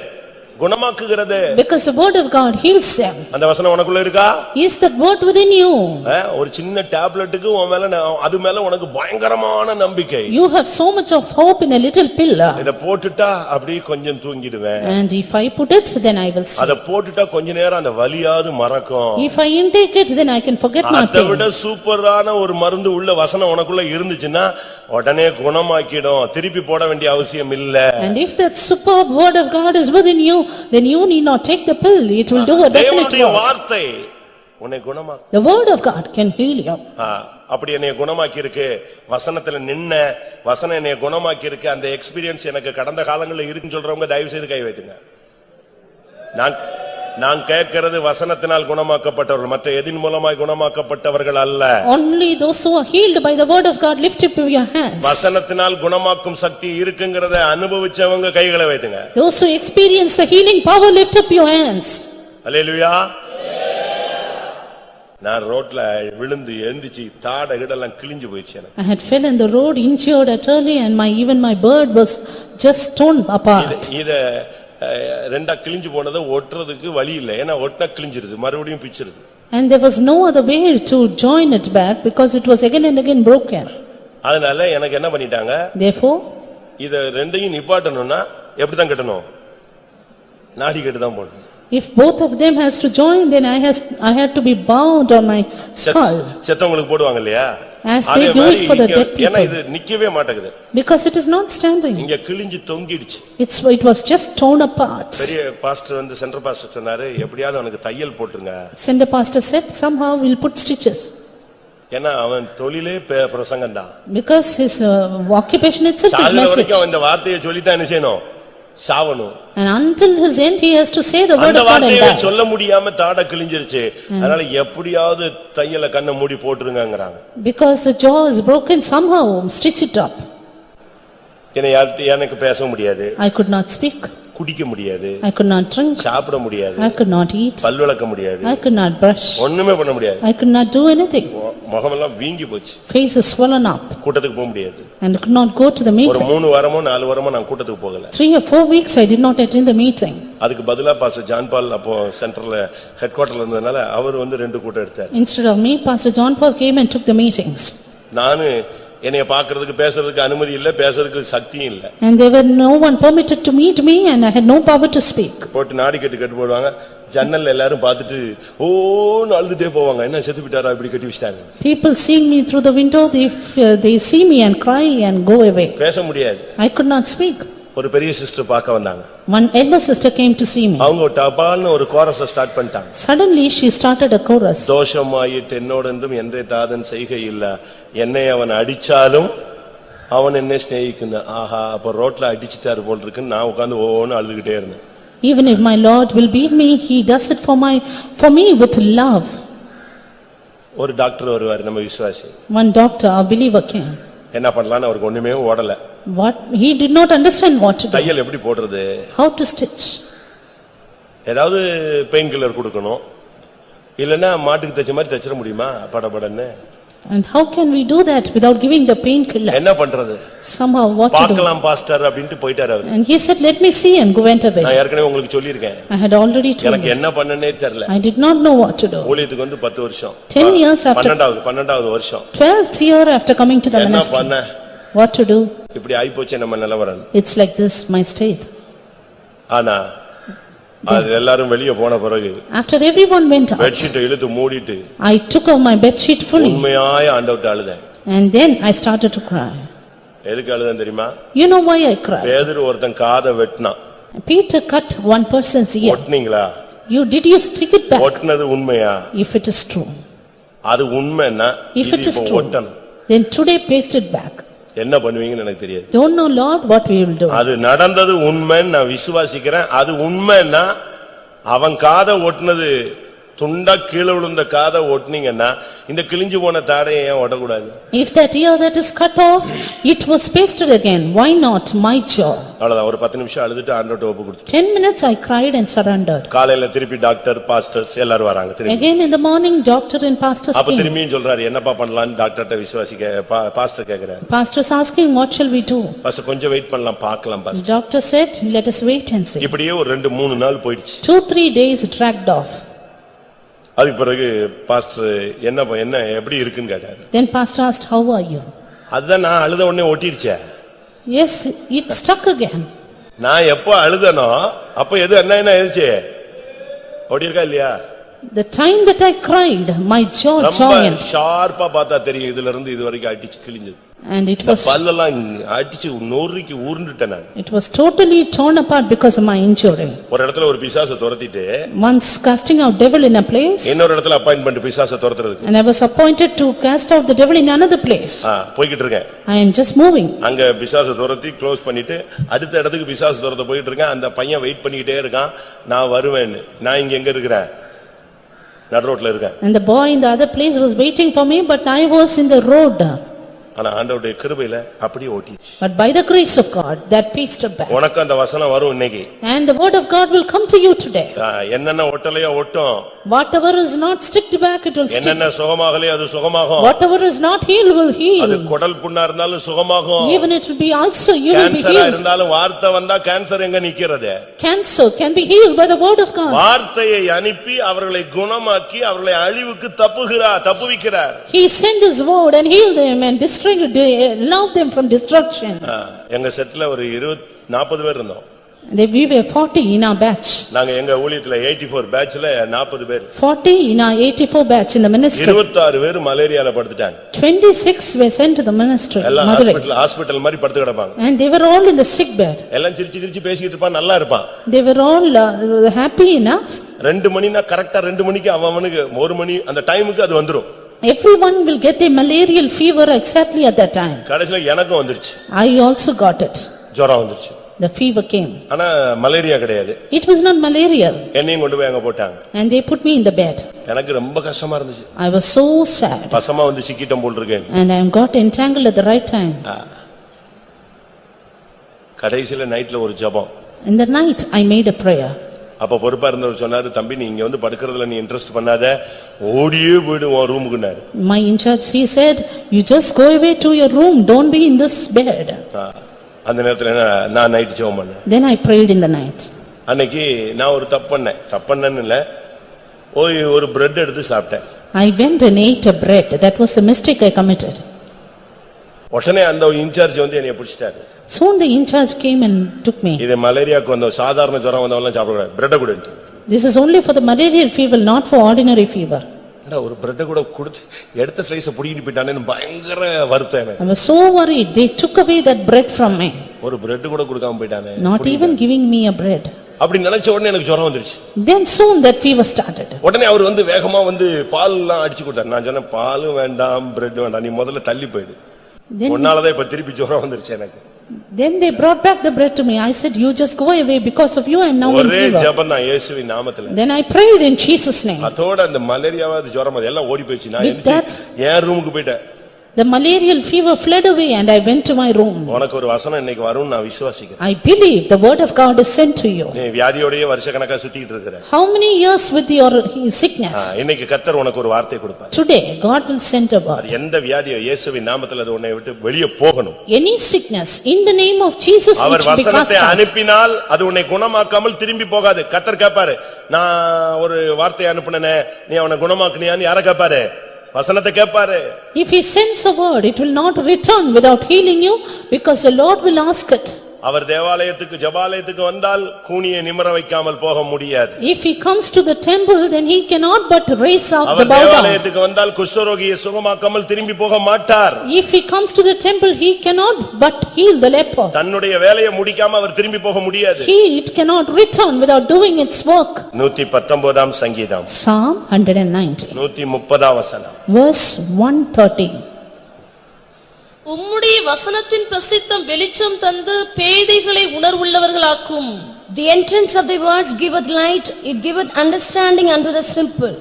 குணமாக்குகிறது. Because the word of God heals them. அந்த வசனம் உனக்குள்ள இருக்கா? Is that word within you? ஒரு சின்ன டேப்லெட்டுக்கு உன் மேல அது மேல உனக்கு பயங்கரமான நம்பிக்கை. You have so much of hope in a little pill. இத போட்டுட்டா அப்படியே கொஞ்சம் தூங்கிடுவேன். And if I put it, then I will sleep. அத போட்டுட்டா கொஞ்ச நேரம் அந்த வலியாவது மறக்கும். If I intake it, then I can forget my pain. அதை விட சூப்பரான ஒரு மருந்து உள்ள வசனம் உனக்குள்ள இருந்துச்சுன்னா உடனே குணமாக்கிடும், திருப்பி போட வேண்டிய அவசியம் இல்ல. And if that superb word of God is within you, then you need not take the pill. It will do a definite work. வார்த்தை உன்னை குணமாக்கும். The word of God can heal you. அப்படி என்னைய குணமாக்கி இருக்கு, வசனத்துல நின்ன வசனம் என்னைய குணமாக்கி இருக்கு, அந்த எக்ஸ்பீரியன்ஸ் எனக்கு கடந்த காலங்களில் இருக்குன்னு சொல்றவங்க தயவு செய்து கை வைத்துங்க. நான் கேட்கிறது வசனத்தினால் குணமாக்கப்பட்டவர்கள், மற்ற எதின் மூலமாய் குணமாக்கப்பட்டவர்கள் அல்ல. Only those who are healed by the word of God, lift up your hands. வசனத்தினால் குணமாக்கும் சக்தி இருக்குங்கிறத அனுபவிச்சவங்க கைகளை வைத்துங்க. Those who experience the healing power, lift up your hands. அல்லேலூயா. நான் ரோட்ல விழுந்து எழுந்திச்சு தாட கிடலாம் கிழிஞ்சு போயிடுச்சு. I had fell in the road, injured utterly, and even my bird was just torn apart. இத ரெண்டா கிழிஞ்சு போனதை ஒட்டுறதுக்கு வழி இல்லை, ஏன்னா ஒட்டா கிழிஞ்சிருது, மறுபடியும் பிச்சிருது. And there was no other way to join it back because it was again and again broken. அதனால எனக்கு என்ன பண்ணிட்டாங்க? Therefore, இத ரெண்டையும் நிப்பாட்டணும்னா எப்படி தான் கட்டணும்? நாடி கட்டு தான் போடணும். If both of them has to join, then I had to be bound on my skull. செத்தவங்களுக்கு போடுவாங்க இல்லையா? As they do it for the dead people. ஏன்னா இது நிக்கவே மாட்டேங்குது. Because it is not standing. இங்க கிழிஞ்சு தொங்கிடுச்சு. It was just torn apart. பெரிய pastor வந்து சென்டர் பாஸ்டர் சொன்னாரு, எப்படியாவது அவனுக்கு தையல் போட்டுருங்க. Center pastor said, somehow we'll put stitches. ஏன்னா அவன் தொழிலே பிரசங்கம் தான். Because his occupation itself is message. இந்த வார்த்தையை சொல்லித்தான் என்ன செய்யணும்? சாவணும். And until his end he has to say the word அந்த of God and வார்த்தையை die. சொல்ல முடியாம தாட கிழிஞ்சிருச்சு. அதனால எப்படியாவது தையல கண்ணை மூடி போட்டுருங்கங்கறாங்க. Because the jaw is broken, somehow stitch it up. எனக்கு பேச முடியாது. I could not speak. குடிக்க முடியாது. I could not drink. சாப்பிட முடியாது. I could not eat. பல் விளக்க முடியாது. I could not brush. ஒண்ணுமே பண்ண முடியாது. I could not do anything. முகமெல்லாம் வீங்கி போச்சு. Face is swollen up. கூட்டத்துக்கு போக முடியாது. And I could not go to the ஒரு meeting. 3 வாரமோ 4 வாரமோ நான் கூட்டத்துக்கு போகல. 3 or 4 weeks I did not attend the meeting. அதுக்கு பதிலா பாஸ்டர் ஜான் பால் அப்போ சென்ட்ரல்ல ஹெட் குவார்ட்டர்ல இருந்ததனால அவர் வந்து 2 கூட்டம் எடுத்தார். Instead of me, Pastor John Paul came and took the meetings. நானு என்னைய பார்க்கிறதுக்கு பேசுறதுக்கு அனுமதி இல்ல, பேசுறதுக்கு சக்தியும் இல்ல. And there were no one permitted to meet me and I had no power to speak. போட்டு நாடி கட்டு போடுவாங்க. ஜன்னல்ல எல்லாரும் பார்த்துட்டு ஓன்னு அழுதுட்டே போவாங்க. என்ன செத்து விட்டாரா இப்படி கட்டி வச்சிட்டாங்க. People seeing me through the window, they see me and cry and go away. பேச முடியாது. I could not speak. ஒரு பெரிய சிஸ்டர் பார்க்க வந்தாங்க. One elder sister came to see me. அவங்க டபால்னு ஒரு கோரஸ் ஸ்டார்ட் பண்ணிட்டாங்க. Suddenly she started a chorus. தோஷமாயிட்டு என்னோடென்றும் என்றே தாதன் செய்கை இல்ல, என்னை அவன் அடிச்சாலும் அவன் என்னை ஸ்நேகிக்குன்னு. ஆஹா, அப்ப ரோட்ல அடிச்சிட்டாரு போல் இருக்குன்னு நான் உட்கார்ந்து ஓன்னு அழுதுகிட்டே இருந்தேன். Even if my Lord will beat me, he does it for me with love. ஒரு டாக்டர் வருவார், நம்ம விசுவாசி. One doctor, a believer came. என்ன பண்ணலாம்னு அவருக்கு ஒண்ணுமே ஓடல. What he did not understand what to do. தையல் எப்படி போடுறது? How to stitch. ஏதாவது பெயின் கில்லர் கொடுக்கணும். இல்லனா மாட்டுக்கு தச்ச மாதிரி தச்சிர முடியுமா படபடன்னு? And how can we do that without giving the painkiller? என்ன பண்றது? Somehow what to do? பார்க்கலாம் பாஸ்டர் அப்படினு போயிட்டாரு அவர். And he said, let me see, and went away. நான் ஏற்கனவே உங்களுக்கு சொல்லி இருக்கேன். I had already told எனக்கு you. என்ன பண்ணனே தெரியல. I did not know what to do. ஊழியத்துக்கு வந்து 10 வருஷம். 10 years after. 12வது வருஷம். 12th year after coming to the என்ன ministry. பண்ண? What to do? இப்படி ஆயி போச்சே நம்ம நிலவரம். It's like this, my state. ஆனா அது எல்லாரும் வெளிய போன பிறகு After everyone went out, bedsheet இழுத்து மூடிட்டு I took off my bed sheet fully. உண்மையாய் ஆண்டவர்ட்ட அழுதேன். And then I started to cry. எதுக்கு அழுதேன் தெரியுமா? You know why I cried? பேதுரு ஒருத்தன் காதை வெட்டினான். Peter cut one person's ear. ஒட்னீங்களா? Did you stick it back? ஒட்னது உண்மையா? If it is true. அது உண்மைன்னா If it is இப்போ true, ஒட்டணும். then today paste it back. என்ன பண்ணுவீங்கன்னு எனக்கு தெரியாது. Don't know Lord what we will do. அது நடந்தது உண்மைன்னு நான் விசுவாசிக்கிறேன். அது உண்மைன்னா அவன் காதை ஒட்டுனது துண்டா கீழே விழுந்த காதை ஒட்டுனீங்கன்னா இந்த கிழிஞ்சு போன தாடையை ஏன் ஒட்டக்கூடாது? If that ear that is cut off, it was pasted again. Why not my jaw? அவ்வளவுதான். ஒரு 10 நிமிஷம் அழுதுட்டு ஆண்டவர்ட்ட ஒப்பு கொடுத்துட்டேன். 10 minutes I cried and surrendered. காலையில திருப்பி டாக்டர் பாஸ்டர்ஸ் எல்லாரும் வராங்க திருப்பி. Again in the morning, doctor and pastors அப்ப came. திரும்பியும் சொல்றாரு என்னப்பா பண்ணலாம்னு டாக்டர்ட்ட விசுவாசிக்க பாஸ்டர் கேக்குறாரு. Pastors asking, what shall we do? Pastor கொஞ்சம் வெயிட் பண்ணலாம் பார்க்கலாம் pastor. Doctor said, let us wait and see. இப்படியே ஒரு 2-3 நாள் போயிடுச்சு. 2-3 days dragged off. அதுக்கு பிறகு பாஸ்டர் என்ன எப்படி இருக்குன்னு கேட்டாரு. Then pastor asked, how are you? அதுதான் நான் அழுத உடனே ஒட்டிடுச்சே. Yes, it stuck again. நான் எப்ப அழுதனோ அப்ப எது என்ன ஆயிடுச்சு? ஒட்டி இருக்கா இல்லையா? The time that I cried, my jaw ரொம்ப joined. ஷார்ப்பா பார்த்தா தெரியும் இதுல இருந்து இது வரைக்கும் அடிச்சு கிழிஞ்சது. And it was பல்லெல்லாம் அடிச்சு நொறுக்கி உருண்டுட்டேன் நான். It was totally torn apart because of my injury. ஒரு இடத்துல ஒரு பிசாசை துரத்திட்டு Once casting out devil in a place, இன்னொரு இடத்துல அப்பாயின்ட்மென்ட் பிசாசை துரத்துறதுக்கு. and I was appointed to cast out the devil in another place. போயிட்டு இருக்கேன். I am just moving. அங்க பிசாசை துரத்தி க்ளோஸ் பண்ணிட்டு அடுத்த இடத்துக்கு பிசாசு துரத்த போயிட்டு இருக்கேன். அந்த பையன் வெயிட் பண்ணிக்கிட்டே இருக்கான். நான் வருவேன்னு. நான் இங்க எங்க இருக்கிறேன்? நடு ரோட்ல இருக்கேன். And the boy in the other place was waiting for me, but I was in the road. ஆனா ஆண்டவருடைய கிருபையில அப்படியே ஓட்டிச்சு. But by the grace of God, that pasted back. உனக்கு அந்த வசனம் வரும் இன்னைக்கு. And the word of God will come to you today. என்னென்ன ஒட்டலையோ ஒட்டும். Whatever is not sticked back, it will stick. என்னென்ன சுகமாகலையோ அது சுகமாகும். Whatever is not healed will heal. அது குடல் புண்ணா இருந்தாலும் சுகமாகும். Even it will be also, you will be கேன்சரா healed. இருந்தாலும் வார்த்தை வந்தா கேன்சர் எங்க நிக்கிறது? Cancer can be healed by the word of God. வார்த்தையை அனுப்பி அவர்களை குணமாக்கி அவர்களை அழிவுக்கு தப்புவிக்கிறார். He sent his word and healed them and allowed them from destruction. எங்க செட்ல ஒரு 40 பேர் இருந்தோம். We were 40 in our batch. நாங்க எங்க ஊழியத்துல 84 பேட்ச்ல 40 பேர். 40 in our 84 batch in the ministry. 26 பேர் மலேரியால படுத்துட்டாங்க. 26 were sent to the ministry. எல்லாம் ஹாஸ்பிடல் மாதிரி படுத்து கிடப்பாங்க. And they were all in the sick bed. எல்லாம் சிரிச்சு பேசிட்டு இருப்பான், நல்லா இருப்பான். They were all happy enough. 2 மணினா கரெக்ட்டா 2 மணிக்கு அவனுக்கு 1 மணி அந்த டைமுக்கு அது வந்துரும். Everyone will get a malarial fever exactly at that time. கடைசில எனக்கும் வந்துருச்சு. I also got it. ஜுரம் வந்துருச்சு. The fever came. ஆனா மலேரியா கிடையாது. It was not malaria. என்னையும் கொண்டு போய் அங்க போட்டாங்க. And they put me in the bed. எனக்கு ரொம்ப கஷ்டமா இருந்துச்சு. I was so sad. பசமா வந்து சிக்கிட்டோம் போல் இருக்கேன். And I got entangled at the right time. கடைசில நைட்ல ஒரு ஜெபம். In the night I made a prayer. அப்ப பொறுப்பா இருந்தவர் சொன்னாரு, தம்பி நீ இங்க வந்து படுக்கிறதுல நீ இன்ட்ரெஸ்ட் பண்ணாத, ஓடியே போய்டு உன் ரூமுக்குனாரு. My in charge, he said, you just go away to your room, don't be in this bed. அந்த நேரத்துல நான் நைட் ஜெபம் பண்ணேன். Then I prayed in the night. அன்னைக்கு நான் ஒரு தப்பண்ணேன்னு இல்ல, ஒரு பிரெட் எடுத்து சாப்பிட்டேன். I went and ate a bread. That was the mistake I committed. உடனே அந்த இன்சார்ஜ் வந்து என்னைய பிடிச்சிட்டாரு. Soon the in charge came and took me. இது மலேரியாக்கு வந்த சாதாரண ஜுரம் வந்தவங்க சாப்பிடக்கூடாது, பிரெட் கொடுத்து. This is only for the malarial fever, not for ordinary fever. ஒரு பிரெட் கூட கொடுத்து எடுத்த ஸ்லைஸ புடிங்கிட்டு போயிட்டானேன்னு பயங்கர வருத்தம் எனக்கு. I was so worried. They took away that bread from me. ஒரு பிரெட் கூட கொடுக்காம போயிட்டானே. Not even giving me a bread. அப்படி நினைச்ச உடனே எனக்கு ஜுரம் வந்துருச்சு. Then soon that fever started. உடனே அவர் வந்து வேகமா வந்து பால் எல்லாம் அடிச்சு கொடுத்தார். நான் சொன்னேன் பாலும் வேண்டாம் பிரெட் வேண்டாம், நீ முதல்ல தள்ளி போயிடு. ஒன்னாலதான் இப்ப திருப்பி ஜுரம் வந்துருச்சு எனக்கு. Then they brought back the bread to me. I said, you just go away, because of you I am now in fever. ஒரே ஜெபம் தான் இயேசுவின் நாமத்திலே. Then I prayed in Jesus name. அதோட அந்த மலேரியாவாத ஜுரம் எல்லாம் ஓடி போயிடுச்சு. நான் என் ரூமுக்கு போயிட்டேன். The malarial fever fled away and I went to my room. உனக்கு ஒரு வசனம் இன்னைக்கு வரும் நான் விசுவாசிக்கிறேன். I believe the word of God is sent to you. நீ வியாதியோடயே வருஷக்கணக்கா சுத்திட்டு இருக்கற. How many years with your sickness? இன்னைக்கு கர்த்தர் உனக்கு ஒரு வார்த்தை கொடுப்பார். Today God will send a word. அது எந்த வியாதியோ இயேசுவின் நாமத்திலே அது உன்னை விட்டு வெளியே போகணும். Any sickness in the name of Jesus அவர் வசனத்தை அனுப்பினால் அது உன்னை குணமாக்காமல் திரும்பி போகாது. கர்த்தர் கேட்பாரு, நான் ஒரு வார்த்தை அனுப்புனனே நீ அவனை குணமாக்குனியான்னு யாரை கேட்பாரு? வசனத்தை கேட்பாரு. If he sends a word, it will not return without healing you, because the Lord will ask it. அவர் தேவாலயத்துக்கு ஜெபாலயத்துக்கு வந்தால் கூனியை நிமிர வைக்காமல் போக முடியாது. If he comes to the temple, then he cannot but raise up the our bow down. தேவாலயத்துக்கு வந்தால் குஷ்டரோகியை சுகமாக்காமல் திரும்பி போக மாட்டார். If he comes to the temple, he cannot but heal the leper. தன்னுடைய வேலையை முடிக்காம அவர் திரும்பி போக முடியாது. It cannot return without doing its work. 119 சங்கீதம் Psalm 190 130 வசனம் verse 130. உம்முடைய வசனத்தின் பிரசித்தம் வெளிச்சம் தந்து பேதைகளை உணர்வுள்ளவர்களாக்கும். The entrance of the words giveth light, it giveth understanding unto the simple.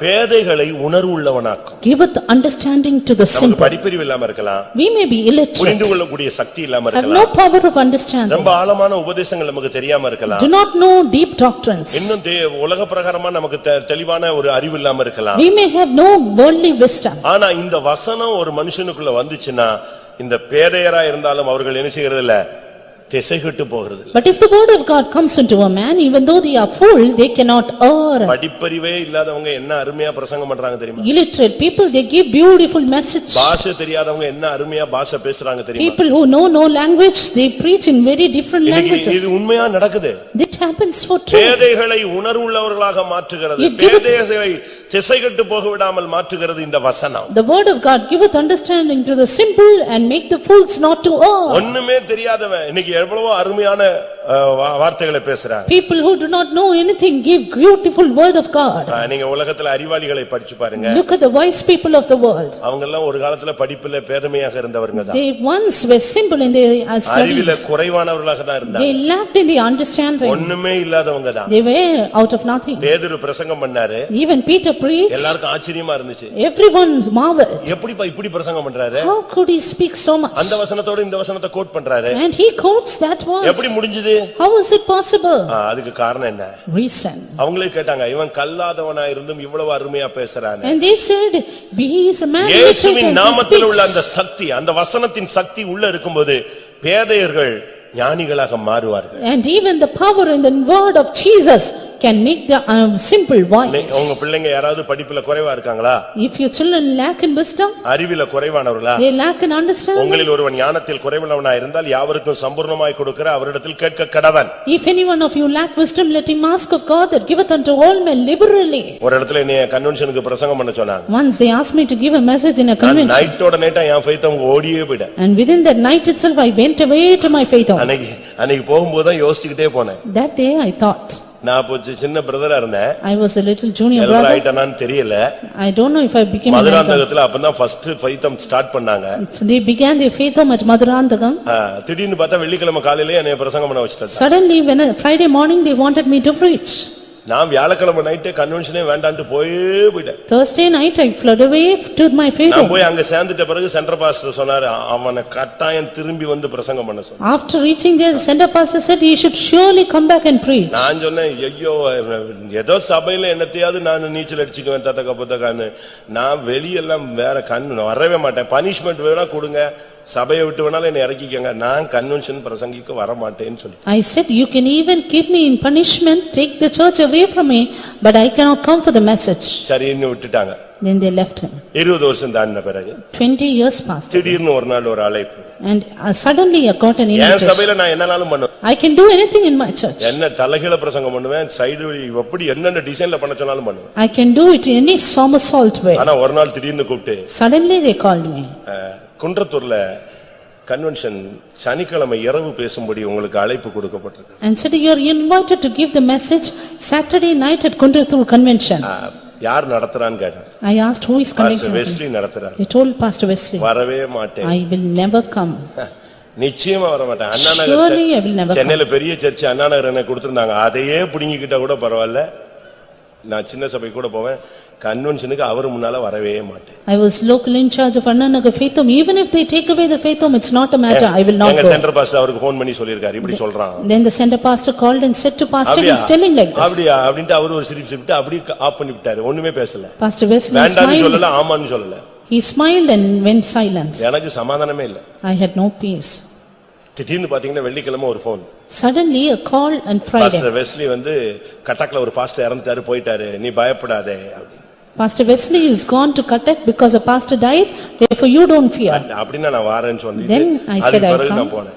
பேதைகளை உணர்வுள்ளவனாக்கும். Giveth understanding to the நமக்கு simple. படிப்பறிவு இல்லாம இருக்கலாம். We may be illiterate. புரிந்து கொள்ளக்கூடிய சக்தி இல்லாம Have இருக்கலாம். no power of understanding. ரொம்ப ஆழமான உபதேசங்கள் நமக்கு தெரியாம இருக்கலாம். Do not know deep doctrines. இன்னும் உலக பிரகாரமா நமக்கு தெளிவான ஒரு அறிவு இல்லாம இருக்கலாம். We may have no worldly wisdom. ஆனா இந்த வசனம் ஒரு மனுஷனுக்குள்ள வந்துச்சுன்னா இந்த பேதையரா இருந்தாலும் அவர்கள் என்ன செய்யறது இல்ல, திசைகெட்டு போகிறது. But if the word of God comes into a man, even though they are full, they cannot err. படிப்பறிவே இல்லாதவங்க என்ன அருமையா பிரசங்கம் பண்றாங்க தெரியுமா? Illiterate people, they give beautiful message. பாஷை தெரியாதவங்க என்ன அருமையா பாஷை பேசுறாங்க தெரியுமா? People who know no language, they preach in very different languages. இது உண்மையா நடக்குது. That happens for true. பேதைகளை உணர்வுள்ளவர்களாக மாற்றுகிறது. பேதைகளை திசைகெட்டு போக விடாமல் மாற்றுகிறது இந்த வசனம். The word of God giveth understanding to the simple and make the fools not to err. ஒண்ணுமே தெரியாதவன் இன்னைக்கு எவ்வளவோ அருமையான வார்த்தைகளை பேசுறாங்க. People who do not know anything give beautiful word of God. நீங்க உலகத்துல அறிவாளிகளை படிச்சு பாருங்க. Look at the wise people of the world. அவங்க எல்லாம் ஒரு காலத்துல படிப்புல பேதமையாக இருந்தவங்க தான். They once were simple in their studies. அறிவில குறைவானவர்களாக தான் இருந்தாங்க. They lacked in the understanding. ஒண்ணுமே இல்லாதவங்க தான். They were out of nothing. பேதுரு பிரசங்கம் பண்ணாரு. Even Peter preached. எல்லாருக்கும் ஆச்சரியமா இருந்துச்சு. Everyone marveled. எப்படிப்பா இப்படி பிரசங்கம் பண்றாரு? How could he speak so much? அந்த வசனத்தோட இந்த வசனத்தை கோட் பண்றாரு. And he quotes that verse. எப்படி முடிஞ்சது? How is it possible? அதுக்கு காரணம் என்ன? Reason. அவங்களே கேட்டாங்க, இவன் கல்லாதவனா இருந்தும் இவ்வளவு அருமையா பேசுறானே. And they said, he is a man இயேசுவின் நாமத்தில் உள்ள அந்த சக்தி, அந்த வசனத்தின் சக்தி உள்ள இருக்கும்போது பேதையர்கள் ஞானிகளாக மாறுவார்கள். And even the power in the word of Jesus can make the simple wise. உங்க பிள்ளைங்க யாராவது படிப்புல குறைவா இருக்காங்களா? If your children lack in wisdom, அறிவில குறைவானவர்களா? they lack in understanding. உங்களில் ஒருவன் ஞானத்தில் குறைவுள்ளவனா இருந்தால் யாவருக்கும் சம்பூர்ணமாய் கொடுக்கிற அவரிடத்தில் கேட்க கடவன். If anyone of you lack wisdom, let him ask of God that giveth unto all men liberally. ஒரு இடத்துல என்னைய கன்வென்ஷனுக்கு பிரசங்கம் பண்ண சொன்னாங்க. Once they asked me to give a message in a convention. நைட்டோட நைட்டா என் faith அவங்க ஓடியே போய்ட்டேன். And within that night itself I went away to my faith. அன்னைக்கு போகும்போது தான் யோசிச்சுக்கிட்டே போனேன். That day I thought. நான் அப்போ சின்ன பிரதரா இருந்தேன். I was a little junior elder brother. ஆயிட்டானான்னு தெரியல. I don't know if I became an elder. மதுராந்தகத்துல அப்பதான் ஃபர்ஸ்ட் ஃபைத்தம் ஸ்டார்ட் பண்ணாங்க. They began their faith home at Madhurandagam. திடீர்னு பார்த்தா வெள்ளிக்கிழமை காலையிலே என்னைய பிரசங்கம் பண்ண வச்சிட்டாங்க. Suddenly, when Friday morning they wanted me to preach. நான் வியாழக்கிழமை நைட்டே கன்வென்ஷனே வேண்டாம்னு போயிட்டேன். Thursday night I fled away to my faith நான் home. போய் அங்க சேர்ந்துட்ட பிறகு சென்டர் பாஸ்டர் சொன்னாரு அவனை கட்டாயம் திரும்பி வந்து பிரசங்கம் பண்ண சொன்னாரு. After reaching there, the center pastor said, "You should surely come back and preach." நான் சொன்னேன் ஐயோ ஏதோ சபையில என்னத்தையாவது நான் நீச்சல் அடிச்சுக்குவேன் தத்தக்க புத்தகான்னு. நான் வெளியெல்லாம் வேற கண்ணு வரவே மாட்டேன். பனிஷ்மெண்ட் வேணா கொடுங்க, சபையை விட்டு வேணாலும் என்னை இறக்கிக்கங்க, நான் கன்வென்ஷன் பிரசங்கிக்க வர மாட்டேன்னு சொல்லி. I said, "You can even keep me in punishment, take the church away from me, but I cannot come for the message." சரின்னு விட்டுட்டாங்க. Then they left him. 20 வருஷம் தாண்டின பிறகு 20 years passed. திடீர்னு ஒரு நாள் ஒரு அழைப்பு. And suddenly I got an N invitation. சபையில நான் என்னனாலும் பண்ணுவேன். I can do anything in my church. என்ன தலைகீழ பிரசங்கம் பண்ணுவேன், சைடு எப்படி என்னென்ன டிசைன்ல பண்ண சொன்னாலும் பண்ணுவேன். I can do it in any somersault way. ஆனா ஒரு நாள் திடீர்னு கூப்பிட்டு Suddenly they called me. குன்றத்தூர்ல கன்வென்ஷன் சனிக்கிழமை இரவு பேசும்படி உங்களுக்கு அழைப்பு கொடுக்கப்பட்டிருக்கு. And said, "You are invited to give the message Saturday night at Kundrathur convention." யார் நடத்துறான்னு கேட்டேன். I asked, "Who is pastor conducting?" Wesley நடத்துறாரு. He told Pastor Wesley, வரவே மாட்டேன். "I will never come." நிச்சயமா வர மாட்டேன். அண்ணா Surely I will never Nagar come. சென்னையில பெரிய சர்ச் அண்ணா நகர் எனக்கு கொடுத்திருந்தாங்க. அதையே புடிங்கிக்கிட்டா கூட பரவாயில்ல, நான் சின்ன சபை கூட போவேன். கன்வென்ஷனுக்கு அவர் முன்னால வரவே மாட்டேன். I was local in charge of Annanagar Faith Home. Even if they take away the Faith Home, it's not a matter. I will not எங்க go. சென்டர் பாஸ்டர் அவருக்கு ஃபோன் பண்ணி சொல்லிருக்காரு, இப்படி சொல்றான். Then the center pastor called and said to pastor, "He is telling like this." அப்படியே அப்படினு அவர் ஒரு சிரிப்பு சிரிப்பிட்டு அப்படியே ஆஃப் பண்ணி விட்டாரு. ஒண்ணுமே பேசல. Pastor Wesley வேண்டாம்னு smiled. சொல்லல, ஆமான்னு சொல்லல. He smiled and went silent. எனக்கு சமாதானமே இல்ல. I had no peace. திடீர்னு பாத்தீங்கன்னா வெள்ளிக்கிழமை ஒரு phone. Suddenly a call on Friday. Pastor Wesley வந்து கட்டக்ல ஒரு பாஸ்டர் இறந்துட்டாரு, போயிட்டாரு, நீ பயப்படாதே அப்படி. Pastor Wesley is gone to Cuttack because a pastor died, therefore you don't fear. அப்படினா நான் வரேன்னு சொல்லிட்டு Then I said I அதுக்கு come. நான் போனேன்.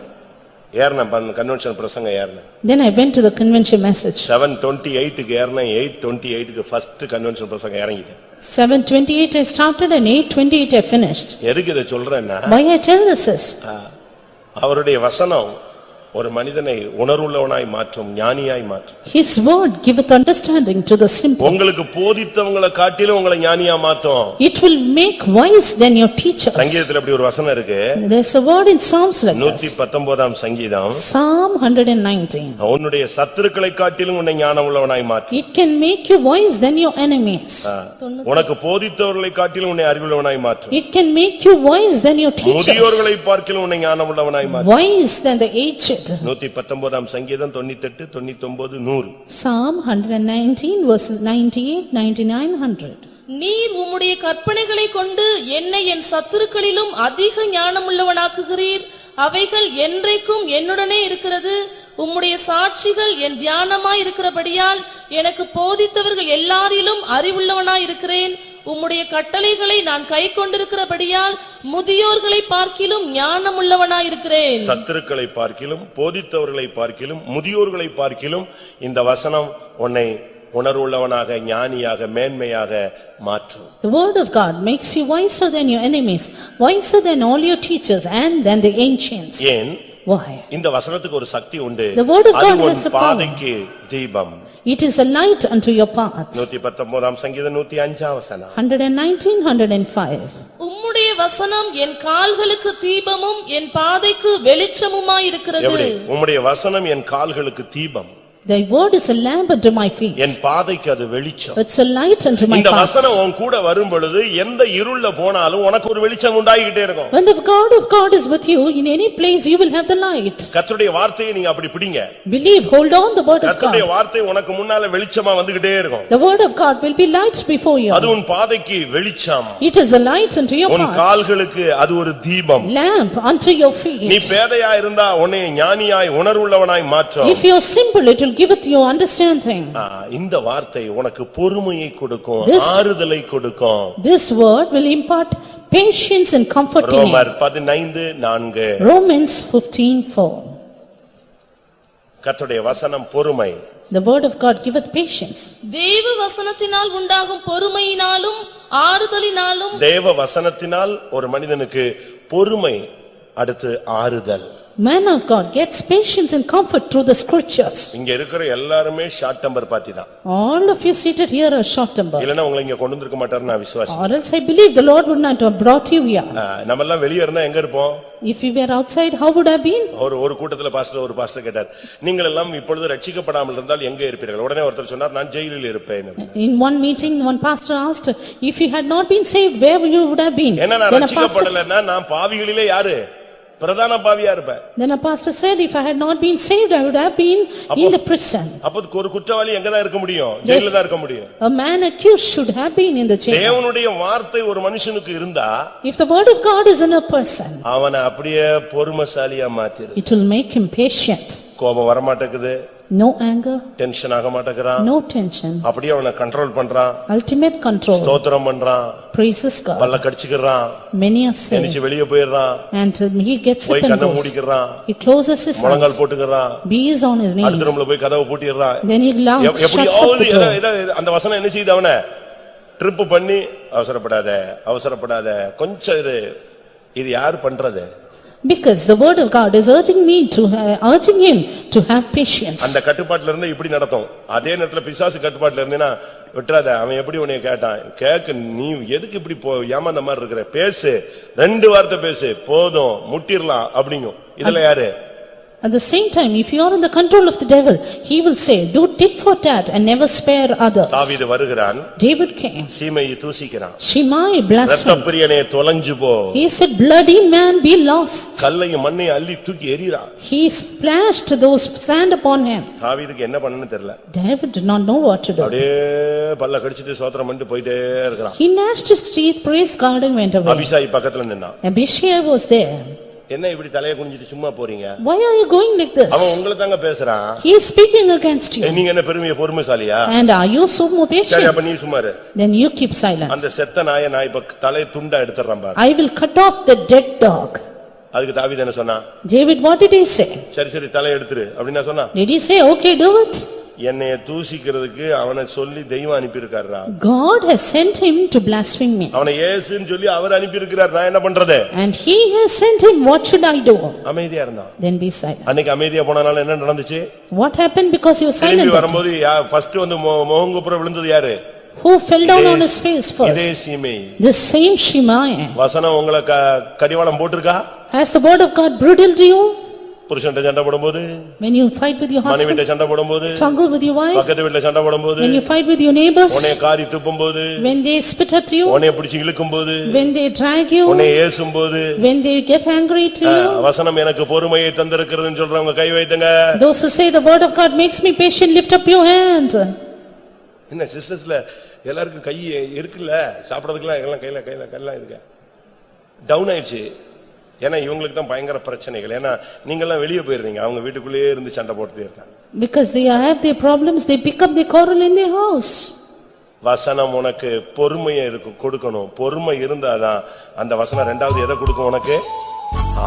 ஏர்ன கன்வென்ஷன் பிரசங்கம் ஏர்ன. Then I went to the convention message. 7:28க்கு ஏர்ன, 8:28க்கு ஃபர்ஸ்ட் கன்வென்ஷன் பிரசங்கம் இறங்கிட்டேன். 7:28 I started and 8:28 I finished. எதுக்கு இத சொல்றேன்னா, Why I tell this is, அவருடைய வசனம் ஒரு மனிதனை உணர்வுள்ளவனாய் மாற்றும், ஞானியாய் மாற்றும். His word giveth understanding to the simple. உங்களுக்கு போதித்தவங்களை காட்டிலும் உங்களை ஞானியா மாத்தும். It will make wise than your teachers. சங்கீதத்துல அப்படி ஒரு வசனம் இருக்கு. There's a word in Psalms like this. 119ஆம் சங்கீதம். Psalm 119. உன்னுடைய சத்துருக்களை காட்டிலும் உன்னை ஞானம் உள்ளவனாய் மாற்றும். It can make you wise than your enemies. உனக்கு போதித்தவர்களை காட்டிலும் உன்னை அறிவுள்ளவனாய் மாற்றும். It can make you wise than your teachers. முதியோர்களை பார்க்கிலும் உன்னை ஞானம் உள்ளவனாய் மாற்றும். Wise than the aged. 119ஆம் சங்கீதம் 98, 99, 100. Psalm 119 verses 98, 99, 100. நீர் உம்முடைய கற்பனைகளை கொண்டு என்னை என் சத்துருக்களிலும் அதிக ஞானமுள்ளவனாக்குகிறீர். அவைகள் என்றைக்கும் என்னுடனே இருக்கிறது. உம்முடைய சாட்சிகள் என் தியானமாய் இருக்கிறபடியால் எனக்கு போதித்தவர்கள் எல்லாரிலும் அறிவுள்ளவனாய் இருக்கிறேன். உம்முடைய கட்டளைகளை நான் கை கொண்டிருக்கிறபடியால் முதியோர்களை பார்க்கிலும் ஞானமுள்ளவனாய் இருக்கிறேன். சத்துருக்களை பார்க்கிலும் போதித்தவர்களை பார்க்கிலும் முதியோர்களை பார்க்கிலும் இந்த வசனம் உன்னை உணர்வுள்ளவனாக ஞானியாக மேன்மையாக மாற்றும். The word of God makes you wiser than your enemies, wiser than all your teachers and than the ancients. ஏன்? Why? இந்த வசனத்துக்கு ஒரு சக்தி உண்டு. The word of God அது has உன் a power. பாதைக்கு தீபம். It is a light unto your path. 119ஆம் சங்கீதம் 105ஆம் வசனம். 119, 105. உம்முடைய வசனம் என் கால்களுக்கு தீபமும் என் பாதைக்கு வெளிச்சமுமாய் இருக்கிறது. எப்படி? உம்முடைய வசனம் என் கால்களுக்கு தீபம். Thy word is a lamp unto my feet. என் பாதைக்கு அது வெளிச்சம். It's a light unto my இந்த path. வசனம் உன் கூட வரும் பொழுது எந்த இருள்ல போனாலும் உனக்கு ஒரு வெளிச்சம் உண்டாகிட்டே இருக்கும். When the God of God is with you, in any place you will have the light. கர்த்தருடைய வார்த்தையை நீங்க அப்படி பிடிங்க. Believe, hold on the word of கர்த்தருடைய God. வார்த்தை உனக்கு முன்னால வெளிச்சமா வந்துகிட்டே இருக்கும். The word of God will be light before you. அது உன் பாதைக்கு வெளிச்சம். It is a light unto your உன் path. கால்களுக்கு அது ஒரு தீபம். Lamp unto your feet. நீ பேதையா இருந்தா உன்னை ஞானியாய் உணர்வுள்ளவனாய் மாற்றும். If you are simple, it will give it you understanding. இந்த வார்த்தை உனக்கு பொறுமையை கொடுக்கும், This- ஆறுதலை கொடுக்கும். This word will impart patience and comfort in you. ரோமர் 15:4. Romans 15:4. கர்த்தருடைய வசனம் பொறுமை. The word of God giveth patience. தேவ வசனத்தினால் உண்டாகும் பொறுமையினாலும் ஆறுதலினாலும் தேவ வசனத்தினால் ஒரு மனிதனுக்கு பொறுமை, அடுத்து ஆறுதல். Man of God gets patience and comfort through the scriptures. இங்க இருக்கிற எல்லாருமே ஷார்ட் டெம்பர் பார்ட்டி தான். All of you seated here are short temper. இல்லனா உங்களை இங்க கொண்டு வந்திருக்க மாட்டார் நான் விசுவாசி. Or else I believe the Lord would not have brought you here. நம்ம எல்லாம் வெளிய இருந்தா எங்க இருப்போம்? If you were outside, how would I have been? ஒரு கூட்டத்துல ஒரு பாஸ்டர் கேட்டார், நீங்கள் எல்லாம் இப்பொழுது ரட்சிக்கப்படாமல் இருந்தால் எங்கே இருப்பீர்கள்? உடனே ஒருத்தர் சொன்னார், நான் ஜெயிலில் இருப்பேன். In one meeting, one pastor asked, if you had not been saved, where you would have been? என்ன நான் ரட்சிக்கப்படலைன்னா நான் பாவிகளிலே யாரு? பிரதான பாவியா இருப்பேன். Then a pastor said, if I had not been saved, I would have been in the prison. அப்ப ஒரு குற்றவாளி எங்க தான் இருக்க முடியும்? ஜெயில்ல தான் இருக்க முடியும். A man accused should have been in the jail. தேவனுடைய வார்த்தை ஒரு மனுஷனுக்கு இருந்தா, if the word of God is in a person, அவனை அப்படியே பொறுமைசாலியா மாத்திரு. it will make him patient. கோபம் வர மாட்டேங்குது. No anger, டென்ஷன் ஆக மாட்டேங்கறான். no tension. அப்படியே அவனை கண்ட்ரோல் பண்றான். Ultimate control. ஸ்தோத்திரம் பண்றான். Praises God. பல்ல கடிச்சுக்கறான். Many are saved. எனிச்சு வெளிய போயிடுறான். And he gets up போய் and கண்ணை goes. மூடிக்கறான். He closes his eyes. முழங்கால் போட்டுக்கறான். Bees on his knees. அடுத்த ரூம்ல போய் கதவை பூட்டிடுறான். Then he shuts up the door. அந்த வசனம் என்ன செய்யுது அவனை ட்ரிப் பண்ணி அவசரப்படாத கொஞ்சம் இது யார் பண்றது? Because the word of God is urging him to have patience. அந்த கட்டுப்பாட்டுல இருந்து இப்படி நடத்தும். அதே நேரத்துல பிசாசு கட்டுப்பாட்டுல இருந்தேனா விட்டுறாத. அவன் எப்படி உன்னை கேட்க நீ எதுக்கு இப்படி ஏமாந்த மாதிரி இருக்கிற? பேசு, 2 வார்த்தை பேசு போதும், முட்டிரலாம் அப்படிங்கும். இதுல யாரு? At the same time, if you are in the control of the devil, he will say, do tit for tat and never spare others. தாவீது வருகிறான். David came. சீமையை தூசிக்கிறான். Shimei blasphemed. இரத்தப்பிரியனே தொலைஞ்சு போ. He said, bloody man be lost. கல்லையும் மண்ணையும் அள்ளி தூக்கி எறிறான். He splashed those sand upon him. தாவீதுக்கு என்ன பண்ணனும்னு தெரியல. David did not know what to do. அப்படியே பல்ல கடிச்சிட்டு ஸ்தோத்திரம் பண்ணிட்டு போயிட்டே இருக்கான். He gnashed his teeth, praised God and went away. Abishai பக்கத்துல நின்னான். Abishai was there. என்ன இப்படி தலைய குனிஞ்சிட்டு சும்மா போறீங்க? Why are you going like this? அவன் உங்களை தாங்க பேசுறான். He is speaking against you. நீங்க என்ன பொறுமைசாலியா? And are you so patient? சரி அப்ப நீ சும்மா இரு. Then you keep silent. அந்த செத்த நாயை நான் இப்ப தலை துண்டா எடுத்துறேன் பாரு. I will cut off the dead dog. அதுக்கு தாவீது என்ன சொன்னா? David, what did he say? சரி தலை எடுத்துரு அப்படினா சொன்னா? Did he say, okay, do it? என்னைய தூசிக்கிறதுக்கு அவனை சொல்லி தெய்வம் அனுப்பி இருக்காரா? God has sent him to blaspheme me. அவனை இயேசுன்னு சொல்லி அவர் அனுப்பி இருக்கார். நான் என்ன பண்றது? And he has sent him, what should I do? அமைதியா இருந்தான். Then be silent. அன்னைக்கு அமைதியா போனனால என்ன நடந்துச்சு? What happened because he was silent? திரும்பி வரும்போது ஃபர்ஸ்ட் வந்து முகங்குப்புற விழுந்தது யாரு? Who fell down on his face first? இதே சீமை. The same Shimei. வசனம் உங்களுக்கு கடிவாளம் போட்டிருக்கா? Has the word of God bridled you? புருஷன்ட்ட சண்டை போடும்போது, when you fight with your husband, மனைவிட்ட சண்டை போடும்போது, struggle with your wife, பக்கத்து வீட்ல சண்டை போடும்போது, when you fight with your neighbors, உன்னை காரி துப்பும்போது, when they spit at you, உன்னை பிடிச்சு இழுக்கும்போது, when they drag you, உன்னை ஏசும்போது, when they get angry to you, வசனம் எனக்கு பொறுமையை தந்திருக்கிறதுன்னு சொல்றவங்க கை வைத்துங்க. those who say the word of God makes me patient, lift up your hand. என்ன சிஸ்டர்ஸ்ல எல்லாருக்கும் கை இருக்குல்ல, சாப்பிடுறதுக்குலாம் எல்லாம் கையில இருக்கு. டவுன் ஆயிடுச்சு. ஏன்னா இவங்களுக்கு தான் பயங்கர பிரச்சனைகள். ஏன்னா நீங்க எல்லாம் வெளியே போயிடுறீங்க, அவங்க வீட்டுக்குள்ளேயே இருந்து சண்டை போட்டுட்டே இருக்காங்க. Because they have their problems, they pick up the quarrel in their house. வசனம் உனக்கு பொறுமையை கொடுக்கணும். பொறுமை இருந்தாதான் அந்த வசனம் இரண்டாவது எதை கொடுக்கும்? உனக்கு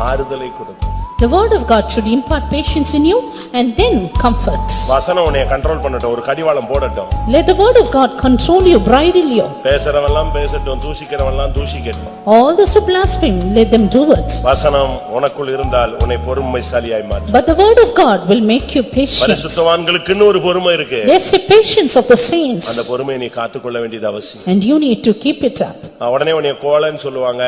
ஆறுதலை கொடுக்கும். The word of God should impart patience in you and then comfort. வசனம் உன்னை கண்ட்ரோல் பண்ணட்டும், ஒரு கடிவாளம் போடட்டும். Let the word of God control you, bridle you. பேசுறவெல்லாம் பேசட்டும், தூஷிக்கிறவெல்லாம் தூஷிக்கட்டும். All those who blaspheme, let them do it. வசனம் உனக்குள் இருந்தால் உன்னை பொறுமைசாலியாய் மாற்றும். But the word of God will make you patient. பரிசுத்தவான்களுக்குன்னு ஒரு பொறுமை இருக்கு. There's a patience of the saints. அந்த பொறுமையை நீ காத்துக்கொள்ள வேண்டியது அவசியம். And you need to keep it up. உடனே உன்னை கோலன்னு சொல்லுவாங்க,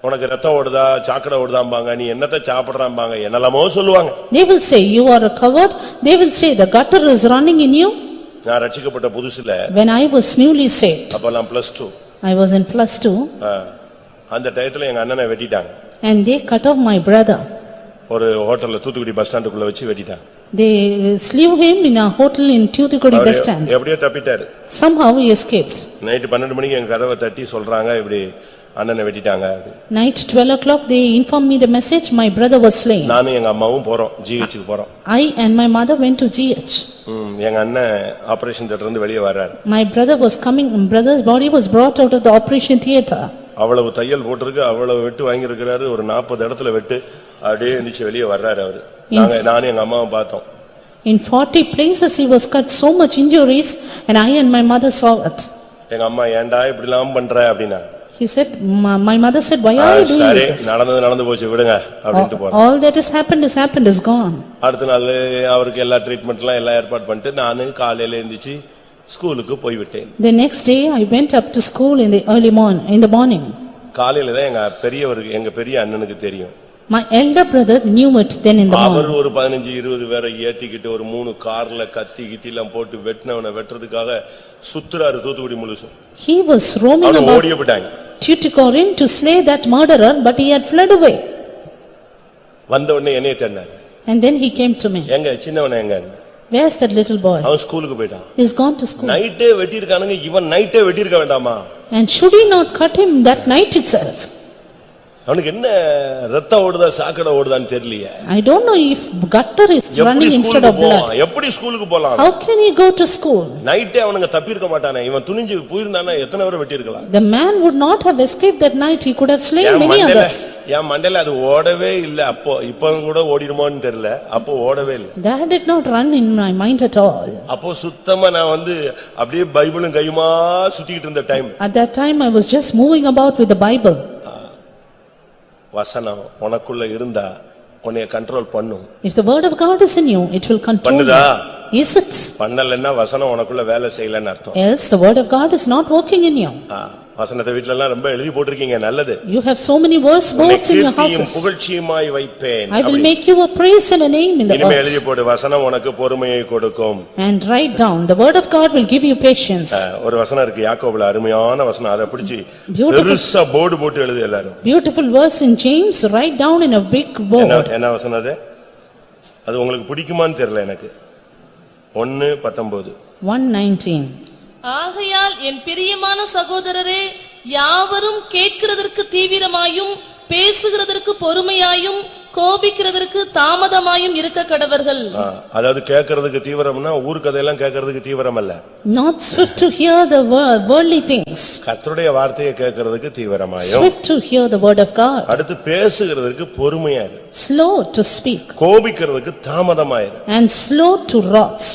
உனக்கு ரத்தம் ஓடுதா, சாக்கடை ஓடுதாம்பாங்க, நீ என்னத்தை சாப்பிடுறாம்பாங்க, என்னெல்லாமோ சொல்லுவாங்க. They will say you are a coward. They will say the gutter is running in you. நான் ரட்சிக்கப்பட்ட புதுசுல, when I was newly saved, அப்பலாம் +2, I was in +2, அந்த டயத்துல எங்க அண்ணனை வெட்டிட்டாங்க. and they cut off my brother. ஒரு ஹோட்டல்ல தூத்துக்குடி பஸ் ஸ்டாண்டுக்குள்ள வச்சு வெட்டிட்டாங்க. They slew him in a hotel in Thoothukudi bus stand. எப்படியோ தப்பிட்டாரு. Somehow he escaped. நைட் 12 மணிக்கு எங்க கதவை தட்டி சொல்றாங்க, இப்படி அண்ணனை வெட்டிட்டாங்க. Night 12 o'clock they informed me the message, my brother was slain. நானும் எங்க அம்மாவும் போறோம், ஜிஹெச்சுக்கு போறோம். I and my mother went to GH. எங்க அண்ணன் ஆபரேஷன் தியேட்டர்ல இருந்து வெளியே வர்றாரு. My brother was coming, brother's body was brought out of the operation theater. அவ்வளவு தையல் போட்டிருக்கு, அவ்வளவு வெட்டு வாங்கி இருக்கிறாரு, ஒரு 40 இடத்துல வெட்டு, அப்படியே எந்திரிச்சு வெளியே வர்றாரு அவரு. நானும் எங்க அம்மாவும் பார்த்தோம். In 40 places he was cut, so much injuries, and I and my mother saw it. எங்க அம்மா ஏன்டா இப்படி எல்லாம் பண்ற அப்படினா, He said, my mother said, why are you doing சரி this? நடந்து போச்சு விடுங்க அப்படின்ட்டு போறேன். All that has happened is gone. அடுத்த நாள் அவருக்கு எல்லா ட்ரீட்மெண்ட்லாம் எல்லாம் ஏற்பாடு பண்ணிட்டு நானு காலையில எழுந்திருச்சு ஸ்கூலுக்கு போய் விட்டேன். The next day I went up to school in the morning. காலையில தான் எங்க பெரிய அண்ணனுக்கு தெரியும். My elder brother knew it then in the our morning. ஒரு 15-20 பேரை ஏத்திக்கிட்டு ஒரு 3 கார்ல கத்தி கித்திலாம் போட்டு வெட்டுறதுக்காக சுத்துறாரு தூத்துக்குடி முழுசும். He was roaming about ஓடியே விட்டாங்க. Tuticorin to slay that murderer, but he had fled away. வந்த உடனே என்னைய தேடினாரு. And then he came to me. எங்க சின்னவன எங்க? Where's that little boy? அவன் ஸ்கூலுக்கு போயிட்டான். He's gone to school. நைட்டே வெட்டிருக்கானுங்க. இவன் நைட்டே வெட்டிருக்க வேண்டாமா? And should he not cut him that night itself? அவனுக்கு என்ன ரத்த ஓடுதா சாக்கடை ஓடுதான்னு தெரியலையே. I don't know if gutter is running instead of blood. எப்படி ஸ்கூலுக்கு போலாம்? How can he go to school? நைட்டே அவனுங்க தப்பிருக்க மாட்டானே. இவன் துணிஞ்சு போயிருந்தானா எத்தனை பேரை வெட்டிருக்கலாம். The man would not have escaped that night. He could have slain many others. என் மண்டையில அது ஓடவே இல்ல. அப்போ இப்ப கூட ஓடிடுமோன்னு தெரியல. அப்போ ஓடவே இல்ல. That did not run in my mind at all. அப்போ சுத்தமா நான் அப்படியே பைபிளும் கையுமா சுத்திக்கிட்டு இருந்த time. At that time I was just moving about with the Bible. வசனம் உனக்குள்ள இருந்தா உன்னை கண்ட்ரோல் பண்ணும். If the word of God is in you, it will control you. பண்ணுதா? Yes, it's. பண்ணலன்னா வசனம் உனக்குள்ள வேலை செய்யலன்னு அர்த்தம். Else the word of God is not working in you. வசனத்தை வீட்ல எல்லாம் ரொம்ப எழுதி போட்டுருக்கீங்க, நல்லது. You have so many verse boards in your houses. புகழ்ச்சியுமாய் வைப்பேன். I will make you a praise and a name in the இனிமே earth. எழுதி போடு, வசனம் உனக்கு பொறுமையை கொடுக்கும். And write down, the word of God will give you patience. ஒரு வசனம் இருக்கு யாக்கோபுல, அருமையான வசனம். அதை பிடிச்சி பெருசா போர்டு போட்டு எழுதி எல்லாரும். Beautiful verse in James, write down in a big board. என்ன வசனம் அது? அது உங்களுக்கு பிடிக்குமான்னு தெரியல எனக்கு. 1:19. 1:19. ஆகையால் என் பிரியமான சகோதரரே, யாவரும் கேட்கிறதற்கு தீவிரமாயும் பேசுகிறதற்கு பொறுமையாயும் கோபிக்கிறதற்கு தாமதமாயும் இருக்க கடவர்கள். அதாவது கேட்கிறதுக்கு தீவிரம்னா ஊர் கதையெல்லாம் கேட்கிறதுக்கு தீவிரம் அல்ல. Not swift to hear the worldly things. கர்த்தருடைய வார்த்தையை கேட்கிறதுக்கு தீவிரமாயும். Swift to hear the word of God. அடுத்து பேசுகிறதுக்கு பொறுமையா இரு. Slow to speak. கோபிக்கிறதுக்கு தாமதமாயிரு. And slow to wrath.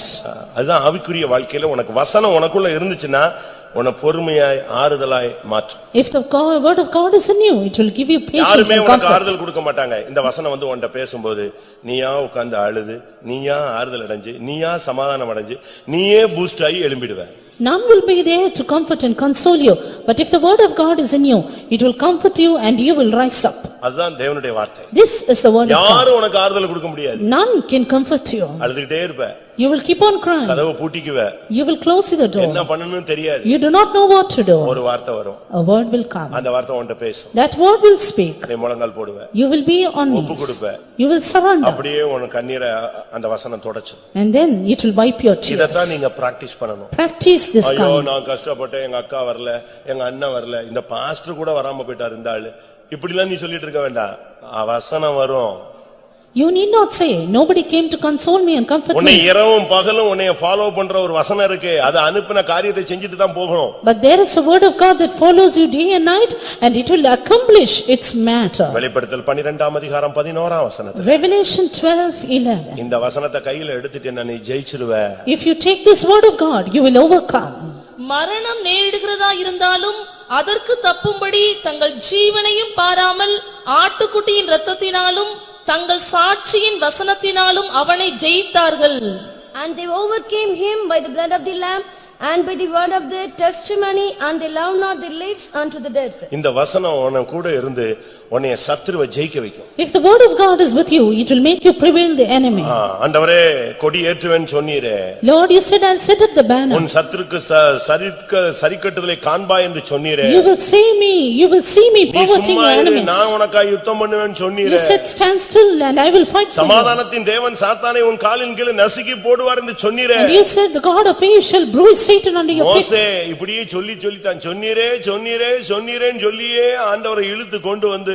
அதுதான் ஆவிக்குரிய வாழ்க்கையில உனக்கு வசனம் உனக்குள்ள இருந்துச்சுன்னா உன்னை பொறுமையாய் ஆறுதலாய் மாற்றும். If the word of God is in you, it will give you patience and comfort. யாருமே உனக்கு ஆறுதல் கொடுக்க மாட்டாங்க. இந்த வசனம் உன்கிட்ட பேசும்போது நீயா உட்கார்ந்து அழுது, நீயா ஆறுதல் அடைஞ்சு, நீயா சமாதானம் அடைஞ்சு, நீயே பூஸ்ட் ஆகி எழும்பிடுவ. None will be there to comfort and console you, but if the word of God is in you, it will comfort you and you will rise up. அதுதான் தேவனுடைய வார்த்தை. This is the word of God. யாரும் உனக்கு ஆறுதல் கொடுக்க முடியாது. None can comfort you. அழுதுட்டே இருப்ப. You will keep on crying. கதவை பூட்டிக்குவ. You will close the door. என்ன பண்ணனும்னு தெரியாது. You do not know what to do. ஒரு வார்த்தை வரும். A word will come. அந்த வார்த்தை உன்கிட்ட பேசும். That word will speak. நீ முழங்கால் போடுவ. You will be on ஒப்பு knees. கொடுப்ப. You will surrender. அப்படியே உன் கண்ணீரை அந்த வசனம் தொடச்சும். And then it will wipe your tears. இதத்தான் நீங்க பிராக்டீஸ் பண்ணணும். Practice this ஐயோ kind. நான் கஷ்டப்பட்டேன், எங்க அக்கா வரல, எங்க அண்ணன் வரல, இந்த பாஸ்டர் கூட வராம போயிட்டார் இந்த ஆளு, இப்படிலாம் நீ சொல்லிட்டு இருக்க வேண்டாம். வசனம் வரும். You need not say, nobody came to console me and comfort உன்னை me. இரவும் பகலும் உன்னை ஃபாலோ பண்ற ஒரு வசனம் இருக்கு. அது அனுப்பின காரியத்தை செஞ்சுட்டு தான் போகணும். But there is a word of God that follows you day and night and it will accomplish its matter. வெளிப்படுத்தல் 12ஆம் அதிகாரம் 11ஆம் வசனத்துல Revelation 12:11. இந்த வசனத்தை கையில எடுத்துட்டு நீ ஜெயிச்சிடுவ. If you take this word of God, you will overcome. மரணம் நேரிடுகிறதா இருந்தாலும் அதற்கு தப்பும்படி தங்கள் ஜீவனையும் பாராமல் ஆட்டுக்குட்டியின் இரத்தத்தினாலும் தங்கள் சாட்சியின் வசனத்தினாலும் அவனை ஜெயித்தார்கள். And they overcame him by the blood of the Lamb and by the word of their testimony, and they loved not their lives unto the death. இந்த வசனம் உன் கூட இருந்து உன்னை சத்துருவை ஜெயிக்க வைக்கும். If the word of God is with you, it will make you prevail the enemy. ஆண்டவரே கொடி ஏற்றுவேன் சொன்னீரே. Lord, you said I'll set up the banner. உன் சத்துருக்கு சரிக்கட்டுதலை காண்பாய் என்று சொன்னீரே. You will see me poverting your enemies. நான் உனக்காக யுத்தம் பண்ணுவேன் சொன்னீரே. You said stand still and I will fight for you. சமாதானத்தின் தேவன் சாத்தானை உன் காலின் கீழே நசுக்கி போடுவார் என்று சொன்னீரே. And you said the God of peace shall bruise Satan under your feet. மோசே இப்படியே சொல்லி தான் சொன்னீரேன்னு சொல்லியே ஆண்டவரை இழுத்து கொண்டு வந்து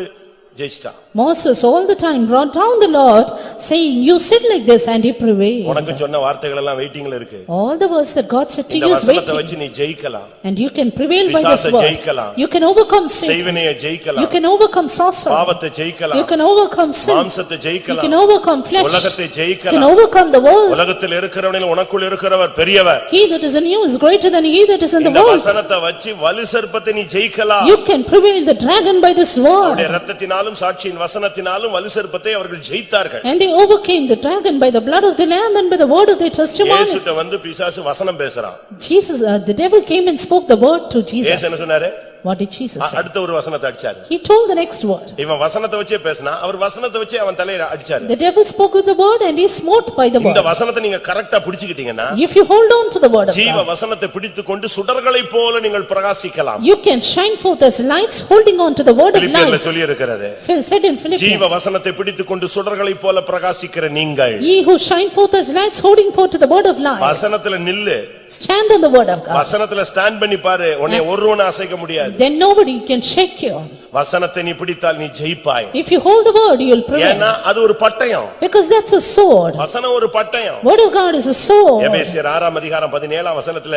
ஜெயிச்சிட்டான். Moses all the time brought down the Lord, saying, "You said like this," and he prevailed. உனக்கு சொன்ன வார்த்தைகள் எல்லாம் வெயிட்டிங்ல இருக்கு. All the words that God said to இந்த you is வசனத்தை waiting. வச்சு நீ ஜெயிக்கலாம். And you can prevail by this பிசாசை word. ஜெயிக்கலாம். You can overcome Satan. செய்வினையை You ஜெயிக்கலாம். can overcome sorcery. பாவத்தை You ஜெயிக்கலாம். can overcome sin. மாம்சத்தை You ஜெயிக்கலாம். can overcome flesh. உலகத்தை You can ஜெயிக்கலாம். overcome the world. உலகத்தில் இருக்கிறவனில் உனக்குள் இருக்கிறவர் பெரியவர். He that is in you is greater than he that is in the இந்த world. வசனத்தை வச்சு வலு சர்ப்பத்தை நீ ஜெயிக்கலாம். You can prevail the dragon by this word. அவருடைய இரத்தத்தினாலும் சாட்சியின் வசனத்தினாலும் வலு சர்ப்பத்தை அவர்கள் ஜெயித்தார்கள். And they overcame the dragon by the blood of the lamb and by the word of their testimony. இயேசுட்ட வந்து பிசாசு வசனம் பேசுறான். Jesus, the devil came and spoke the word to இயேசு Jesus. என்ன சொன்னாரு? What did Jesus say? அடுத்த ஒரு வசனத்தை அடிச்சாரு. He told the next word. இவன் வசனத்தை வச்சே பேசினா அவர் வசனத்தை வச்சே அவன் தலையில அடிச்சாரு. The devil spoke with the word and he smote by the இந்த word. வசனத்தை நீங்க கரெக்ட்டா பிடிச்சிட்டீங்கன்னா If you hold on to the word of ஜீவ God, வசனத்தை பிடித்துக்கொண்டு சுடர்களைப் போல நீங்கள் பிரகாசிக்கலாம். you can shine forth as lights holding on to the word of பிலிப்பியர்ல life. சொல்லி இருக்கிறது. Said in ஜீவ Philippians, வசனத்தை பிடித்துக்கொண்டு சுடர்களைப் போல பிரகாசிக்கிற நீங்கள் ye who shine forth as lights holding forth to the word of life, வசனத்துல நில்லு. stand on the word of God. வசனத்துல ஸ்டாண்ட் பண்ணி பாரு. உன்னை ஒருவனும் அசைக்க முடியாது. Then nobody can shake you. வசனத்தை நீ பிடித்தால் நீ ஜெயிப்பாய். If you hold the word, you will prevail. ஏன்னா அது ஒரு பட்டயம். Because that's a sword. வசனம் ஒரு பட்டயம். Word of God is a sword. எபேசியர் 6 அதிகாரம் 17 வசனத்துல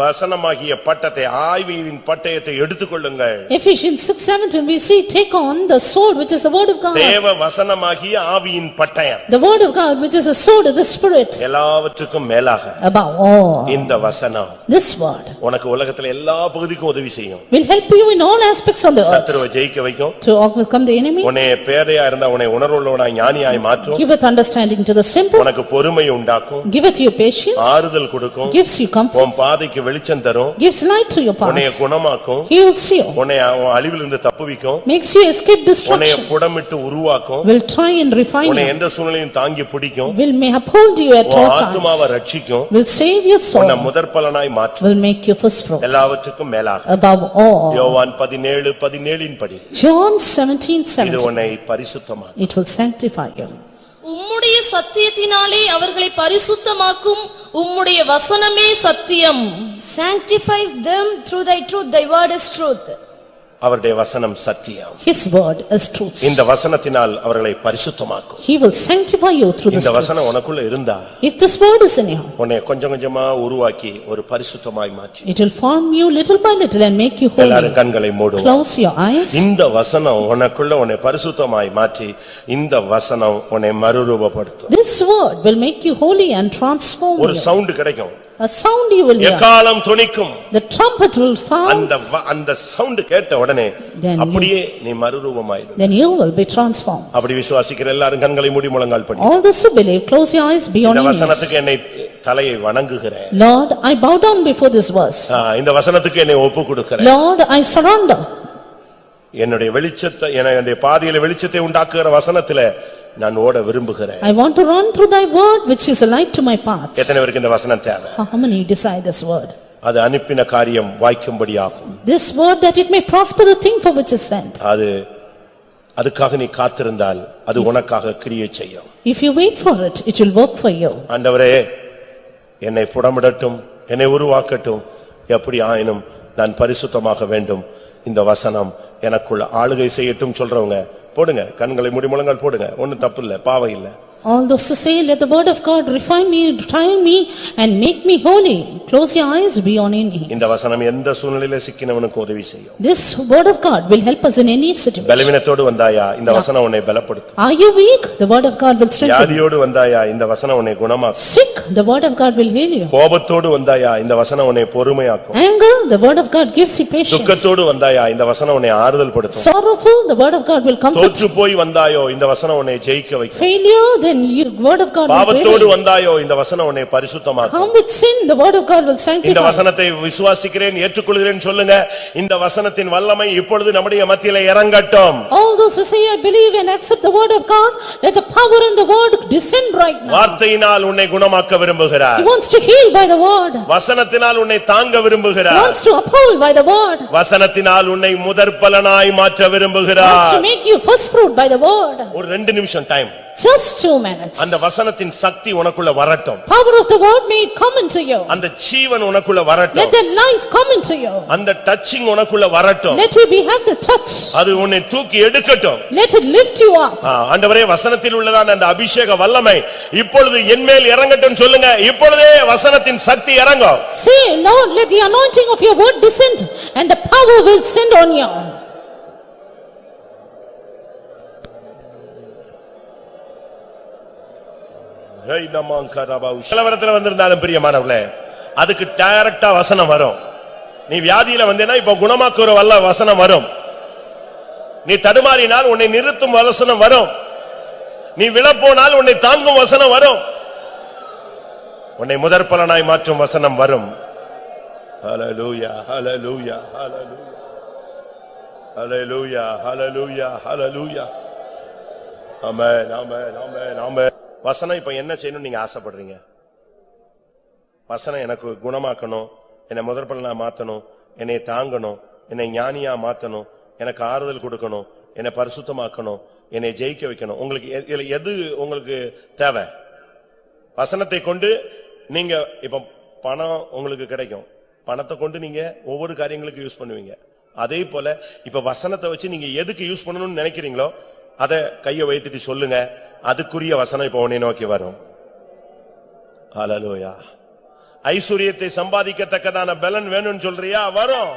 வசனமாகிய பட்டத்தை ஆவியின் பட்டயத்தை எடுத்துக்கொள்ளுங்கள். Ephesians 6:17 we see, take on the sword which is the word of God. தேவ வசனமாகிய ஆவியின் பட்டயம். The word of God which is the sword of the spirit. எல்லாவற்றுக்கும் மேலாக Above all, இந்த வசனம் this word உனக்கு உலகத்துல எல்லா பகுதிக்கும் உதவி செய்யும். will help you in all aspects on the earth. சத்துருவை ஜெயிக்க வைக்கும். To overcome the enemy, உன்னை பேதையா இருந்தா உன்னை உணர்வுள்ளவனாய் ஞானியாய் மாற்றும். giveth understanding to the simple, உனக்கு பொறுமை உண்டாக்கும். giveth you patience, ஆறுதல் கொடுக்கும். gives you comfort, உன் பாதைக்கு வெளிச்சம் தரும். gives light to your உன்னை path, குணமாக்கும். heals you, உன்னை அழிவிலிருந்து தப்புவிக்கும். makes you escape உன்னை destruction, புடமிட்டு உருவாக்கும். will try and refine உன்னை you, எந்த சூழ்நிலையும் தாங்கி பிடிக்கும். will may uphold you at உன் all ஆத்துமாவை times, ரட்சிக்கும். will save your உன்னை soul, முதற்பலனாய் மாற்றும். will make you first fruits. எல்லாவற்றுக்கும் மேலாக Above all, யோவான் 17:17 படி John இது 17:17, உன்னை பரிசுத்தமாக்கும். it will sanctify you. உம்முடைய சத்தியத்தினாலே அவர்களை பரிசுத்தமாக்கும் உம்முடைய வசனமே சத்தியம். Sanctify them through thy truth, thy word is truth. அவருடைய வசனம் சத்தியம். His word is truth. இந்த வசனத்தினால் அவர்களை பரிசுத்தமாக்கும். He will sanctify you through this இந்த truth. வசனம் உனக்குள்ள இருந்தா If this word is in you, உன்னை கொஞ்சம் கொஞ்சமா உருவாக்கி ஒரு பரிசுத்தமாய் மாற்றி it will form you little by little and make you holy. எல்லாரும் கண்களை மூடுவோம். Close your eyes. இந்த வசனம் உனக்குள்ள உன்னை பரிசுத்தமாய் மாற்றி இந்த வசனம் உன்னை மறுரூபப்படுத்தும். This word will make you holy and transform ஒரு you. சவுண்ட் கிடைக்கும். A sound you will hear. எக்காலம் துணிக்கும். The trumpet will sound. அந்த சவுண்ட் கேட்ட உடனே Then அப்படியே நீ மறுரூபமாயிடும். Then you will be transformed. அப்படி விசுவாசிக்கிற எல்லாரும் கண்களை மூடி முழங்கால் படி. All those who believe, close your eyes, be on இந்த your knees. வசனத்துக்கு என்னை தலையை வணங்குகிறேன். Lord, I bow down before this verse. இந்த வசனத்துக்கு என்னை ஒப்பு கொடுக்கிறேன். Lord, I surrender. என்னுடைய வெளிச்சத்தை என்னுடைய பாதையில வெளிச்சத்தை உண்டாக்குகிற வசனத்திலே நான் ஓட விரும்புகிறேன். I want to run through thy word which is a light to my path. எத்தனை பேருக்கு இந்த வசனம் தேவை? How many desire this word? அது அனுப்பின காரியம் வாய்க்கும்படியாகும். This word that it may prosper the thing for which is sent. அதுக்காக நீ காத்திருந்தால் அது உனக்காக கிரியை செய்யும். If you wait for it, it will work for you. ஆண்டவரே என்னை புடமிடட்டும், என்னை உருவாக்கட்டும், எப்படி ஆயினும் நான் பரிசுத்தமாக வேண்டும். இந்த வசனம் எனக்குள்ள ஆளுகை செய்யட்டும் சொல்றவங்க போடுங்க, கண்களை மூடி முழங்கால் போடுங்க. ஒண்ணும் தப்பு இல்ல, பாவம் இல்ல. All those who say, let the word of God refine me, try me and make me holy. Close your eyes, be on your knees. இந்த வசனம் எந்த சூழ்நிலையில சிக்கினவனுக்கு உதவி செய்யும். This word of God will help us in any situation. பலவீனத்தோடு வந்தாயா, இந்த வசனம் உன்னை பலப்படுத்தும். Are you weak? The word of God will strengthen you. வியாதியோடு வந்தாயா, இந்த வசனம் உன்னை குணமாக்கும். Sick? The word of God will heal you. கோபத்தோடு வந்தாயா, இந்த வசனம் உன்னை பொறுமையாக்கும். Anger? The word of God gives you patience. துக்கத்தோடு வந்தாயா, இந்த வசனம் உன்னை ஆறுதல் படுத்தும். Sorrowful? The word of God will comfort you. தோற்று போய் வந்தாயோ, இந்த வசனம் உன்னை ஜெயிக்க வைக்கும். Failure? Then you word of God will பாவத்தோடு prevail. வந்தாயோ, இந்த வசனம் உன்னை பரிசுத்தமாக்கும். Come with sin, the word of God will இந்த sanctify. வசனத்தை விசுவாசிக்கிறேன், ஏற்றுக்கொள்கிறேன் சொல்லுங்க. இந்த வசனத்தின் வல்லமை இப்பொழுது நம்முடைய மத்தியிலே இறங்கட்டும். All those who say, I believe and accept the word of God, let the power in the word descend right now. வார்த்தையினால் உன்னை குணமாக்க விரும்புகிறார். He wants to heal by the word. வசனத்தினால் உன்னை தாங்க He விரும்புகிறார். wants to uphold by the word. வசனத்தினால் உன்னை முதற்பலனாய் மாற்ற He wants விரும்புகிறார். to make you first fruit by the word. ஒரு 2 நிமிஷம் டைம். Just 2 minutes. அந்த வசனத்தின் சக்தி உனக்குள்ள வரட்டும். Power of the word may come into you. அந்த ஜீவன் உனக்குள்ள வரட்டும். Let the life come into you. அந்த டச்சிங் உனக்குள்ள வரட்டும். Let you be have the touch. அது உன்னை தூக்கி எடுக்கட்டும். Let it lift you up. ஆண்டவரே வசனத்தில் உள்ளதான அந்த அபிஷேக வல்லமை இப்பொழுது என்மேல் இறங்கட்டும் சொல்லுங்க. இப்பொழுதே வசனத்தின் சக்தி இறங்கும். Say, Lord, let the anointing of your word descend and the power will send on you. கலவரத்துல வந்திருந்தாலும் பிரியமானவர்களே, அதுக்கு டைரக்டா வசனம் வரும். நீ வியாதியில வந்தேன்னா இப்ப குணமாக்குற வல்ல வசனம் வரும். நீ தடுமாறினால் உன்னை நிறுத்தும் வசனம் வரும். நீ விழப்போனால் உன்னை தாங்கும் வசனம் வரும். உன்னை முதற்பலனாய் மாற்றும் வசனம் வரும். ஹல்லேலூயா, ஹல்லேலூயா, ஹல்லேலூயா, ஹல்லேலூயா, ஹல்லேலூயா, ஹல்லேலூயா. ஆமென், ஆமென், ஆமென், ஆமென். வசனம் இப்ப என்ன செய்யணும் நீங்க ஆசைப்படுறீங்க? வசனம் எனக்கு குணமாக்கணும், என்னை முதற்பலனா மாத்தணும், என்னை தாங்கணும், என்னை ஞானியா மாத்தணும், எனக்கு ஆறுதல் கொடுக்கணும், என்னை பரிசுத்தமாக்கணும், என்னை ஜெயிக்க வைக்கணும். உங்களுக்கு எது உங்களுக்கு தேவை? வசனத்தை கொண்டு நீங்க இப்ப பணம் உங்களுக்கு கிடைக்கும், பணத்தை கொண்டு நீங்க ஒவ்வொரு காரியங்களுக்கு யூஸ் பண்ணுவீங்க. அதே போல இப்ப வசனத்தை வச்சு நீங்க எதுக்கு யூஸ் பண்ணணும்னு நினைக்கிறீங்களோ அதை கையை வைத்துட்டு சொல்லுங்க. அதுக்குரிய வசனம் இப்ப உன்னை நோக்கி வரும். ஹல்லேலூயா. ஐஸ்வரியத்தை சம்பாதிக்கத்தக்கதான பலன் வேணும்னு சொல்றியா? வரும்.